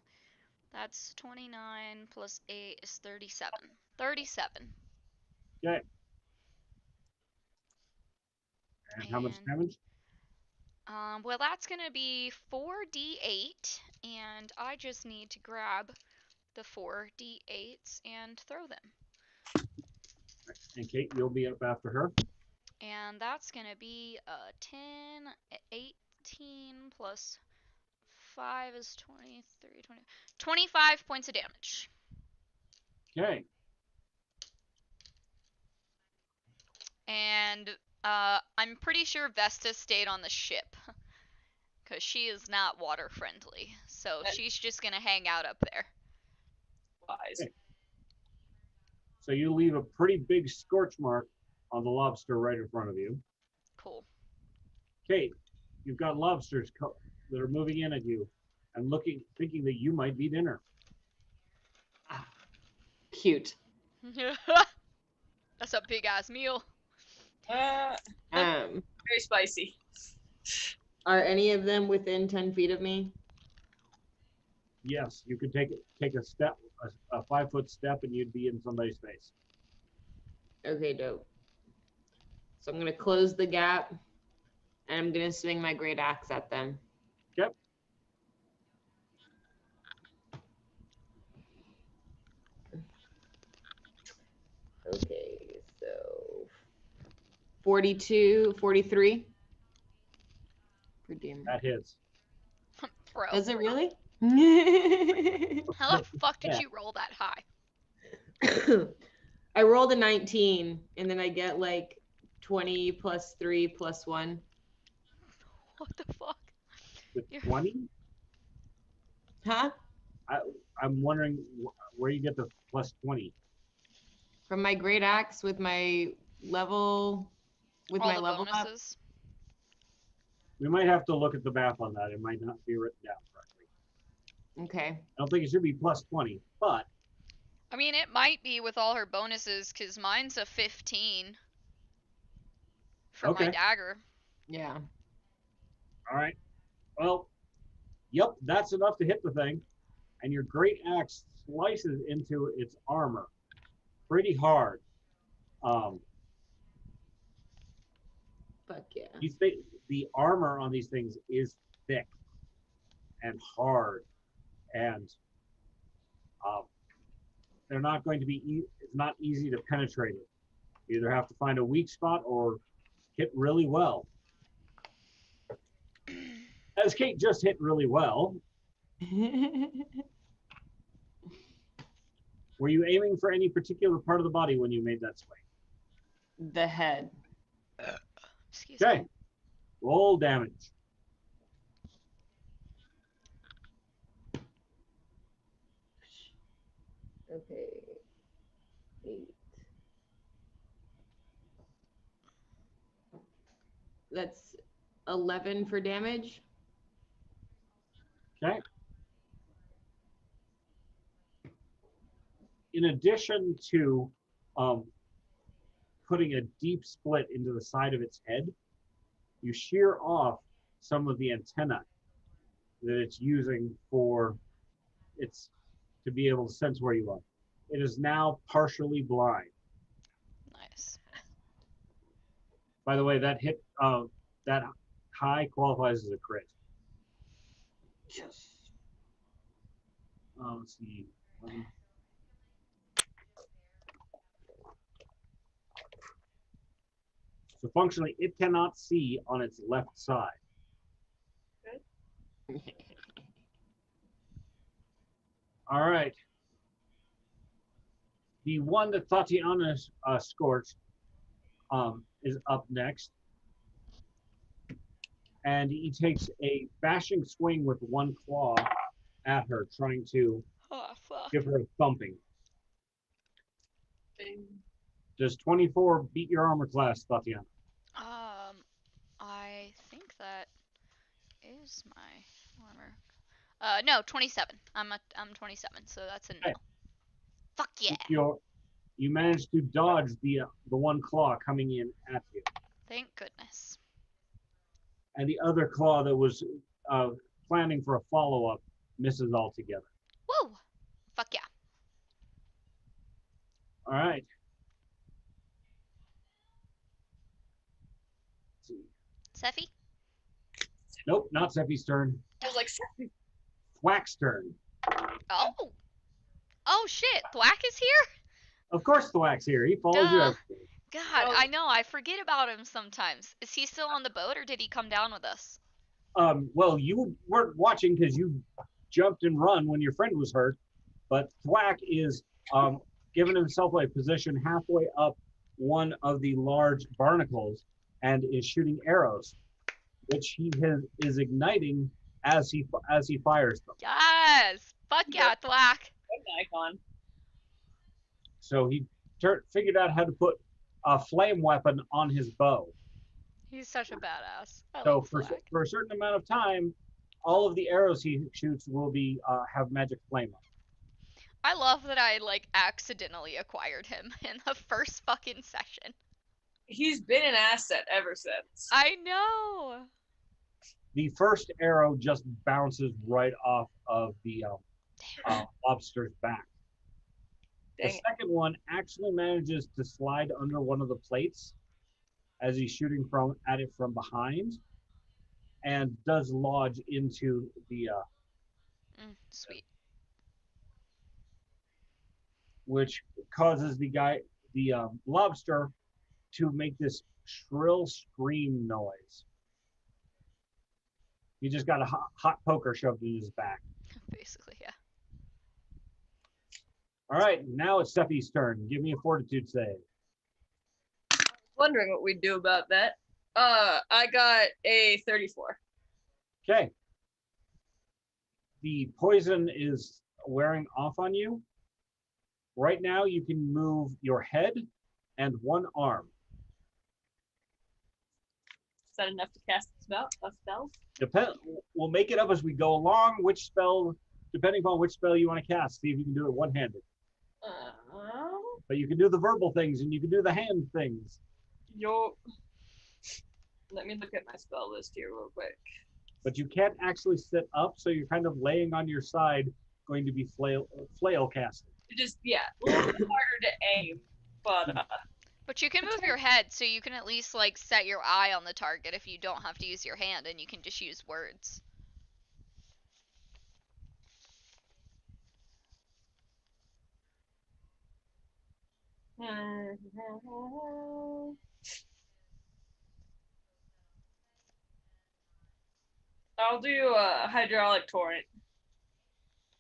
That's 29 plus 8 is 37. 37. Okay. And how much And damage? well, that's gonna be 4d8, and I just need to grab the 4d8s and throw them. And Kate, you'll be up after her. And that's gonna be 10, 18 plus 5 is 23, 20, 25 points of damage. Okay. And I'm pretty sure Vesta stayed on the ship. Because she is not water friendly. So she's just gonna hang out up there. Wise. Okay. So you leave a pretty big scorch mark on the lobster right in front of you. Cool. Kate, you've got lobsters that are moving in at you and thinking that you might be dinner. Cute. That's a big ass meal. Um, Very spicy. are any of them within 10 feet of me? Yes, you could take a step, a 5-foot step, and you'd be in somebody's face. Okay, dope. So I'm gonna close the gap, and I'm gonna swing my great axe at them. Yep. Okay, so 42, 43. For damage. That hits. Bro. Does it really? How the fuck did Yeah. you roll that high? I rolled a 19, and then I get like 20 plus 3 plus 1. What the fuck? With You're 20? Huh? I'm wondering where you get the plus 20. From my great axe with my level, all my the level up. bonuses. We might have to look at the math on that. It might not be written down correctly. Okay. I don't think it should be plus 20, but I mean, it might be with all her bonuses, because mine's a 15 for my Okay. dagger. Yeah. all right. Well, yep, that's enough to hit the thing. And your great axe slices into its armor pretty hard. Fuck yeah. The armor on these things is thick and hard, and they're not going to be. It's not easy to penetrate it. You either have to find a weak spot or hit really well. As Kate just hit really well, were you aiming for any particular part of the body when you made that swing? The head. Excuse Okay. me. Roll damage. Okay. 8. That's 11 for damage. Okay. In addition to putting a deep split into the side of its head, you shear off some of the antenna that it's using for its to be able to sense where you are. It is now partially blind. Nice. By the way, that hit that high qualifies as a crit. Yes. Let's see. So functionally, it cannot see on its left side. All right. The one that Tatiana scorched is up next. And he takes a bashing swing with one claw at her, trying to Oh, fuck. give her a thumping. Bing. Does 24 beat your armor class, Tatiana? I think that is my armor. No, 27. I'm 27, so that's a no. Okay. Fuck yeah. You managed to dodge the one claw coming in at you, Thank goodness. and the other claw that was planning for a follow-up misses altogether. Woo! Fuck yeah. All right. Let's see. Seffi? Nope, not Sephi's turn. I was like, Thwack's turn. Oh! Oh shit, Thwack is here? Of course Thwack's here. He follows you Duh. everywhere. God, Oh. I know, I forget about him sometimes. Is he still on the boat or did he come down with us? Well, you weren't watching because you jumped and run when your friend was hurt, but Thwack is given himself a position halfway up one of the large barnacles and is shooting arrows, which he is igniting as he fires them. Yes! Fuck yeah, Thwack! an icon. So he figured out how to put a flame weapon on his bow. He's such a badass. I So love Thwack. for a certain amount of time, all of the arrows he shoots will be have magic flame on. I love that I, like, accidentally acquired him in the first fucking session. He's been an asset ever since. I know! The first arrow just bounces right off of the lobster's back. The Dang it. second one actually manages to slide under one of the plates as he's shooting at it from behind, and does lodge into the Sweet. which causes the lobster to make this shrill scream noise. He just got a hot poker shoved in his back. Basically, yeah. All right, now it's Steffi's turn. Give me a fortitude save. Wondering what we'd do about that. I got a 34. Okay. The poison is wearing off on you. Right now, you can move your head and one arm. Is that enough to cast spells? We'll make it up as we go along. Depending upon which spell you want to cast, see if you can do it one-handed. But you can do the verbal things and you can do the hand things. Let me look at my spell list here real quick. But you can't actually sit up, so you're kind of laying on your side, going to be flail casting. It just, yeah, a little bit harder to aim, but But you can move your head, so you can at least, like, set your eye on the target if you don't have to use your hand, and you can just use words. I'll do a hydraulic torrent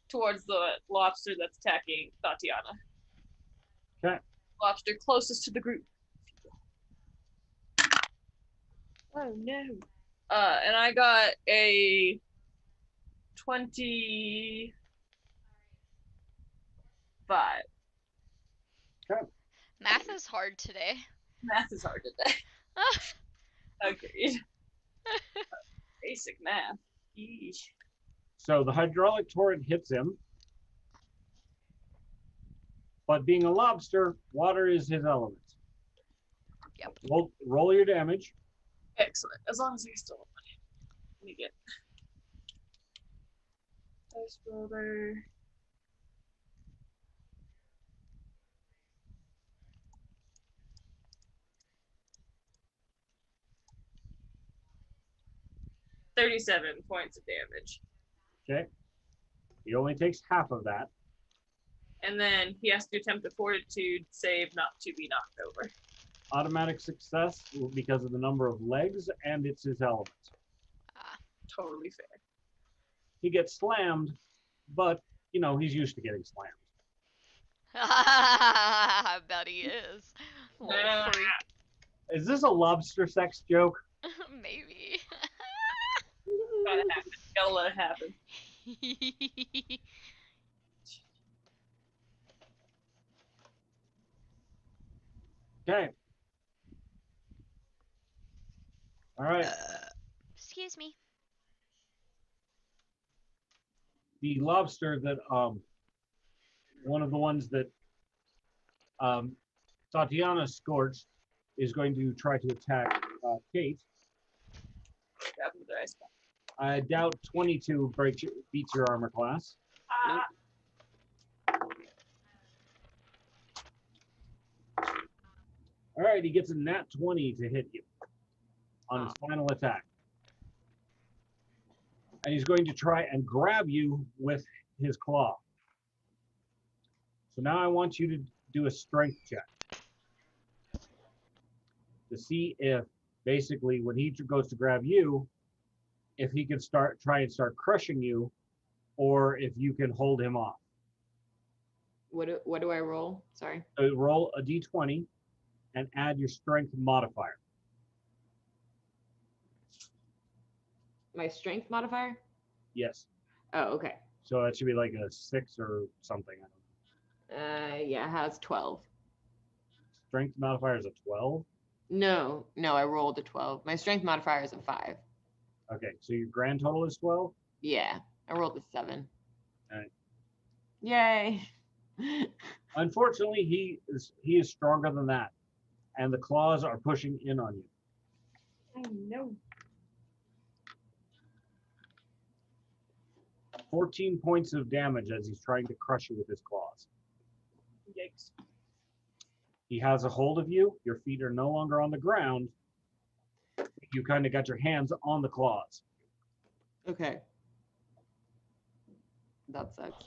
towards the lobster that's attacking Tatiana. Okay. Lobster closest to the group. Oh no. And I got a 25. Math is hard today. Math is hard today. Agreed. Basic math. Yeesh. So the hydraulic torrent hits him. But being a lobster, water is his element. Yep. Roll your damage. Excellent. As long as he's still money. Let me get Dice Builder. 37 points of damage. Okay. He only takes half of that. And then he has to attempt a fortitude save not to be knocked over. Automatic success because of the number of legs, and it's his element. Ah. Totally fair. He gets slammed, but, he's used to getting slammed. I bet he is. Little Ah. freak. Is this a lobster sex joke? Maybe. Gotta happen. Gotta let it happen. Okay. All right. Excuse me. The lobster that one of the ones that Tatiana scorched is going to try to attack Kate. Grab the dice. I doubt 22 beats your armor class. Ah. All right, he gets a nat 20 to hit you on his final attack. And he's going to try and grab you with his claw. So now I want you to do a strength check to see if basically when he goes to grab you, if he can try and start crushing you, or if you can hold him off. What do I roll? Sorry. So roll a d20 and add your strength modifier. My strength modifier? Yes. Oh, okay. So that should be like a 6 or something. I don't know. Yeah, it has 12. Strength modifier is a 12. No, I rolled a 12. My strength modifier is a 5. Okay, so your grand total is 12. Yeah, I rolled a 7. All right. Yay. Unfortunately, he is stronger than that, and the claws are pushing in on you. I know. 14 points of damage as he's trying to crush you with his claws. Yikes. He has a hold of you. Your feet are no longer on the ground. You kind of got your hands on the claws. Okay. That sucks.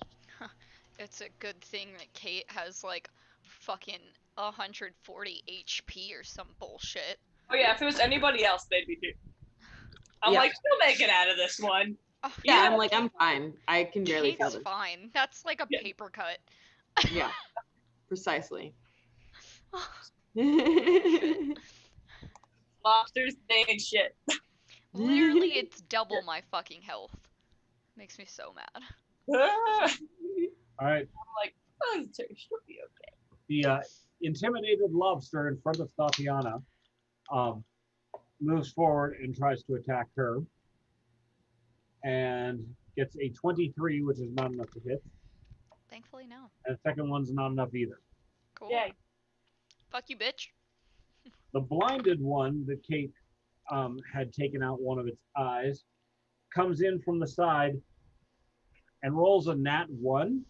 It's a good thing that Kate has like fucking 140 HP or some bullshit. Oh yeah, if it was anybody else, they'd be too. I'm Yeah. like, she'll make it out of this one. Oh, Yeah, Yeah. I'm like, I'm fine. I can barely feel Kate's this. fine. That's like a Yeah. paper cut. Yeah, precisely. Lobsters, they ain't shit. Literally, it's double my fucking health. Makes me so mad. I'm All right. like, oh, she'll be okay. The intimidated lobster in front of Tatiana moves forward and tries to attack her, and gets a 23, which is not enough to hit. Thankfully, no. And the second one's not enough either. Cool. Yay. Fuck you, bitch. The blinded one that Kate had taken out one of its eyes comes in from the side and rolls a nat 1.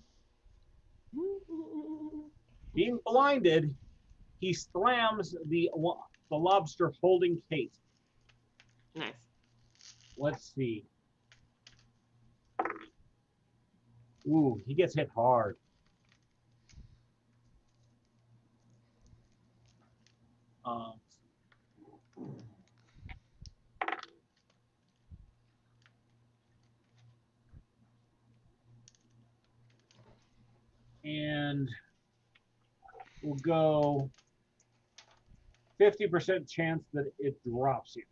Being blinded, he slams the lobster holding Kate. Nice. Let's see. Ooh, he gets hit hard. And we'll go 50% chance that it drops you.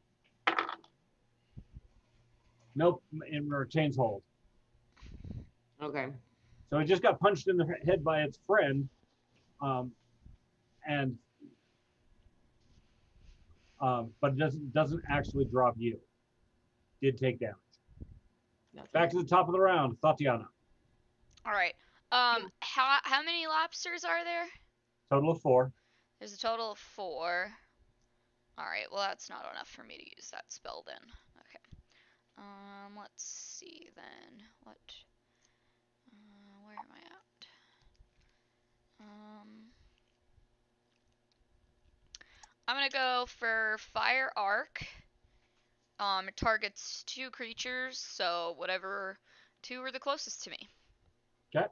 Nope, it retains hold. Okay. So it just got punched in the head by its friend, but it doesn't actually drop you. Did take damage. That's Back to the top of the round, Tatiana. All right. How many lobsters are there? Total of 4. There's a total of 4. All right. Well, that's not enough for me to use that spell then. Okay. Let's see then. What? Where am I at? I'm gonna go for Fire Arc. It targets 2 creatures, so whatever 2 are the closest to me. Okay.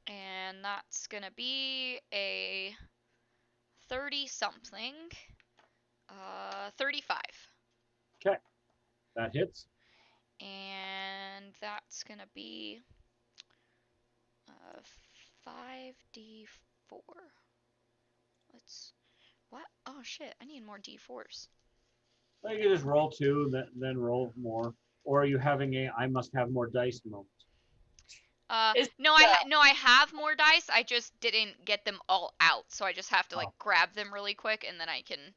And that's gonna be a 30 something. 35. Okay. That hits. And that's gonna be 5d4. Let's. What? Oh shit! I need more d4s. Well, you can just roll 2, then roll more. Or are you having a I must have more dice moment? No, I have more dice. I just didn't get them all out, so I just have to like grab them really quick, and then I can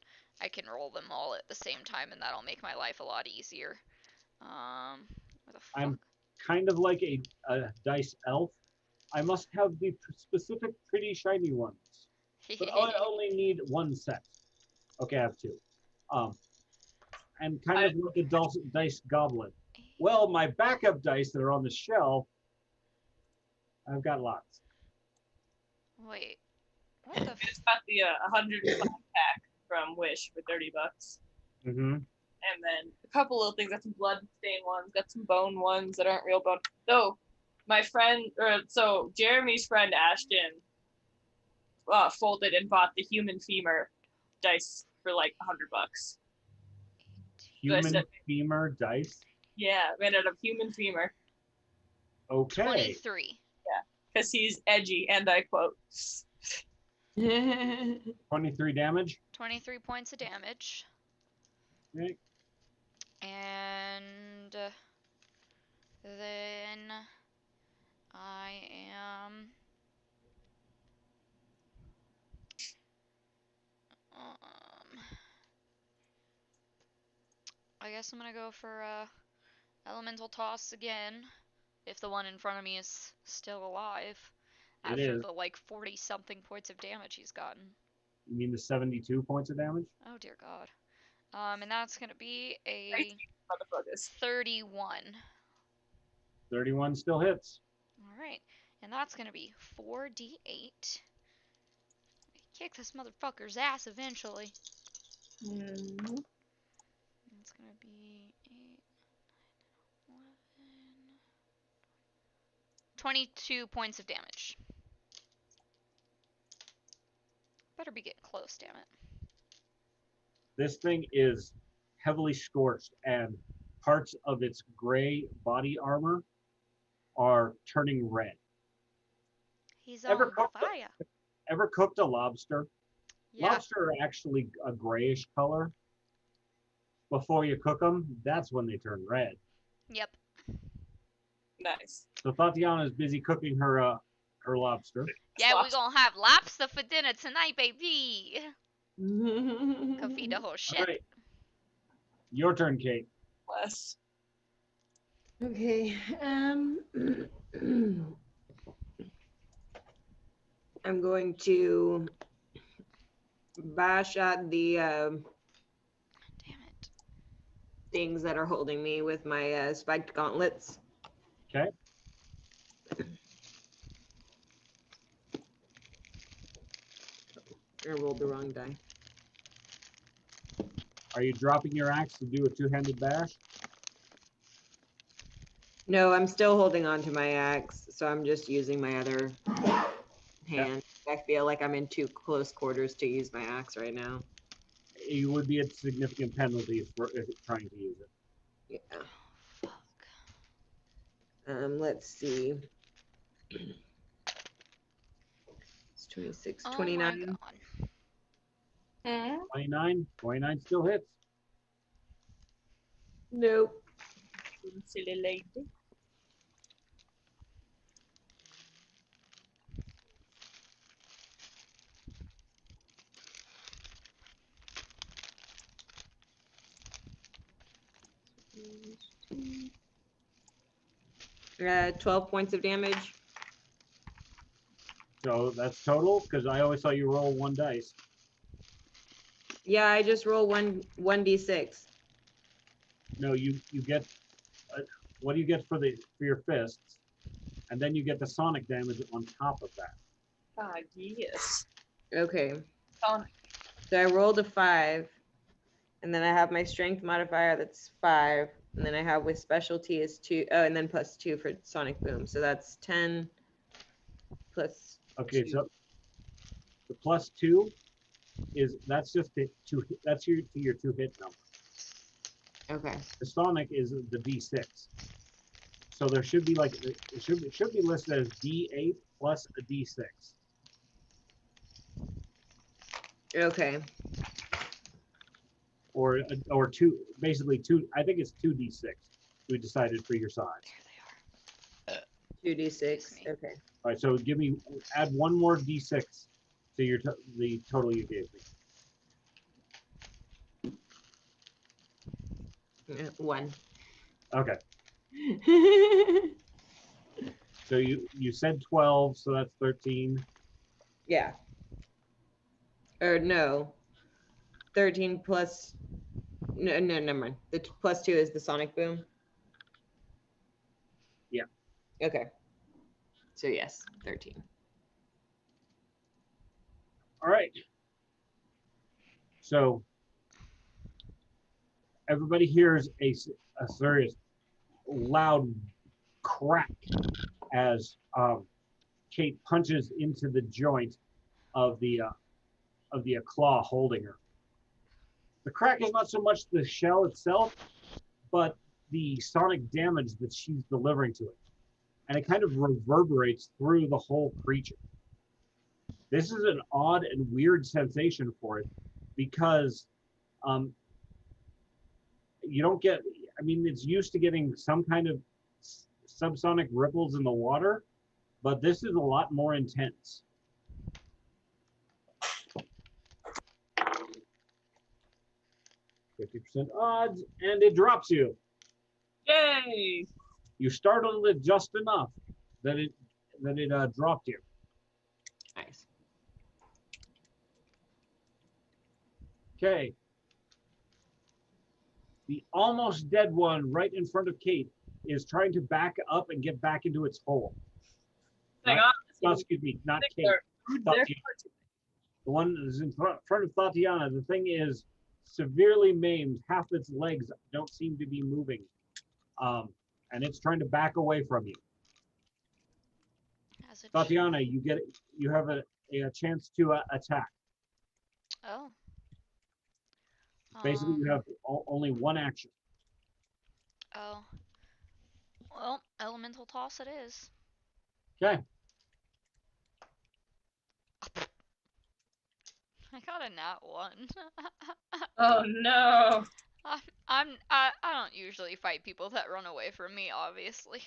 roll them all at the same time, and that'll make my life a lot easier. Where the fuck? I'm kind of like a dice elf. I must have the specific pretty shiny ones, but I only need 1 set. Okay, I have 2. And kind of like a dice goblin. Well, my backup dice that are on the shelf, I've got lots. Wait. What the? It's got the 105 pack from Wish for $30. Mm-hmm. And then a couple little things. Got some blood stain ones. Got some bone ones that aren't real bone. So my friend, Jeremy's friend Ashton, folded and bought the human femur dice for like $100. Human femur dice? Yeah, made out of human femur. Okay. 23. Yeah, because he's edgy, and I quote. 23 damage. 23 points of damage. Okay. And then I am I guess I'm gonna go for elemental toss again, if the one in front of me is still alive. It After is. the like 40 something points of damage he's gotten. You mean the 72 points of damage? Oh dear god. And that's gonna be a 31. 31 still hits. Alright. And that's gonna be 4d8. Kick this motherfucker's ass eventually. Mm-hmm. It's gonna be 8, 9, 11, 22 points of damage. Better be getting close, damn it. This thing is heavily scorched, and parts of its gray body armor are turning red. He's on fire. Ever cooked a lobster? Yeah. Lobster are actually a grayish color. Before you cook them, that's when they turn red. Yep. Nice. So Tatiana is busy cooking her lobster. Yeah, we gonna have lobster for dinner tonight, baby. Can feed the whole shit. All right. Your turn, Kate. Bless. Okay. I'm going to bash at the Damn it. things that are holding me with my spiked gauntlets. Okay. I rolled the wrong die. Are you dropping your axe to do a two-handed bash? No, I'm still holding on to my axe, so I'm just using my other hand. I feel like I'm in too close quarters to use my axe right now. It would be a significant penalty for trying to use it. Yeah. Fuck. Let's see. It's 26, Oh 29. my god. 29? 29 still hits. Nope. Silly lady. Uh, 12 points of damage. So that's total, because I always saw you roll 1 dice. Yeah, I just roll 1d6. No, you get what do you get for your fists, and then you get the sonic damage on top of that. Ah, yes. Okay. Sonic. So I rolled a 5. And then I have my strength modifier, that's 5. And then I have with specialty is 2. Oh, and then plus 2 for sonic boom. So that's 10 plus Okay, 2. so the +2 that's just that's your 2 hit number. Okay. The sonic is the D6. So there should be like it should be listed as D8 plus a D6. Okay. Or two, basically two. I think it's 2d6. We decided for your size. There they are. 2d6. Excuse me. Okay. All right, so add one more d6 to the total you gave me. 1. Okay, so you said 12, so that's 13. Yeah. Or no. 13 plus. No, never mind. The plus 2 is the sonic boom. Yeah. Okay. So yes, 13. All right. So everybody hears a serious loud crack as Kate punches into the joint of the claw holding her. The crack is not so much the shell itself, but the sonic damage that she's delivering to it. And it kind of reverberates through the whole creature. This is an odd and weird sensation for it because you don't get, I mean, it's used to getting some kind of subsonic ripples in the water, but this is a lot more intense. %, odds, and it drops you. Yay! You startled it just enough that it dropped you. Nice. Okay. The almost dead one right in front of Kate is trying to back up and get back into its hole. Hang Right? on. No, excuse me, not Kate. They're- The one that is in front of Tatiana. The thing is severely maimed. Half its legs don't seem to be moving. And it's trying to back away from you. As it Tatiana, you have a chance to attack. Oh. Basically, you have only one action. Oh. Well, elemental toss it is. Okay. I got a nat 1. Oh no! I don't usually fight people that run away from me, obviously.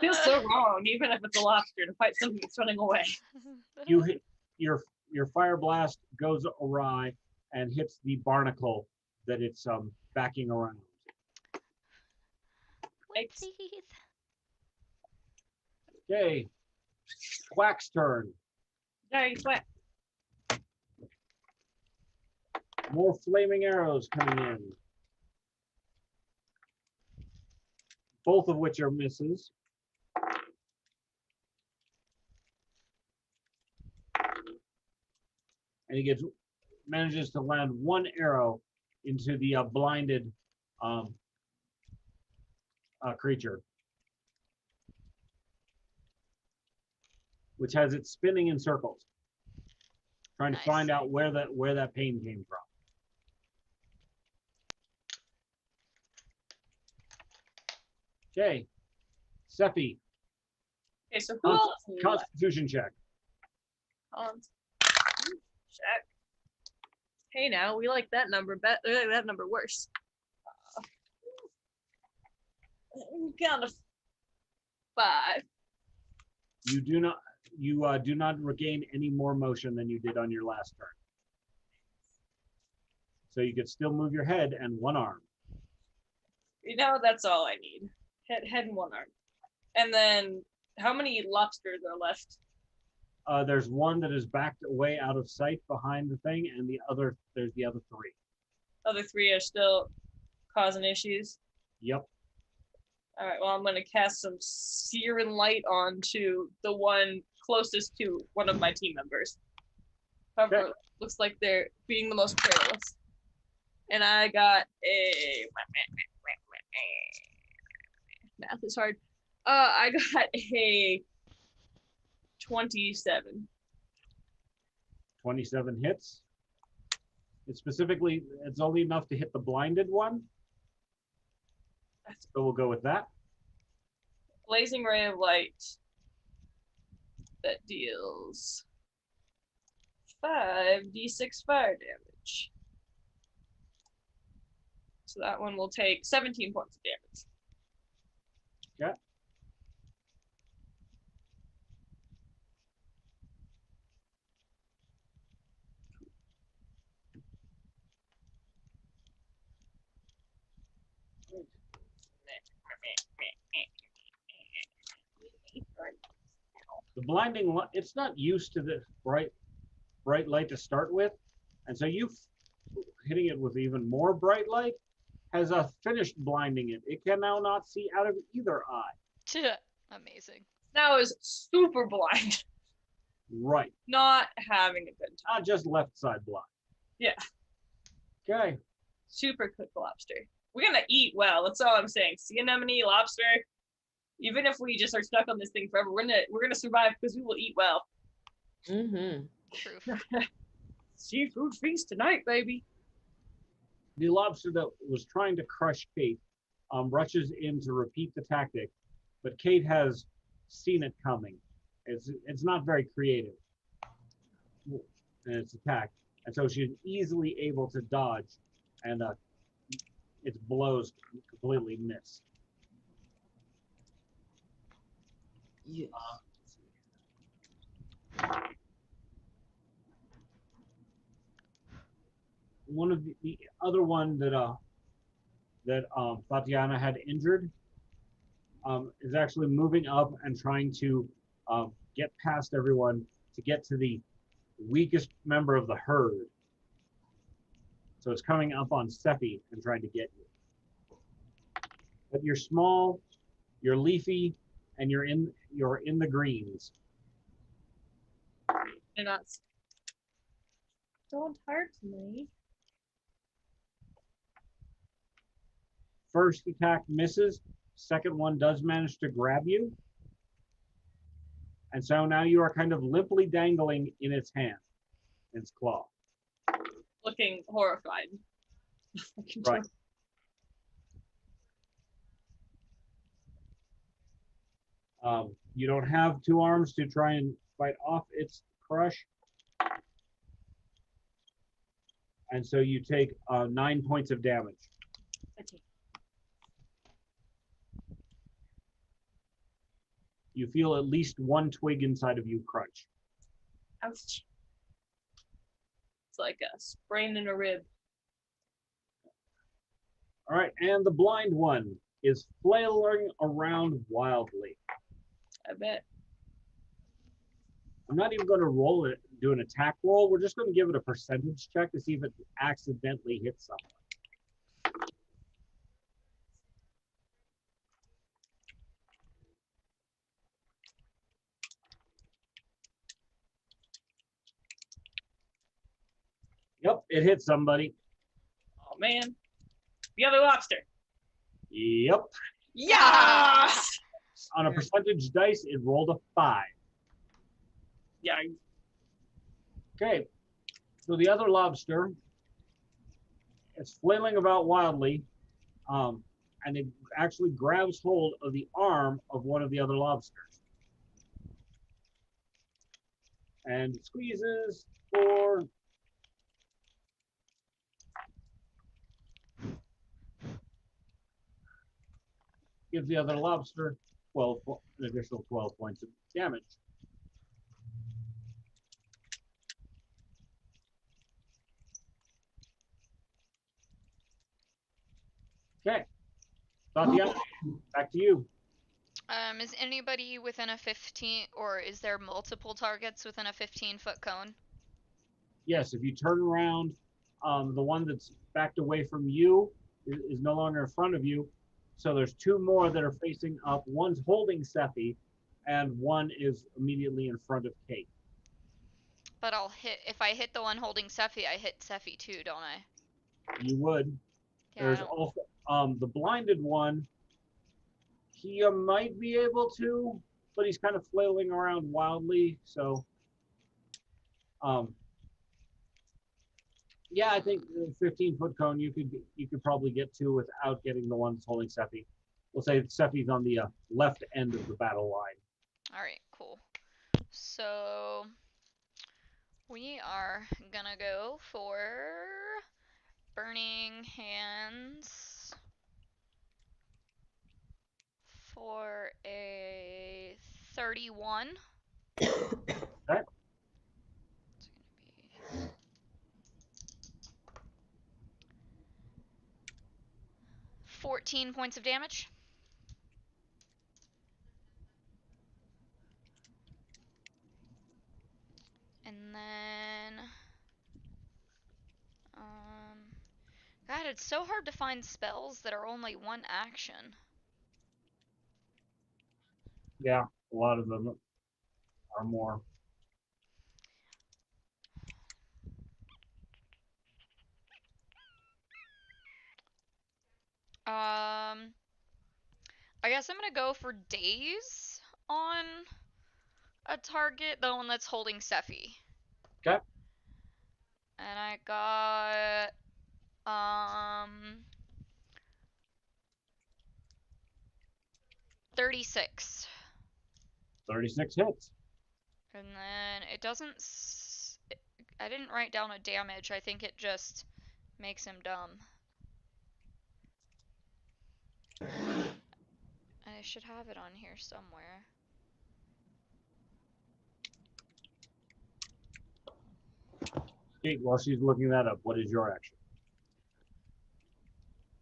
Feels so wrong, even if it's a lobster, to fight something that's running away. You hit your fire blast goes awry and hits the barnacle that it's backing around. Thanks. Whoopsies. Okay. Quack's turn. Yay, sweat. More flaming arrows coming in. Both of which are misses. And he manages to land one arrow into the blinded creature, which has it spinning in circles, trying Nice. to find out where that pain came from. Okay, Seppi, Okay, so who else? Constitution check. Check. Hey, now we like that number better. That number worse. Count of 5. You do not regain any more motion than you did on your last turn. So you could still move your head and one arm. You know, that's all I need. Head and one arm. And then, how many lobsters are left? There's one that is backed away out of sight behind the thing, and there's the other 3. Other 3 are still causing issues. Yep. All right, well, I'm going to cast some searing light onto the one closest to one of my team members. However, Okay. looks like they're being the most careless. And I got a math is hard. I got a 27. 27 hits. It's only enough to hit the blinded one. So we'll go with that. Blazing ray of light that deals 5d6 fire damage. So that one will take 17 points of damage. Okay. The blinding light, it's not used to the bright light to start with, and so you hitting it with even more bright light has finished blinding it. It can now not see out of either eye. Amazing. Now is super blind. Right. Not having a good time. Not just left side blind. Yeah. Okay. Super cooked lobster. We're gonna eat well. That's all I'm saying. Sea anemone, lobster. Even if we just are stuck on this thing forever, we're gonna survive because we will eat well. Mm-hmm. Proof. Seafood feast tonight, baby. The lobster that was trying to crush Kate rushes in to repeat the tactic, but Kate has seen it coming. It's not very creative in its attack, and so she's easily able to dodge, and its blows completely miss. Yes. One of the other one that Tatiana had injured is actually moving up and trying to get past everyone to get to the weakest member of the herd. So it's coming up on Seppi and trying to get you. But you're small, you're leafy, and you're in the greens. And that's don't hurt me. First attack misses. Second one does manage to grab you. And so now you are kind of limply dangling in its hand, its claw. Looking horrified. Right. You don't have two arms to try and fight off its crush. And so you take 9 points of damage. You feel at least one twig inside of you crunch. Ouch. It's like a sprain in a rib. All right, and the blind one is flailing around wildly. I bet. I'm not even going to do an attack roll. We're just going to give it a percentage check to see if it accidentally hits someone. Yep, it hit somebody. Oh man. The other lobster. Yep. Yes! On a percentage dice, it rolled a 5. Yeah. Okay, so the other lobster is flailing about wildly, and it actually grabs hold of the arm of one of the other lobsters. And squeezes for... Gives the other lobster an additional 12 points of damage. Okay. Tatiana, back to you. Is anybody within a 15, or is there multiple targets within a 15-foot cone? Yes, if you turn around, the one that's backed away from you is no longer in front of you. So there's two more that are facing up. One's holding Seppi, and one is immediately in front of Kate. But if I hit the one holding Sephi, I hit Sephi too, don't I? You would. Yeah, I There's don't- also the blinded one. He might be able to, but he's kind of flailing around wildly. So, yeah, I think the 15-foot cone you could probably get to without getting the one that's holding Sephi. We'll say Sephi's on the left end of the battle line. All right, cool. So we are gonna go for Burning Hands for a 31. Okay. It's gonna be 14 points of damage. And then, God, it's so hard to find spells that are only one action. Yeah, a lot of them are more. I guess I'm gonna go for Daze on a target, the one that's holding Sephi. Okay. And I got, 36. 36 hits. And then it doesn't. I didn't write down a damage. I think it just makes him dumb. I should have it on here somewhere. Kate, while she's looking that up, what is your action?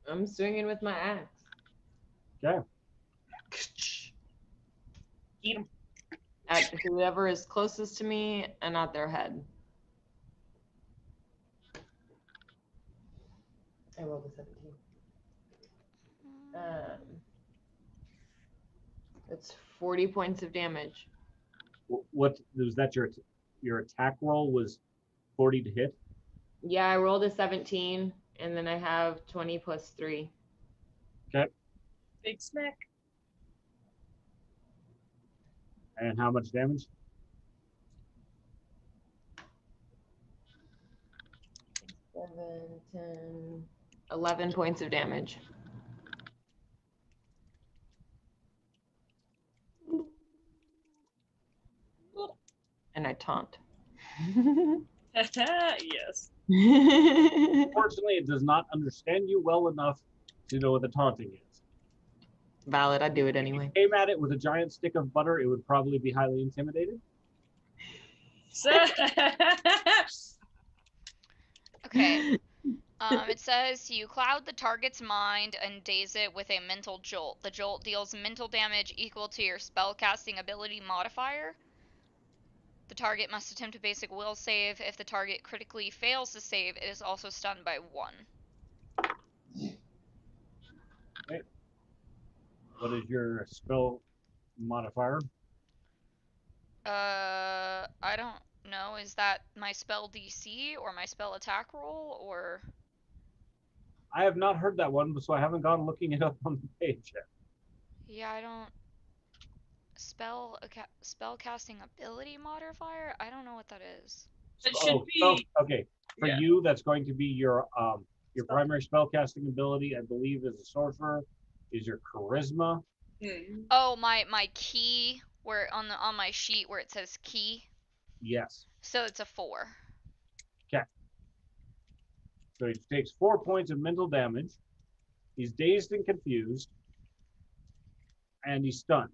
I'm swinging with my axe. Okay. Eat 'em. At whoever is closest to me and at their head. I rolled a 17. It's 40 points of damage. What was that? Your attack roll was 40 to hit. Yeah, I rolled a 17, and then I have 20 plus 3. Big smack. And how much damage? 7, 10, 11 points of damage. And I taunt. Yes. Unfortunately, it does not understand you well enough to know what the taunting is. Valid, I'd do it If anyway. you came at it with a giant stick of butter, it would probably be highly intimidated. Okay. It says you cloud the target's mind and daze it with a mental jolt. The jolt deals mental damage equal to your spellcasting ability modifier. The target must attempt a basic will save. If the target critically fails to save, it is also stunned by 1. Okay. What is your spell modifier? I don't know. Is that my spell DC or my spell attack roll or? I have not heard that one, so I haven't gone looking it up on the page yet. Yeah, I don't. Spell casting ability modifier? I don't know what that is. It should be. Okay. For Yeah. you, that's going to be your primary spellcasting ability, I believe, as a sorcerer, is your charisma. Oh, my key where on my sheet where it says key. Yes. So it's a 4. Okay. So he takes 4 points of mental damage. He's dazed and confused. And he's stunned.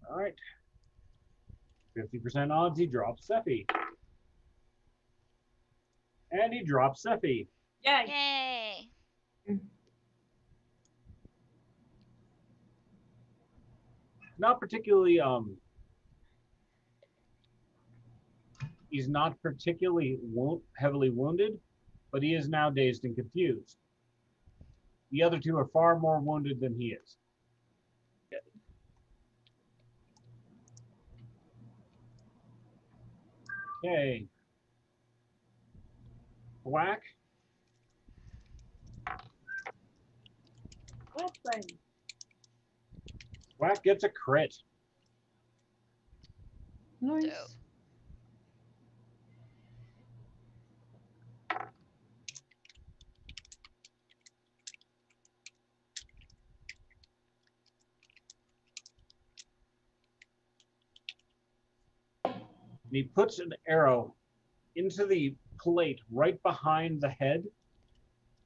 All right. 50% odds he drops Sephi. And he drops Sephi. Yeah. Yay! Not particularly he's not particularly heavily wounded, but he is now dazed and confused. The other two are far more wounded than he is. Okay. Whack. What thing? Whack gets a crit. Dope. Nice. And he puts an arrow into the plate right behind the head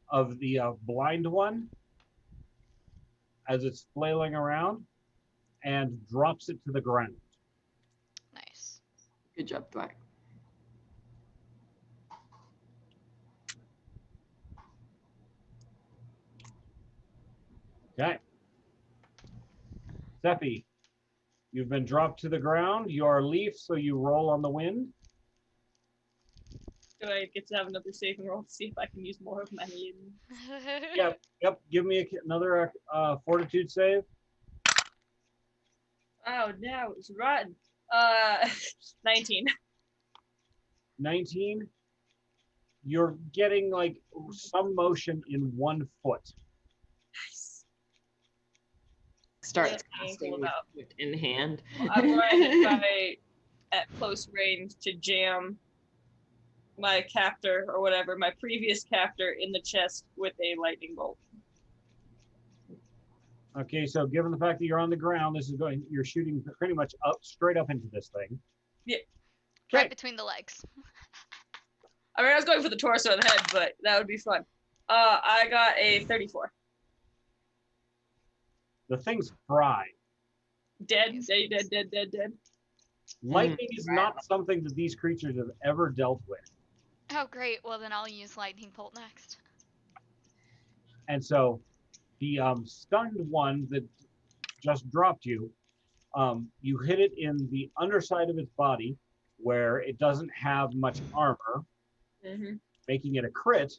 of the blind one as it's flailing around and drops it to the ground. Nice. Good job, Dwack. Okay. Seppi, you've been dropped to the ground. You are a leaf, so you roll on the wind. Do I get to have another saving roll to see if I can use more of my limbs? Yep. Give me another fortitude save. Oh no, it's rotten. 19. 19. You're getting like some motion in one foot. Nice. Starts Really casting painful with about. foot in hand. I'm going to try at close range to jam my captor or whatever, my previous captor, in the chest with a lightning bolt. Okay, so given the fact that you're on the ground, you're shooting pretty much straight up into this thing. Yeah. Right Okay. between the legs. I mean, I was going for the torso and the head, but that would be fun. I got a 34. The thing's fried. Dead. Nice. Dead. Lightning is not something that these creatures have ever dealt with. Oh, great. Well, then I'll use lightning bolt next. And so the stunned one that just dropped you, you hit it in the underside of its body where it doesn't have much armor, Mm-hmm. making it a crit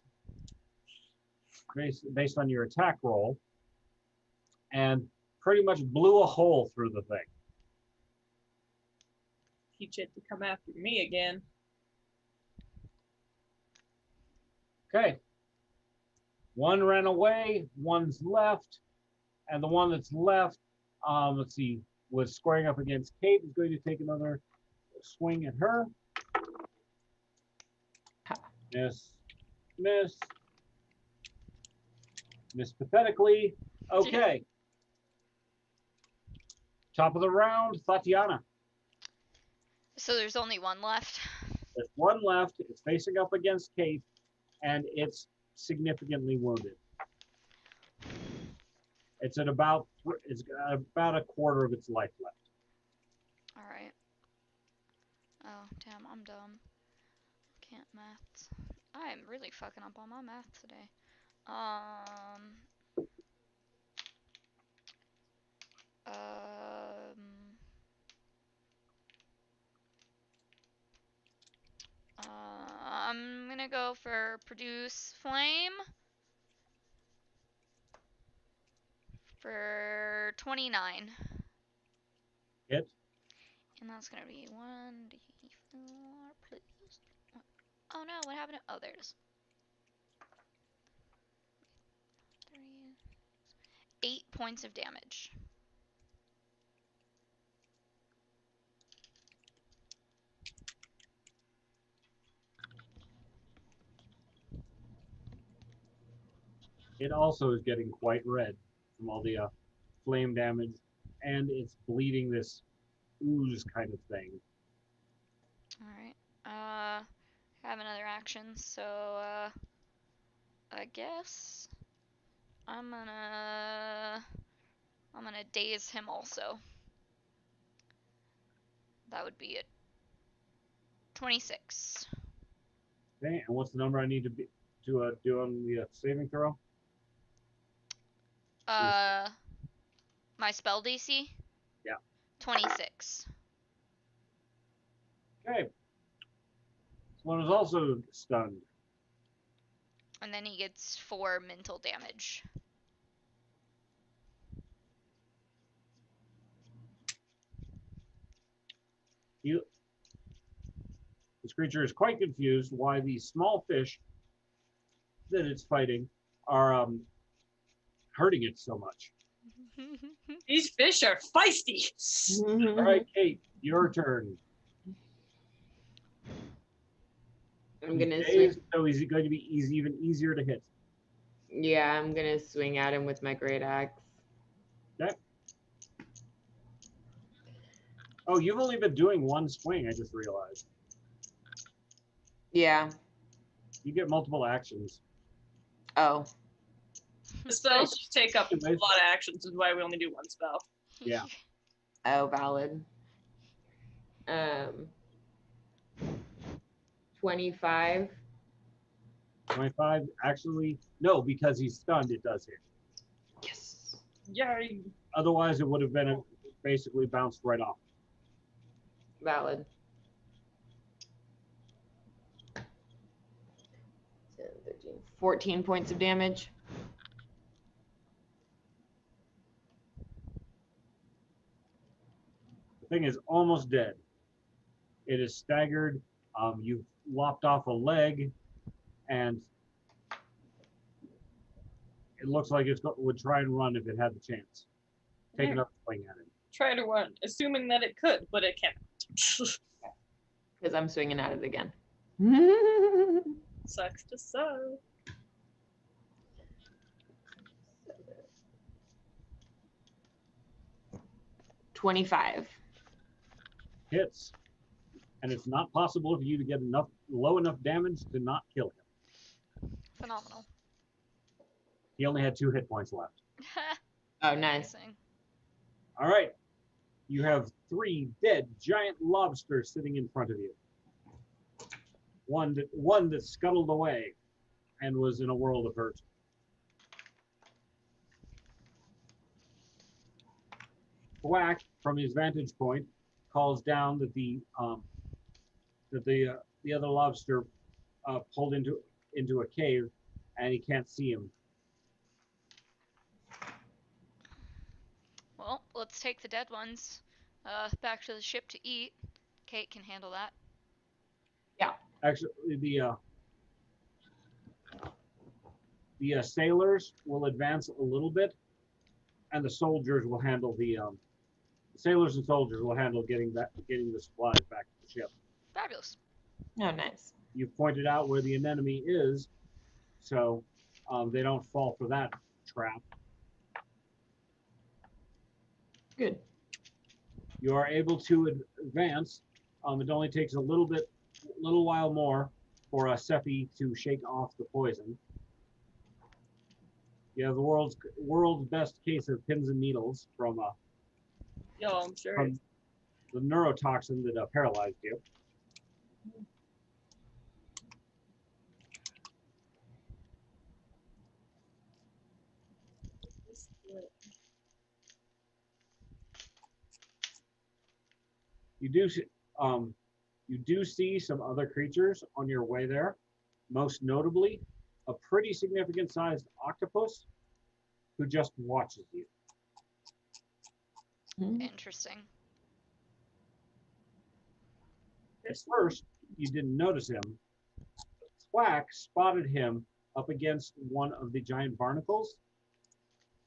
based on your attack roll, and pretty much blew a hole through the thing. Teach it to come after me again. Okay. One ran away, one's left, and the one that's left, let's see, was squaring up against Kate, is going to take another swing at her. Miss, miss, miss pathetically. Okay. Top of the round, Tatiana. So there's only one left. There's one left. It's facing up against Kate, and it's significantly wounded. It's at about a quarter of its life left. All right. Oh, damn, I'm dumb. Can't maths. I am really fucking up on my math today. Um, I'm gonna go for produce flame for 29. Hit. And that's gonna be 1d4 plus. Oh no, what happened to. Oh, there it is. 3. 8 points of damage. It also is getting quite red from all the flame damage, and it's bleeding this ooze kind of thing. Alright. Have another action, so, I guess I'm gonna daze him also. That would be it. 26. Okay, and what's the number I need to do on the saving throw? My spell DC? Yeah. 26. Okay. This one is also stunned. And then he gets 4 mental damage. This creature is quite confused why these small fish that it's fighting are hurting it so much. These fish are feisty. All right, Kate, your turn. I'm gonna He's swing. dazed, so he's going to be even easier to hit. Yeah, I'm gonna swing at him with my great axe. Okay. Oh, you've only been doing one swing, I just realized. Yeah. You get multiple actions. Oh. The spells just take up a lot of actions, is why we only do one spell. Yeah. Oh, valid. 25. 25, actually, no, because he's stunned, it does hit. Yes. Yay. Otherwise, it would have been basically bounced right off. Valid. 10, 13, 14 points of damage. The thing is almost dead. It is staggered. You've lopped off a leg, and it looks like it would try and run if it had the chance. Take another swing at it. Try to run, assuming that it could, but it can't. Because I'm swinging at it again. Sucks to suck. 25. Hits. And it's not possible for you to get low enough damage to not kill him. Phenomenal. He only had 2 hit points left. Oh, nice. Amazing. All right. You have 3 dead giant lobsters sitting in front of you. One that scuttled away and was in a world of hurt. Thwack, from his vantage point, calls down that the other lobster pulled into a cave, and he can't see him. Well, let's take the dead ones back to the ship to eat. Kate can handle that. Actually, the sailors will advance a little bit, and the soldiers will handle the sailors and soldiers will handle getting the supplies back to the ship. Fabulous. Oh, nice. You pointed out where the anemone is, so they don't fall for that trap. Good. You are able to advance. It only takes a little while more for Sephi to shake off the poison. You have the world's best case of pins and needles from Yo, I'm sure. from the neurotoxin that paralyzed you. You do see some other creatures on your way there, most notably a pretty significant sized octopus who just watches you. Interesting. At first, you didn't notice him. Thwack spotted him up against one of the giant barnacles.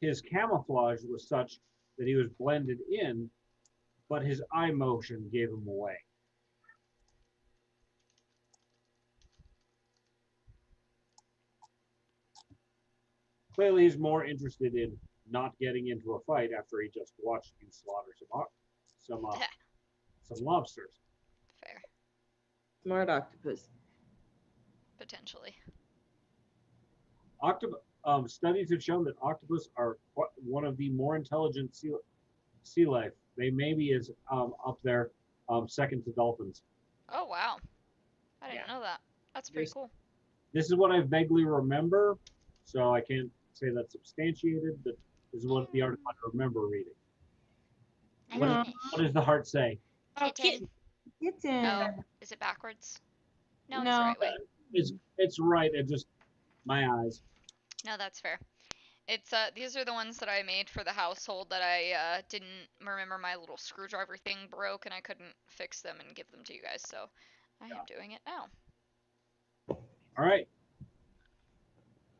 His camouflage was such that he was blended in, but his eye motion gave him away. Clearly, he's more interested in not getting into a fight after he just watched you slaughter some lobsters. Fair. Smart octopus. Potentially. Studies have shown that octopus are one of the more intelligent sea life. They may be as up there, second to dolphins. Oh, wow. I didn't know that. That's pretty cool. This is what I vaguely remember, so I can't say that's substantiated, but this is what the article I remember reading. What does the heart say? Kitten. Kitten. Oh, is it backwards? No, it's the No. right way. It's right. It just my eyes. No, that's fair. It's these are the ones that I made for the household that I didn't remember my little screwdriver thing broke and I couldn't fix them and give them to you guys. So I am doing it now. All right.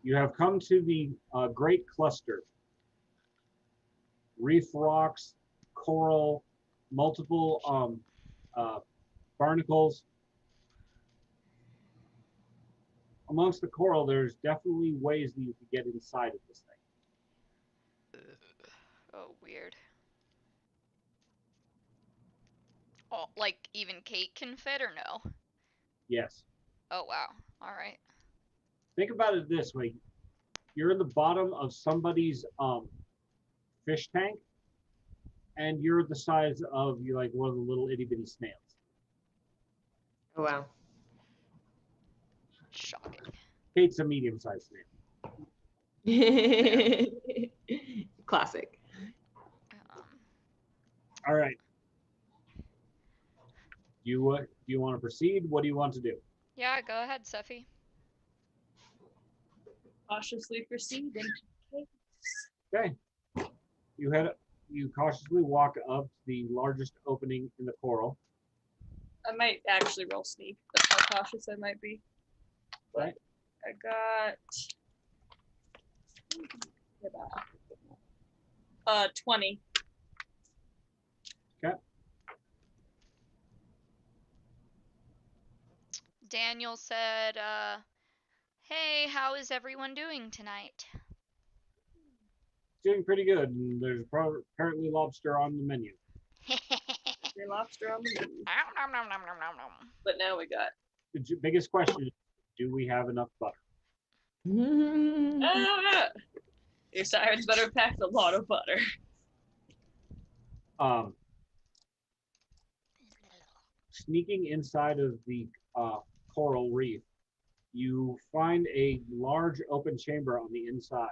You have come to the Great Cluster. Reef rocks, coral, multiple barnacles. Amongst the coral, there's definitely ways that you could get inside of this thing. Oh, weird. Oh, like even Kate can fit or no? Yes. Oh, wow. All right. Think about it this way. You're in the bottom of somebody's fish tank, and you're the size of you like one of the little itty bitty snails. Oh, wow. Shocking. Kate's a medium sized snail. Classic. All right. Do you want to proceed? What do you want to do? Yeah, go ahead, Seffi. Cautiously proceeding. Okay. You cautiously walk up to the largest opening in the coral. I might actually roll sneak. That's how cautious I might be. But Right. I got 20. Daniel said, hey, how is everyone doing tonight? Doing pretty good, and there's apparently lobster on the menu. Your lobster on the menu. Nom, nom, nom, nom, nom, nom. But now we got The biggest question is, do we have enough butter? your sirens better pack a lot of butter. Sneaking inside of the coral reef, you find a large open chamber on the inside.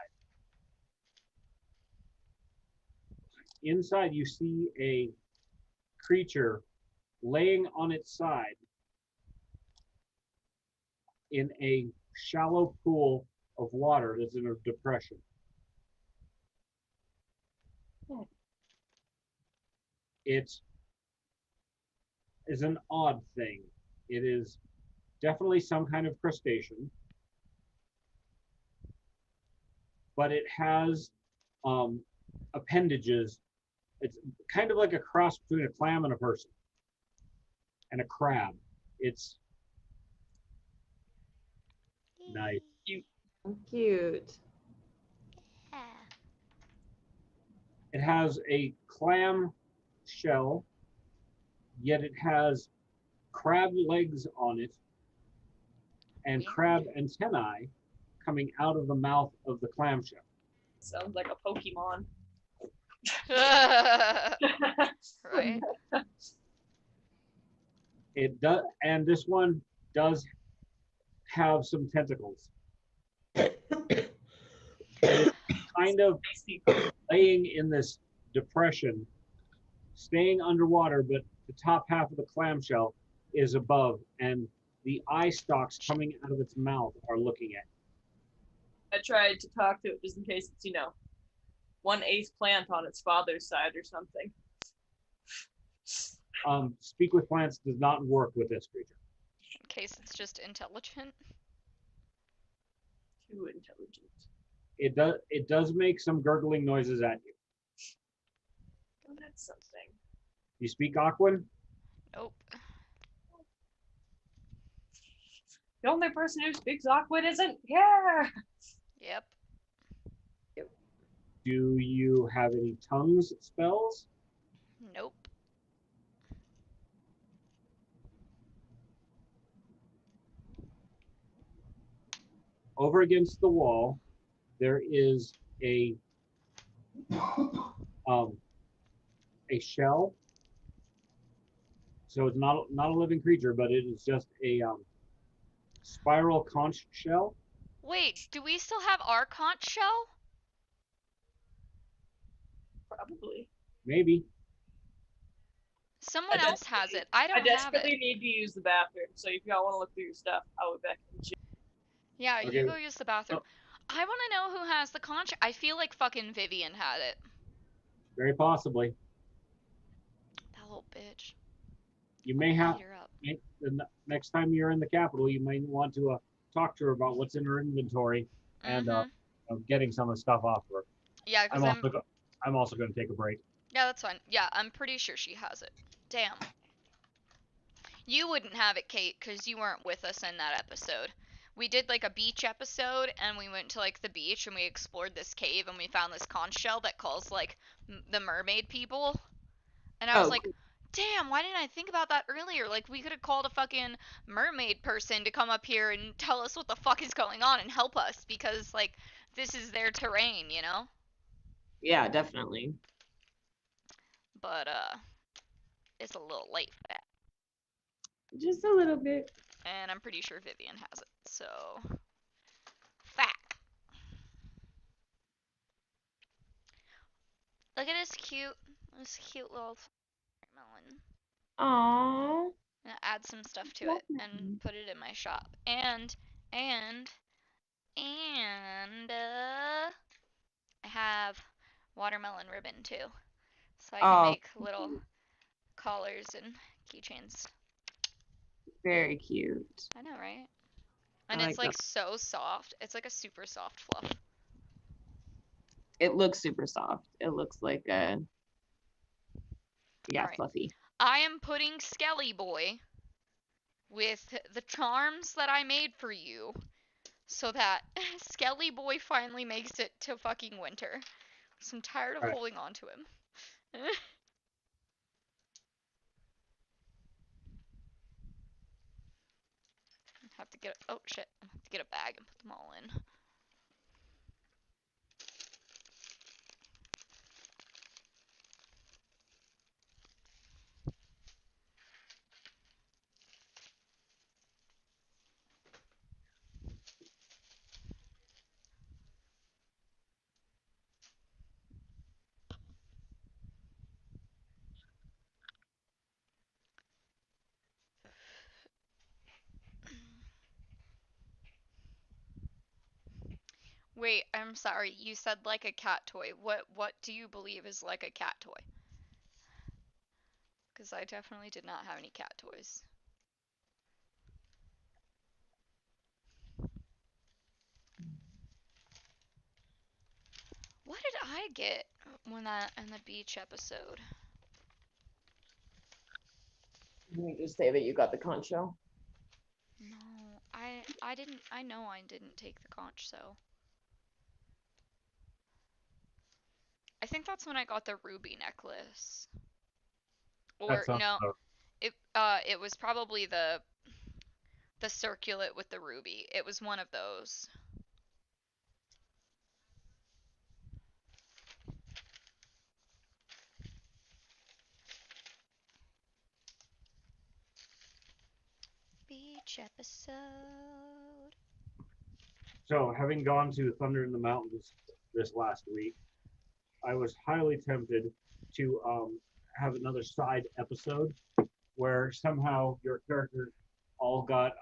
Inside, you see a creature laying on its side in a shallow pool of water that's in a depression. It is an odd thing. It is definitely some kind of crustacean, but it has appendages. It's kind of like a cross between a clam and a person, and a crab. It's nice. Cute. Yeah. It has a clam shell, yet it has crab legs on it and Weird. crab antennae coming out of the mouth of the clamshell. Sounds like a Pokemon. Right? It does, and this one does have some tentacles. It's kind of laying in this depression, staying underwater, but the top half of the clamshell is above, and the eye stalks coming out of its mouth are looking at I tried to talk to it just in case it's, 1/8 plant on its father's side or something. you. Speak with plants does not work with this creature. In case it's just intelligent. Too intelligent. It does make some gurgling noises at you. Oh, that's something. You speak Aquan? Nope. The only person who speaks Aquid isn't here. Yep. Do you have any tongues spells? Nope. Over against the wall, there is a shell. So it's not a living creature, but it is just a spiral conch shell. Wait, do we still have our conch shell? Probably. Maybe. Someone I else has it. I I don't have desperately it. need to use the bathroom, so if y'all want to look through your stuff, I'll be back. Yeah, Okay. you go use the bathroom. I want to know who has the conch. I feel like fucking Vivian had it. Very possibly. That little bitch. You may Beat have her up. Next time you're in the capital, you might want to talk to her about what's in her inventory and Mhm. getting some of the stuff off her. Yeah, I'm because also I'm also going to take a break. Yeah, that's fine. Yeah, I'm pretty sure she has it. Damn. You wouldn't have it, Kate, because you weren't with us in that episode. We did like a beach episode, and we went to like the beach and we explored this cave and we found this conch shell that calls like the mermaid people. And I was Oh, like, cool. damn, why didn't I think about that earlier? Like, we could have called a fucking mermaid person to come up here and tell us what the fuck is going on and help us because, like, this is their terrain, you know? Yeah, definitely. But, it's a little late for that. Just a little bit. And I'm pretty sure Vivian has it, so. Fact. Look at this cute little melon. Aww. I'm gonna add some stuff to it and put it in my shop. And, I have watermelon ribbon too. So I can Oh, make little collars and keychains. very cute. I know, right? I And it's like that. like so soft. It's like a super soft fluff. It looks super soft. It looks like a, yeah, Alright. fluffy. I am putting Skelly Boy with the charms that I made for you so that Skelly Boy finally makes it to fucking winter. So I'm tired of All right. holding on to him. Have to get oh shit. I have to get a bag and put them all in. Wait, I'm sorry. You said like a cat toy. What do you believe is like a cat toy? Because I definitely did not have any cat toys. What did I get when that in the beach episode? Let me just say that you got the conch shell. No, I didn't. I know I didn't take the conch shell. I think that's when I got the ruby necklace. That Or sounds no, it was probably the circlet with the ruby. It was one of those. Beach episode. so. Having gone to Thunder in the Mountains this last week, I was highly tempted to have another side episode where somehow your characters all got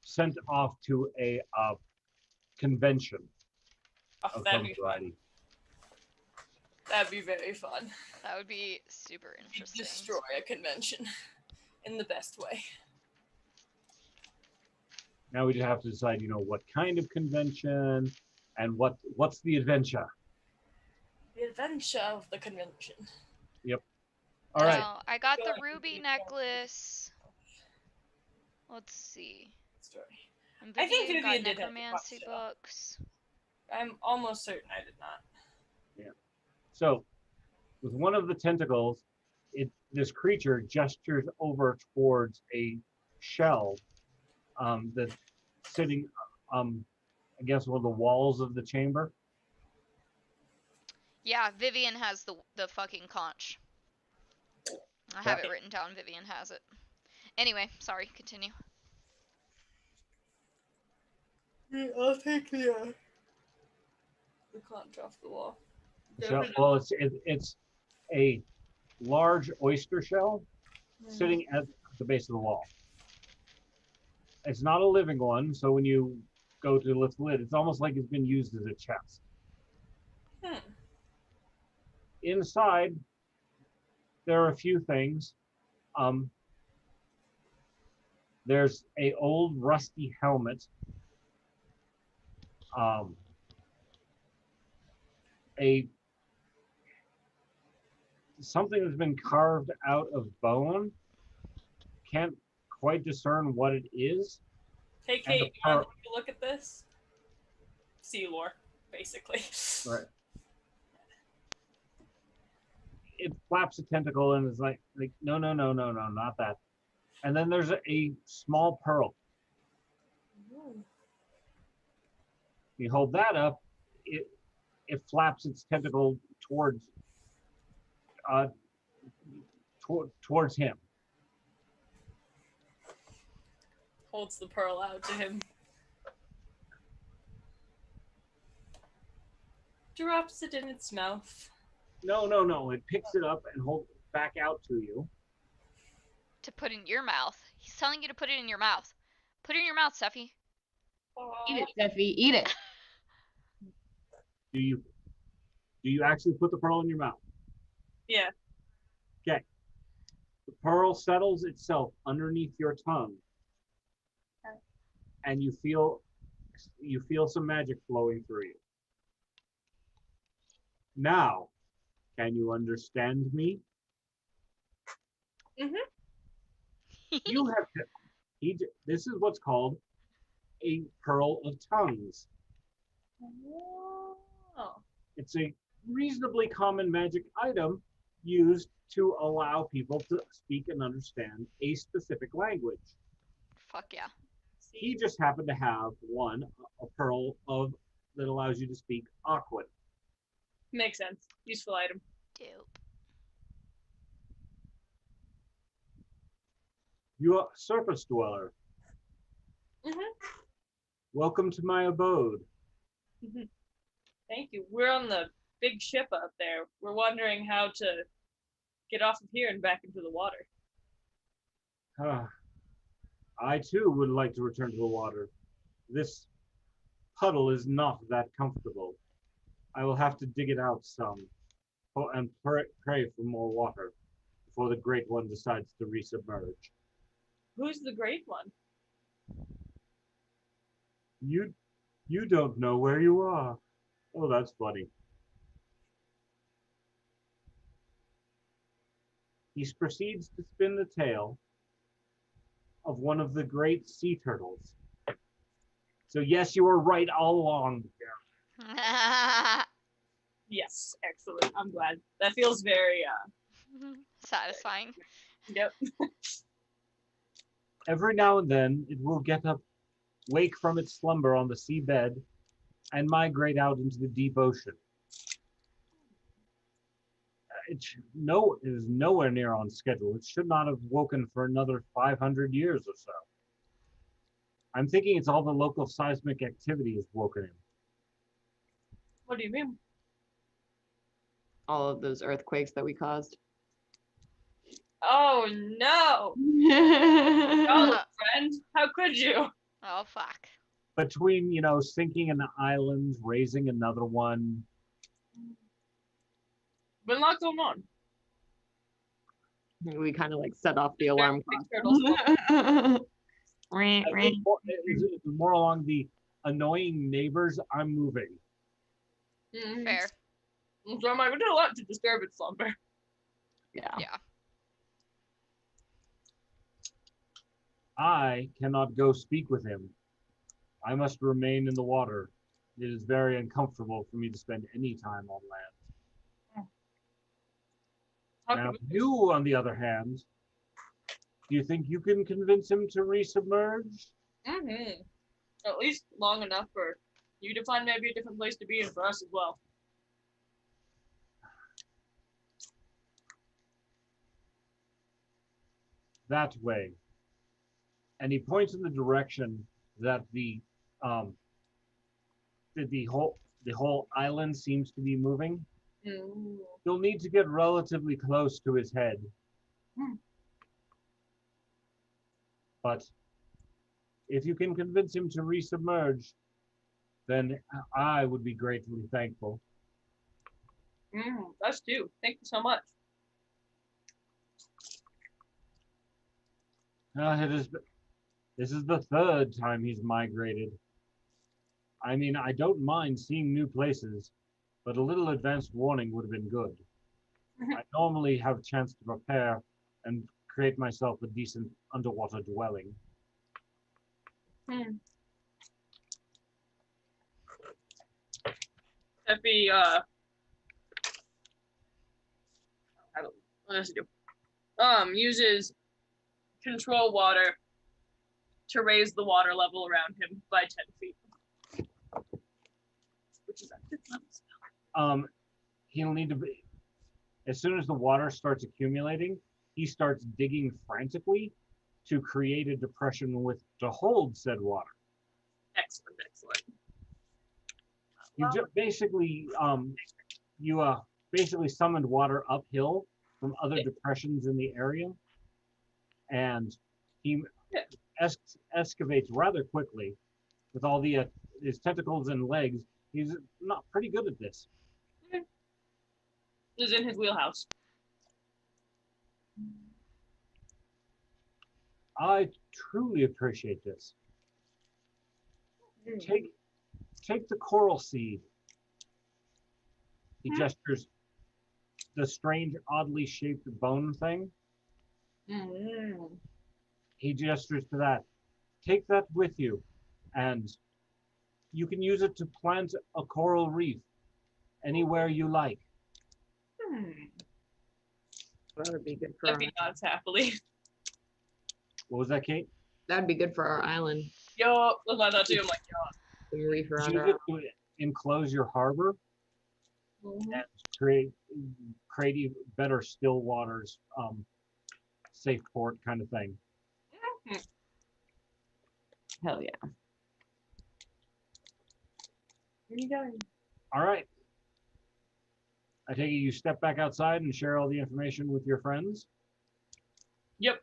sent off to a convention Oh, of that'd some be fun. variety. That'd be very fun. That would be super You'd interesting. destroy a convention in the best way. Now we just have to decide, what kind of convention and what's the adventure. The adventure of the convention. All right. Now, I got the ruby necklace. Let's see. Story. And I think Vivian got Vivian did have the necromancy conch shell. books. I'm almost certain I did not. So with one of the tentacles, this creature gestures over towards a shell that's sitting, against one of the walls of the chamber. Yeah, Vivian has the fucking conch. I have it written down. Vivian has it. Anyway, sorry. Continue. Yeah, I'll take the conch off the wall. Shell, well, it's a large oyster shell sitting at the base of the wall. It's not a living one, so when you go to lift the lid, it's almost like it's been used as a chest. Inside, there are a few things. There's a old rusty helmet. A something that's been carved out of bone. Can't quite discern what it is. Hey, And Kate, you want to take a look at this? Sea lore, basically. Right. It flaps a tentacle and is like no, not that. And then there's a small pearl. You hold that up, it flaps its tentacle towards towards him. Holds the pearl out to him. Drops it in its mouth. No. It picks it up and holds it back out to you. To put in your mouth. He's telling you to put it in your mouth. Put it in your mouth, Steffi. Eat it, Steffi. Eat it. Do you actually put the pearl in your mouth? Yeah. Okay. The pearl settles itself underneath your tongue. And you feel some magic flowing through you. Now, can you understand me? You have this is what's called a pearl of tongues. Oh. It's a reasonably common magic item used to allow people to speak and understand a specific language. Fuck yeah. He just happened to have a pearl that allows you to speak Aquan. Makes sense. Useful item. Dope. You are a surface dweller. Welcome to my abode. Thank you. We're on the big ship up there. We're wondering how to get off of here and back into the water. I too would like to return to the water. This puddle is not that comfortable. I will have to dig it out some and pray for more water before the Great One decides to resubmerge. Who's the Great One? You don't know where you are. Oh, that's funny. He proceeds to spin the tail of one of the great sea turtles. So yes, you were right all along. Yes, excellent. I'm glad. That feels very Satisfying. Yep. Every now and then it will get up, wake from its slumber on the seabed, and migrate out into the deep ocean. It is nowhere near on schedule. It should not have woken for another 500 years or so. I'm thinking it's all the local seismic activity has woken him. What do you mean? All of those earthquakes that we caused. Oh no! Oh, friend, how could you? Oh fuck. Between, sinking an island, raising another one. Been a lot going on. We kind of like set off the alarm Big clock. turtles. It's more along the annoying neighbors. I'm moving. Fair. So I'm like, we did a lot to disturb its slumber. Yeah. Yeah. I cannot go speak with him. I must remain in the water. It is very uncomfortable for me to spend any time on land. Now, you, on the other hand, do you think you can convince him to resubmerge? At least long enough for you to find maybe a different place to be and for us as well. That way. And he points in the direction that the whole island seems to be moving. You'll need to get relatively close to his head. But if you can convince him to resubmerge, then I would be gratefully thankful. Us too. Thank you so much. This is the third time he's migrated. I mean, I don't mind seeing new places, but a little advanced warning would have been good. I normally have a chance to prepare and create myself a decent underwater dwelling. Effie, I don't, what does he do? Uses control water to raise the water level around him by 10 feet. Which is active. He'll need to be, as soon as the water starts accumulating, he starts digging frantically to create a depression with to hold said water. Excellent, excellent. You just basically basically summoned water uphill from other depressions in the area, and he excavates rather quickly with all the his tentacles and legs. He's not pretty good at this. Is in his wheelhouse. I truly appreciate this. Take the coral seed. He gestures the strange, oddly shaped bone thing. He gestures to that. Take that with you, and you can use it to plant a coral reef anywhere you like. That would be good for our, Effie nods happily. What was that, Kate? that'd be good for our island. Yo, that's what I thought too. I'm like, The reef around Use our it to enclose your harbor and create better still waters, safe port kind of thing. hell yeah. Where you going? All right. I take it you step back outside and share all the information with your friends. Yep.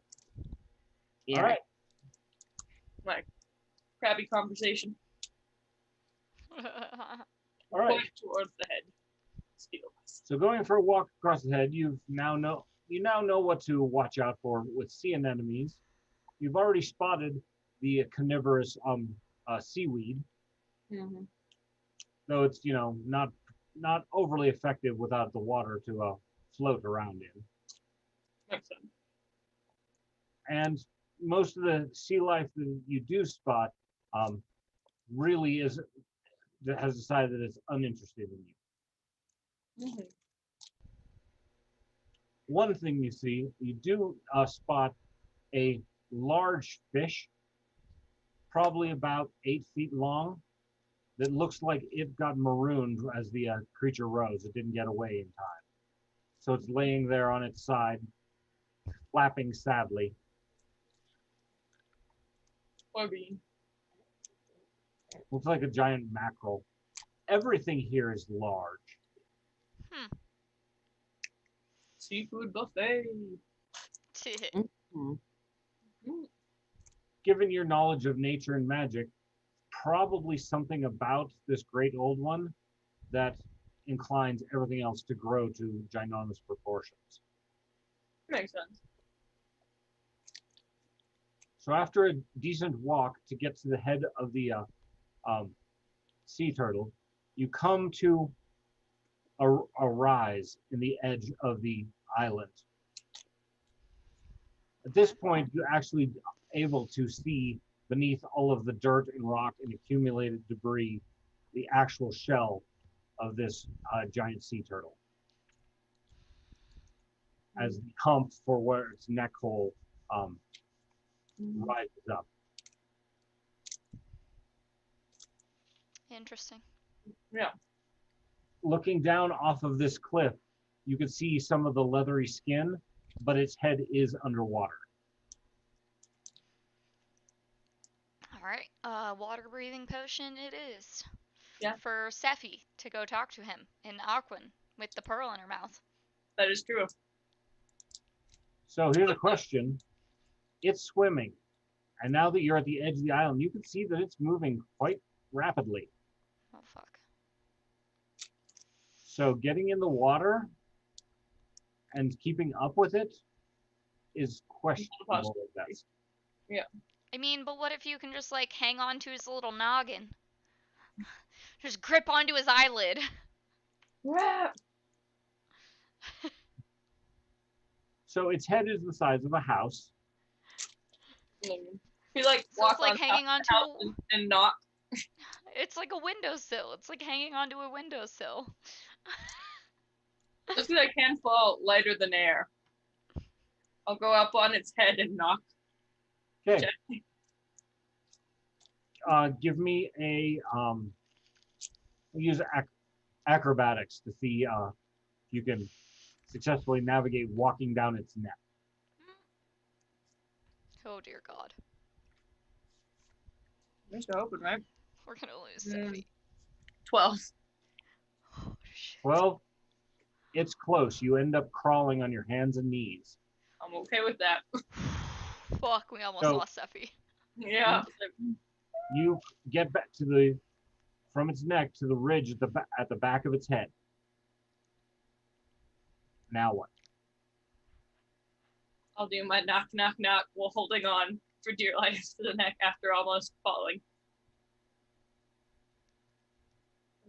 Yeah. All right. Like, crappy conversation. All right. Point towards the head. Steal. So going for a walk across the head, you now know what to watch out for with sea anemones. You've already spotted the carnivorous seaweed, though it's not overly effective without the water to float around in. Makes sense. And most of the sea life that you do spot really has decided that it's uninterested in you. One thing you do spot a large fish, probably about 8 feet long, that looks like it got marooned as the creature rose. It didn't get away in time. So it's laying there on its side, flapping sadly. Or being. Looks like a giant mackerel. Everything here is large. Seafood buffet. Mhm. Given your knowledge of nature and magic, probably something about this great old one that inclines everything else to grow to ginormous proportions. Makes sense. So after a decent walk to get to the head of the sea turtle, you come to a rise in the edge of the island. At this point, you're actually able to see beneath all of the dirt and rock and accumulated debris the actual shell of this giant sea turtle. As the hump for where its neck hole rises up. Interesting. Yeah. Looking down off of this cliff, you can see some of the leathery skin, but its head is underwater. All right. Water breathing potion it is. Yeah. For Sephi to go talk to him in Aquan with the pearl in her mouth. That is true. So here's a question. It's swimming. And now that you're at the edge of the island, you can see that it's moving quite rapidly. Oh fuck. So getting in the water and keeping up with it is questionable at best. Yeah. I mean, but what if you can just like hang on to his little noggin? Just grip onto his eyelid. Yeah. So its head is the size of a house. He like So walk it's like on top hanging of the onto house and knock. it's like a windowsill. It's like hanging onto a windowsill. Just because I can fall lighter than air. I'll go up on its head and knock. Okay. gently. Give me a we'll use acrobatics to see if you can successfully navigate walking down its neck. Oh dear God. There's no open, right? We're gonna lose Sophie. 12. Oh shit. Well, it's close. You end up crawling on your hands and knees. I'm okay with that. Fuck, we almost So- lost Sophie. Yeah. You get back to from its neck to the ridge at the back of its head. Now what? I'll do my knock, knock, knock while holding on for dear life to the neck after almost falling.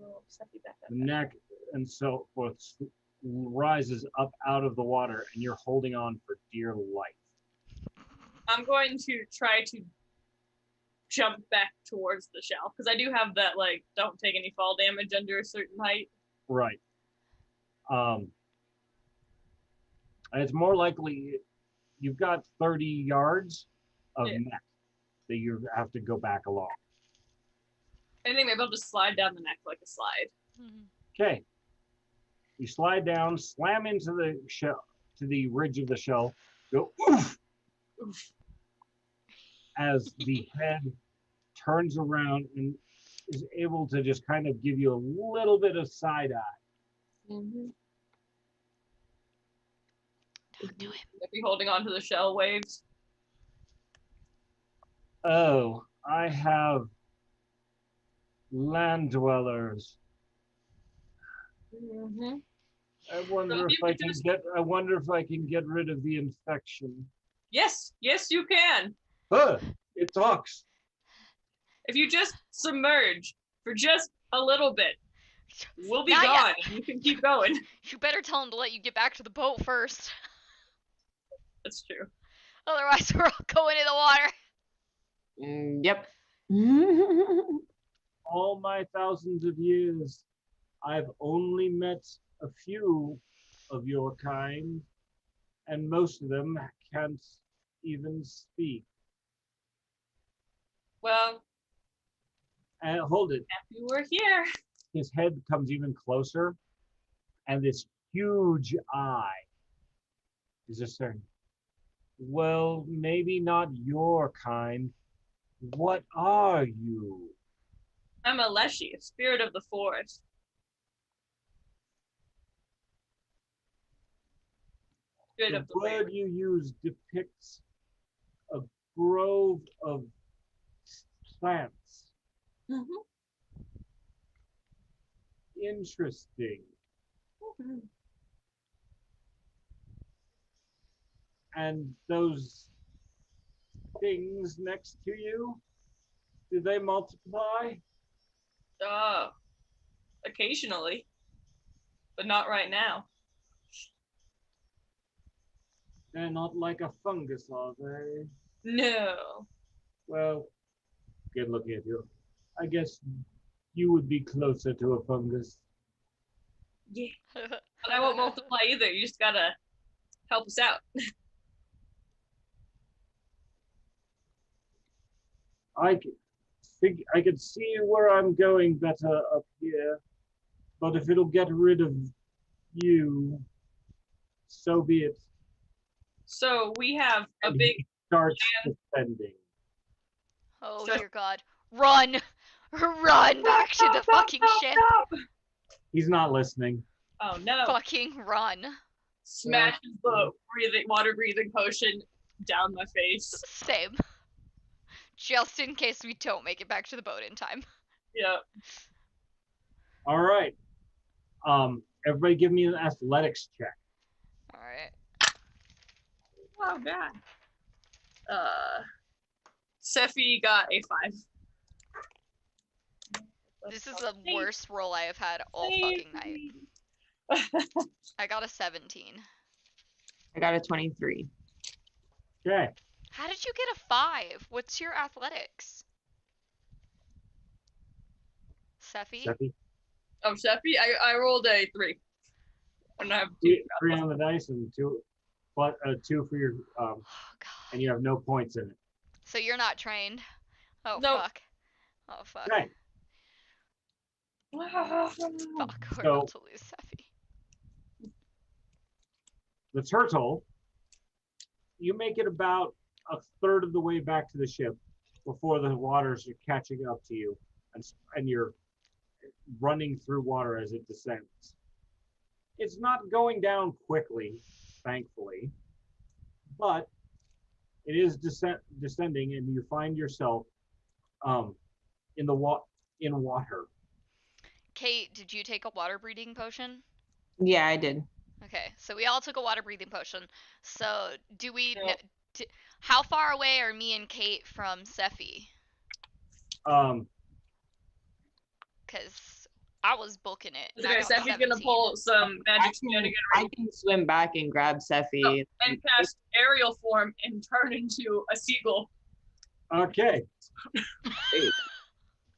Oh, Seppi back up. The neck and so forth rises up out of the water, and you're holding on for dear life. I'm going to try to jump back towards the shell because I do have that like don't take any fall damage under a certain height. Right. And it's more likely you've got 30 yards of Yeah. neck that you have to go back along. I think maybe I'll just slide down the neck like a slide. Okay. You slide down, slam into the shell, to the ridge of the shell, go oof, Oof. as the head turns around and is able to just kind of give you a little bit of side eye. Don't do it. Seppi holding on to the shell waves. Oh, I have land dwellers. I wonder So if you I could can just- get. I wonder if I can get rid of the infection. Yes, you can. It talks. If you just submerge for just a little bit, we'll be Not yet. gone. And you can keep going. You better tell him to let you get back to the boat first. That's true. Otherwise, we're all going in the water. Yep. All my thousands of years, I've only met a few of your kind, and most of them can't even speak. Well, And hold it. happy we're here. His head comes even closer, and this huge eye is just saying, well, maybe not your kind. What are you? I'm a Leshy, a spirit of the forest. Spirit The of the word way. you use depicts a grove of plants. Interesting. And those things next to you, do they multiply? Occasionally, but not right now. They're not like a fungus, are they? No. Well, good looking at you. I guess you would be closer to a fungus. Yeah. But I won't multiply either. You just gotta help us out. I could see where I'm going better up here, but if it'll get rid of you, so be it. So we have a And big he starts descending. Oh So- dear God. Run! Run back to the fucking ship! He's not listening. Oh no. Fucking run. Smashes the water breathing potion down my face. Same. Just in case we don't make it back to the boat in time. Yeah. All right. Everybody give me an athletics check. Alright. Oh god. Sephi got a 5. This is the worst roll I have had all fucking night. I got a 17. I got a 23. Okay. How did you get a 5? What's your athletics? Sephi? Seppi. Oh, Sephi, I rolled a 3. And I have 2. Three on the dice and 2, but 2 for your Oh, God. and you have no points in it. So you're not trained? Oh, Nope. fuck. Oh, fuck. Okay. Fuck, we're So- about to lose Sephi. The turtle, you make it about a third of the way back to the ship before the waters are catching up to you, and you're running through water as it descends. It's not going down quickly, thankfully, but it is descending, and you find yourself in water. Kate, did you take a water breathing potion? Yeah, I did. Okay, so we all took a water breathing potion. So, do we... Yeah. How far away are me and Kate from Sephi? Um, Because I was booking it. It's and I okay, got a Sephi's gonna 17. pull some magic I can swim back and grab Sephi. and cast aerial form and turn into a seagull. okay.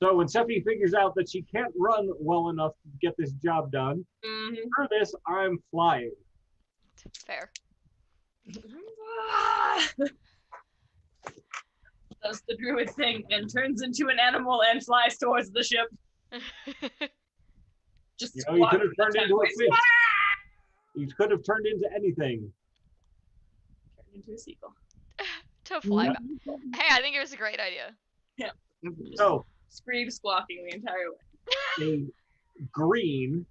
So when Seppi figures out that she can't run well enough to get this job done, Mm-hmm. for this, I'm flying. Fair. Does the druid thing and turns into an animal and flies towards the ship. Just You know, you could have squawks turned into a sideways. fish. You could have turned into anything. Turn into a seagull. To fly Yeah. back. Hey, I think it was a great idea. So Scream squawking the entire way. a green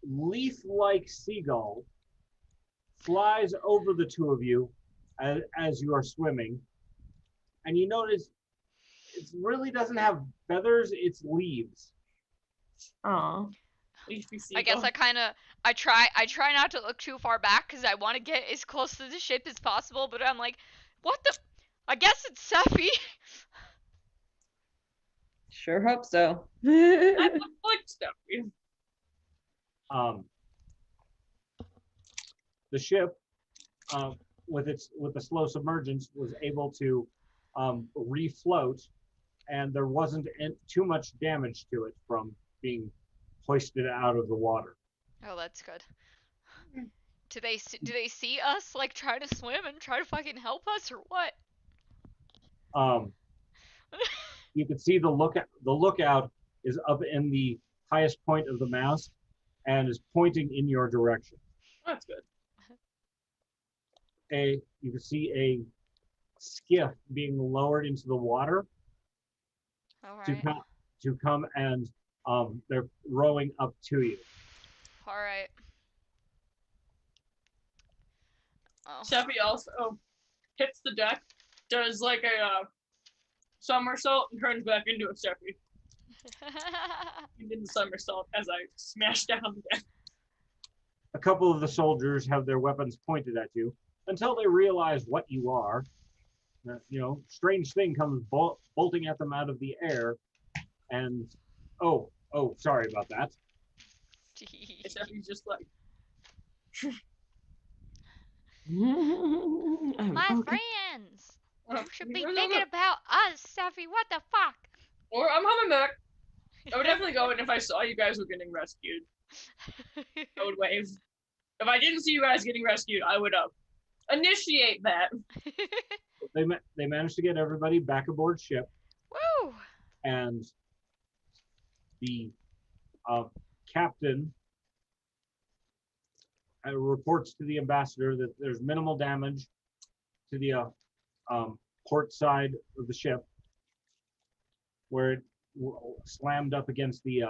leaf-like seagull flies over the two of you as you are swimming, and you notice it really doesn't have feathers, it's leaves. Aw. Leafy I guess seagull. I try not to look too far back because I want to get as close to the ship as possible, but I'm like, what the? I guess it's Sephi. Sure hope so. I look like stuff. The ship, with the slow submergence, was able to refloat, and there wasn't too much damage to it from being hoisted out of the water. Oh, that's good. Do they see us like try to swim and try to fucking help us or what? You can see the lookout is up in the highest point of the mast and is pointing in your direction. That's good. You can see a skiff being lowered into the water All to right. come and they're rowing up to you. All right. Oh. Sephi also hits the deck, does like a somersault, and turns back into a Sephi. He did the somersault as I smashed down again. A couple of the soldiers have their weapons pointed at you until they realize what you are. Strange thing comes bolting at them out of the air, and oh, sorry about that. Sephi's just like, My Okay. friends, you should be "No, no, thinking no." about us, Sephi. What the fuck? Or I'm coming back. I would definitely go, and if I saw you guys were getting rescued, I would wave. If I didn't see you guys getting rescued, I would initiate that. They managed to get everybody back aboard ship, Woo! and the captain reports to the ambassador that there's minimal damage to the port side of the ship, where it slammed up against the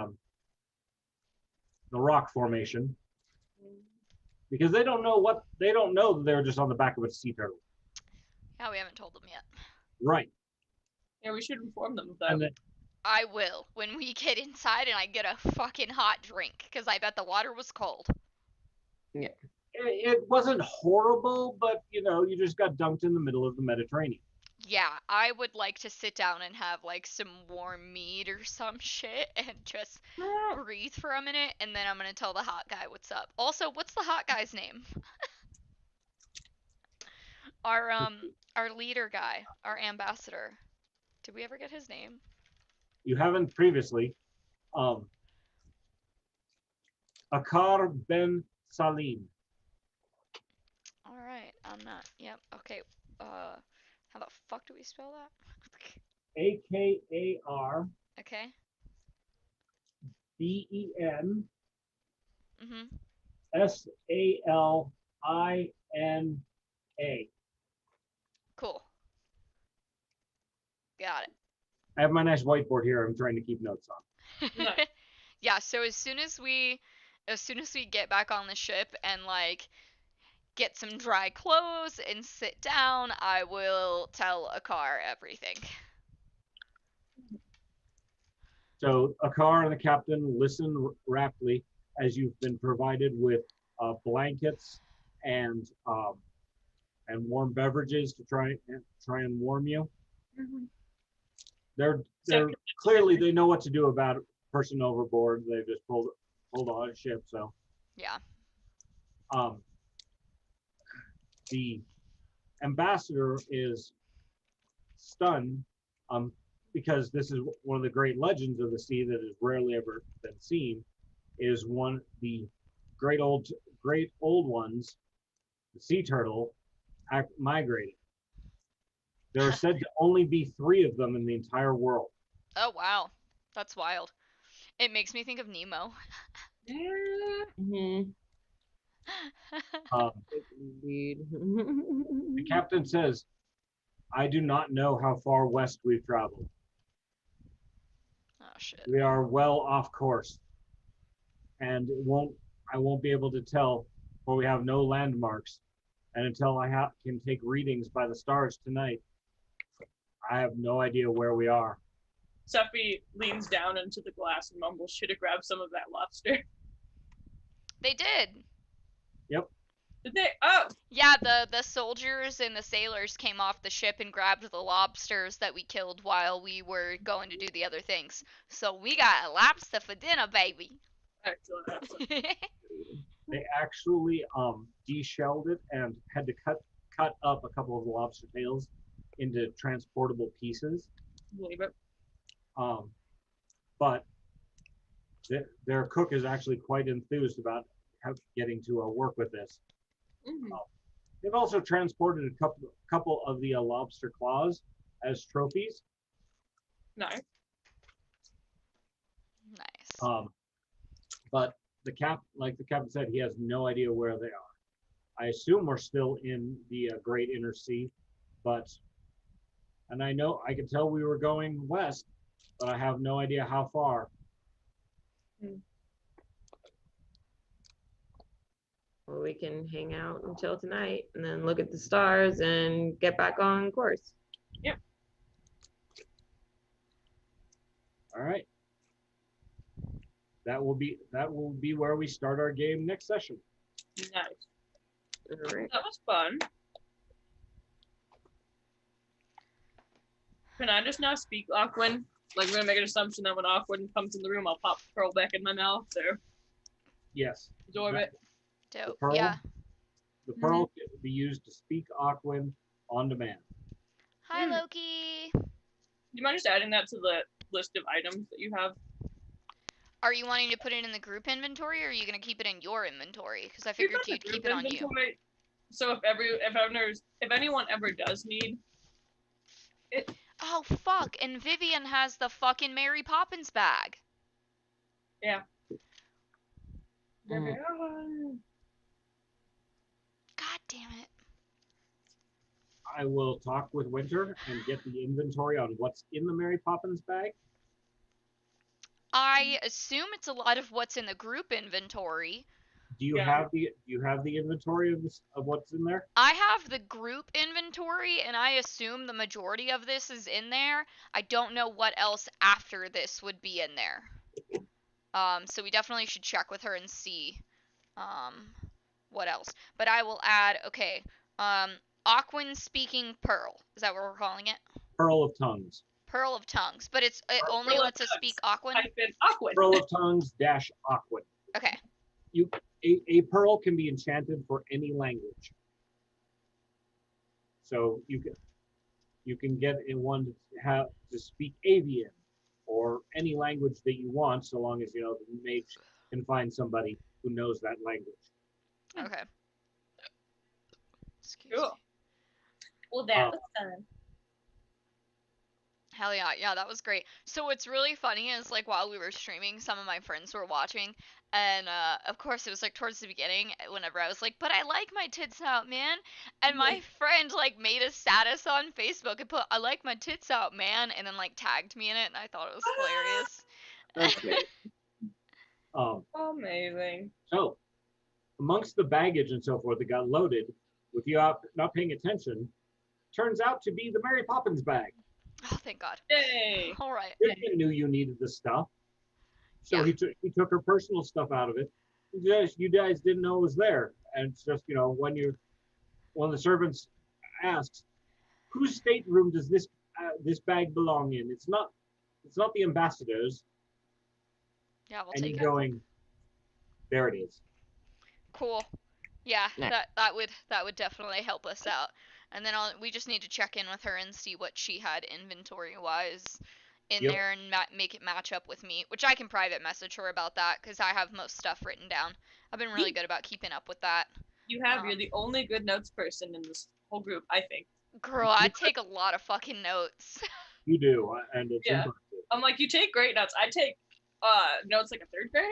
rock formation, because they don't know that they're just on the back of a sea turtle. Yeah, we haven't told them yet. Right. Yeah, we should inform them of that. And I will when we get inside and I get a fucking hot drink, because I bet the water was cold. it wasn't horrible, but you just got dumped in the middle of the Mediterranean. Yeah, I would like to sit down and have like some warm meat or some shit and just breathe for a minute, and then I'm gonna tell the hot guy what's up. Also, what's the hot guy's name? Our leader guy, our ambassador. Did we ever get his name? You haven't previously. Akar Ben Salim. All right, I'm not. Yep. Okay. How the fuck do we spell that? Akar Okay. Ben Mhm. Salina. Cool. Got it. I have my nice whiteboard here. I'm trying to keep notes on. Nice. Yeah. So as soon as we get back on the ship and like get some dry clothes and sit down, I will tell Akar everything. So Akar and the captain listen raptly as you've been provided with blankets and warm beverages to try and warm you. Mm-hmm. They're clearly they know what to do about a person overboard. They just pulled on a ship. So Yeah. The ambassador is stunned because this is one of the great legends of the sea that has rarely ever been seen. Is one the great old ones, the sea turtle, migrated. There are said to only be 3 of them in the entire world. Oh wow, that's wild. It makes me think of Nemo. Mhm. Um, Indeed. the captain says, "I do not know how far west we've traveled. Oh shit. We are well off course, and I won't be able to tell, for we have no landmarks. And until I can take readings by the stars tonight, I have no idea where we are." Seppi leans down into the glass and mumbles, "Should have grabbed some of that lobster." They did. Yep. Did they? Oh! Yeah, the soldiers and the sailors came off the ship and grabbed the lobsters that we killed while we were going to do the other things. So we got a lobster for dinner, baby. Excellent. They actually deshelled it and had to cut up a couple of the lobster tails into transportable pieces. Believe it. But their cook is actually quite enthused about getting to work with this. Mm-hmm. They've also transported a couple of the lobster claws as trophies. Nice. Nice. But the captain said, he has no idea where they are. I assume we're still in the Great Inner Sea, and I could tell we were going west, but I have no idea how far. Well, we can hang out until tonight and then look at the stars and get back on course. Yep. All right. That will be where we start our game next session. Nice. All right. That was fun. Can I just now speak Aquan? Like, we're gonna make an assumption that when Aquan comes in the room, I'll pop Pearl back in my mouth, or Yes. absorb it. Dope. Pearl? Yeah. The pearl can be used to speak Aquan on demand. Hi, Loki. Do you mind just adding that to the list of items that you have? Are you wanting to put it in the group inventory, or are you gonna keep it in your inventory? Because I figured you'd keep it on you. So if anyone ever does need it. Oh fuck! And Vivian has the fucking Mary Poppins bag. Yeah. Mm. God damn it. I will talk with Winter and get the inventory on what's in the Mary Poppins bag. I assume it's a lot of what's in the group inventory. Do you have the inventory of what's in there? I have the group inventory, and I assume the majority of this is in there. I don't know what else after this would be in there. So we definitely should check with her and see what else. But I will add, okay, Aquan speaking pearl. Is that what we're calling it? Pearl of tongues. Pearl of tongues, but it only Pearl of lets us speak Aquan. Hyphen Aquan. Pearl of tongues dash aqua. Okay. A pearl can be enchanted for any language. So you can get in one to speak avian or any language that you want, so long as the mage can find somebody who knows that language. Okay. Excuse Cool. me. Well, that was fun. Hell yeah, yeah, that was great. So what's really funny is like while we were streaming, some of my friends were watching, and of course it was like towards the beginning, whenever I was like, "But I like my tits out, man," and my friend like made a status on Facebook and put, "I like my tits out, man," and then like tagged me in it, and I thought it was hilarious. That's great. Amazing. So, amongst the baggage and so forth that got loaded, with you not paying attention, turns out to be the Mary Poppins bag. Oh, thank God. Yay. All right. Christian knew you needed the stuff, so Yeah. he took her personal stuff out of it. You guys didn't know it was there, and it's just when the servants asks, whose stateroom does this bag belong in? It's not the ambassador's. Yeah, we'll And take you're it. going, there it is. Cool. Yeah, Nice. that would definitely help us out. And then we just need to check in with her and see what she had inventory wise in Yep. there and make it match up with me, which I can private message her about that because I have most stuff written down. I've been really good about keeping up with that. You're the only good notes person in this whole group, I think. Girl, I take a lot of fucking notes. You do, and it's Yeah. impressive. I'm like, you take great notes. I take notes like a third grader,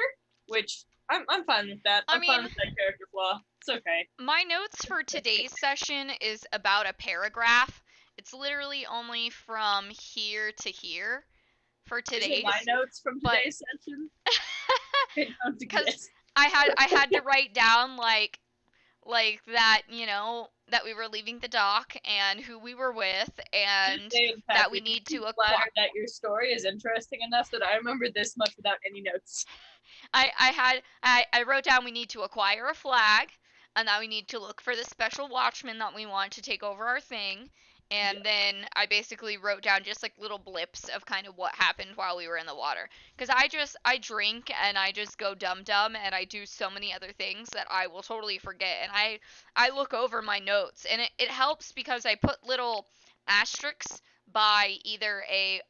which I'm fine with that. I I'm fine mean- with that character flaw. It's okay. My notes for today's session is about a paragraph. It's literally only from here to here for These are today's. my notes from but- today's session. They don't 'Cause exist. I had to write down like that, that we were leaving the dock and who we were with and Saying, that we Patrick, need you to flattered that your story is interesting enough that I remember this much without any notes. I wrote down we need to acquire a flag and that we need to look for the special watchman that we want to take over our thing. And then I basically wrote down just like little blips of kind of what happened while we were in the water. Because I drink and I just go dumb and I do so many other things that I will totally forget. And I look over my notes and it helps because I put little asterisks by either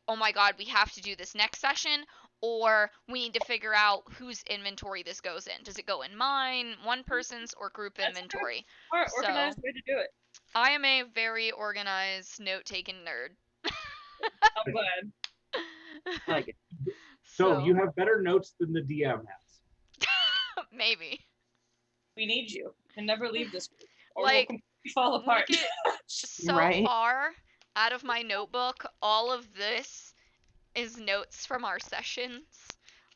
oh my god, we have to do this next session, or we need to figure out whose inventory this goes in. Does it go in mine, one person's, or group That's inventory? Smart, So- organized way to do it. I am a very organized, note-taking nerd. I'm glad. I like it. So you have better notes than the DM has. maybe. We need you. And never leave this group. Or Like, we'll completely fall apart. Look at so Right. far out of my notebook, all of this is notes from our sessions.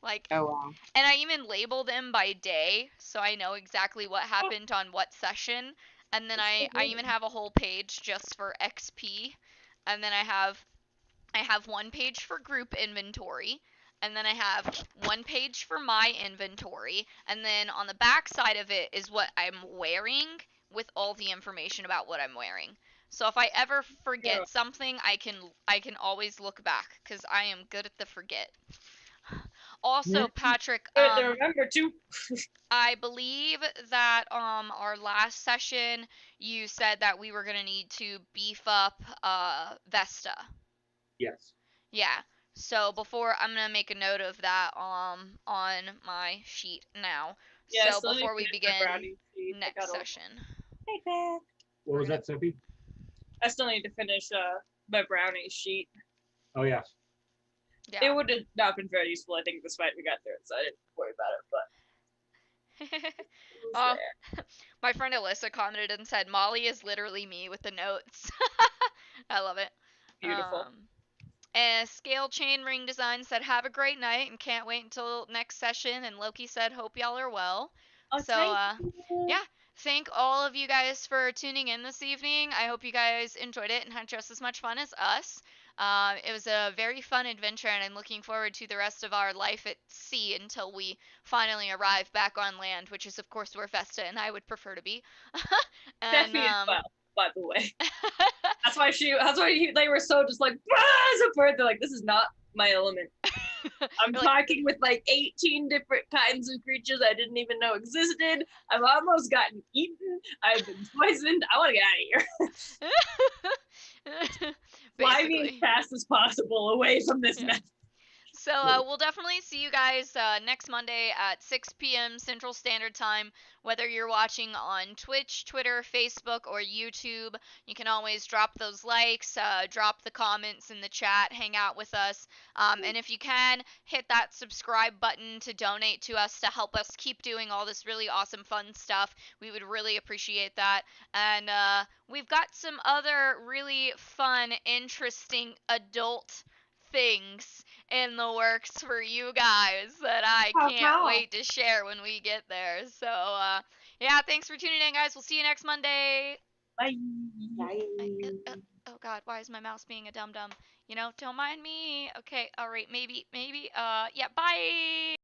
Like, Oh wow. and I even label them by day, so I know exactly what happened on what session. And then I even have a whole page just for XP. And then I have one page for group inventory. And then I have one page for my inventory. And then on the back side of it is what I'm wearing with all the information about what I'm wearing. So if I ever forget Yeah. something, I can always look back because I am good at the forget. Also, Patrick, Good to remember too. I believe that our last session you said that we were gonna need to beef up Vesta. Yes. Yeah. So before I'm gonna make a note of that on my sheet now. Yeah, I so still need before to we finish my begin brownie sheet. I next gotta- session. Hey, Pat. What was that, Seppi? I still need to finish my brownie sheet. Oh, yes. Yeah. It would have not been very useful, I think, despite we got through it, so I didn't worry about it, but it was Oh. there. My friend Alyssa commented and said, "Molly is literally me with the notes." I love it. Beautiful. And Scale Chain Ring Design said, "Have a great night and can't wait until next session." And Loki said, "Hope y'all are well." Oh, so, thank you. yeah. Thank all of you guys for tuning in this evening. I hope you guys enjoyed it and had just as much fun as us. It was a very fun adventure, and I'm looking forward to the rest of our life at sea until we finally arrive back on land, which is, of course, where Vesta and I would prefer to be. And, Steffi as well, by the way. That's why they were so just like, as a bird. They're like, this is not my element. I'm You're like, talking with like 18 different kinds of creatures I didn't even know existed. I've almost gotten eaten. I've been poisoned. I want to get out of here. Fly me as basically. fast as possible away from this Yeah. mess. So we'll definitely see you guys next Monday at 6 p.m. Central Standard Time. Whether you're watching on Twitch, Twitter, Facebook, or YouTube, you can always drop those likes, drop the comments in the chat, hang out with us. And if you can, hit that subscribe button to donate to us to help us keep doing all this really awesome, fun stuff. We would really appreciate that. And we've got some other really fun, interesting adult things in the works for you guys that I can't wait to share when we get there. So, yeah, thanks for tuning in, guys. We'll see you next Monday. Bye. Oh God, why is my mouse being a dum dum? You know, don't mind me. Okay, all right, maybe, yeah, bye.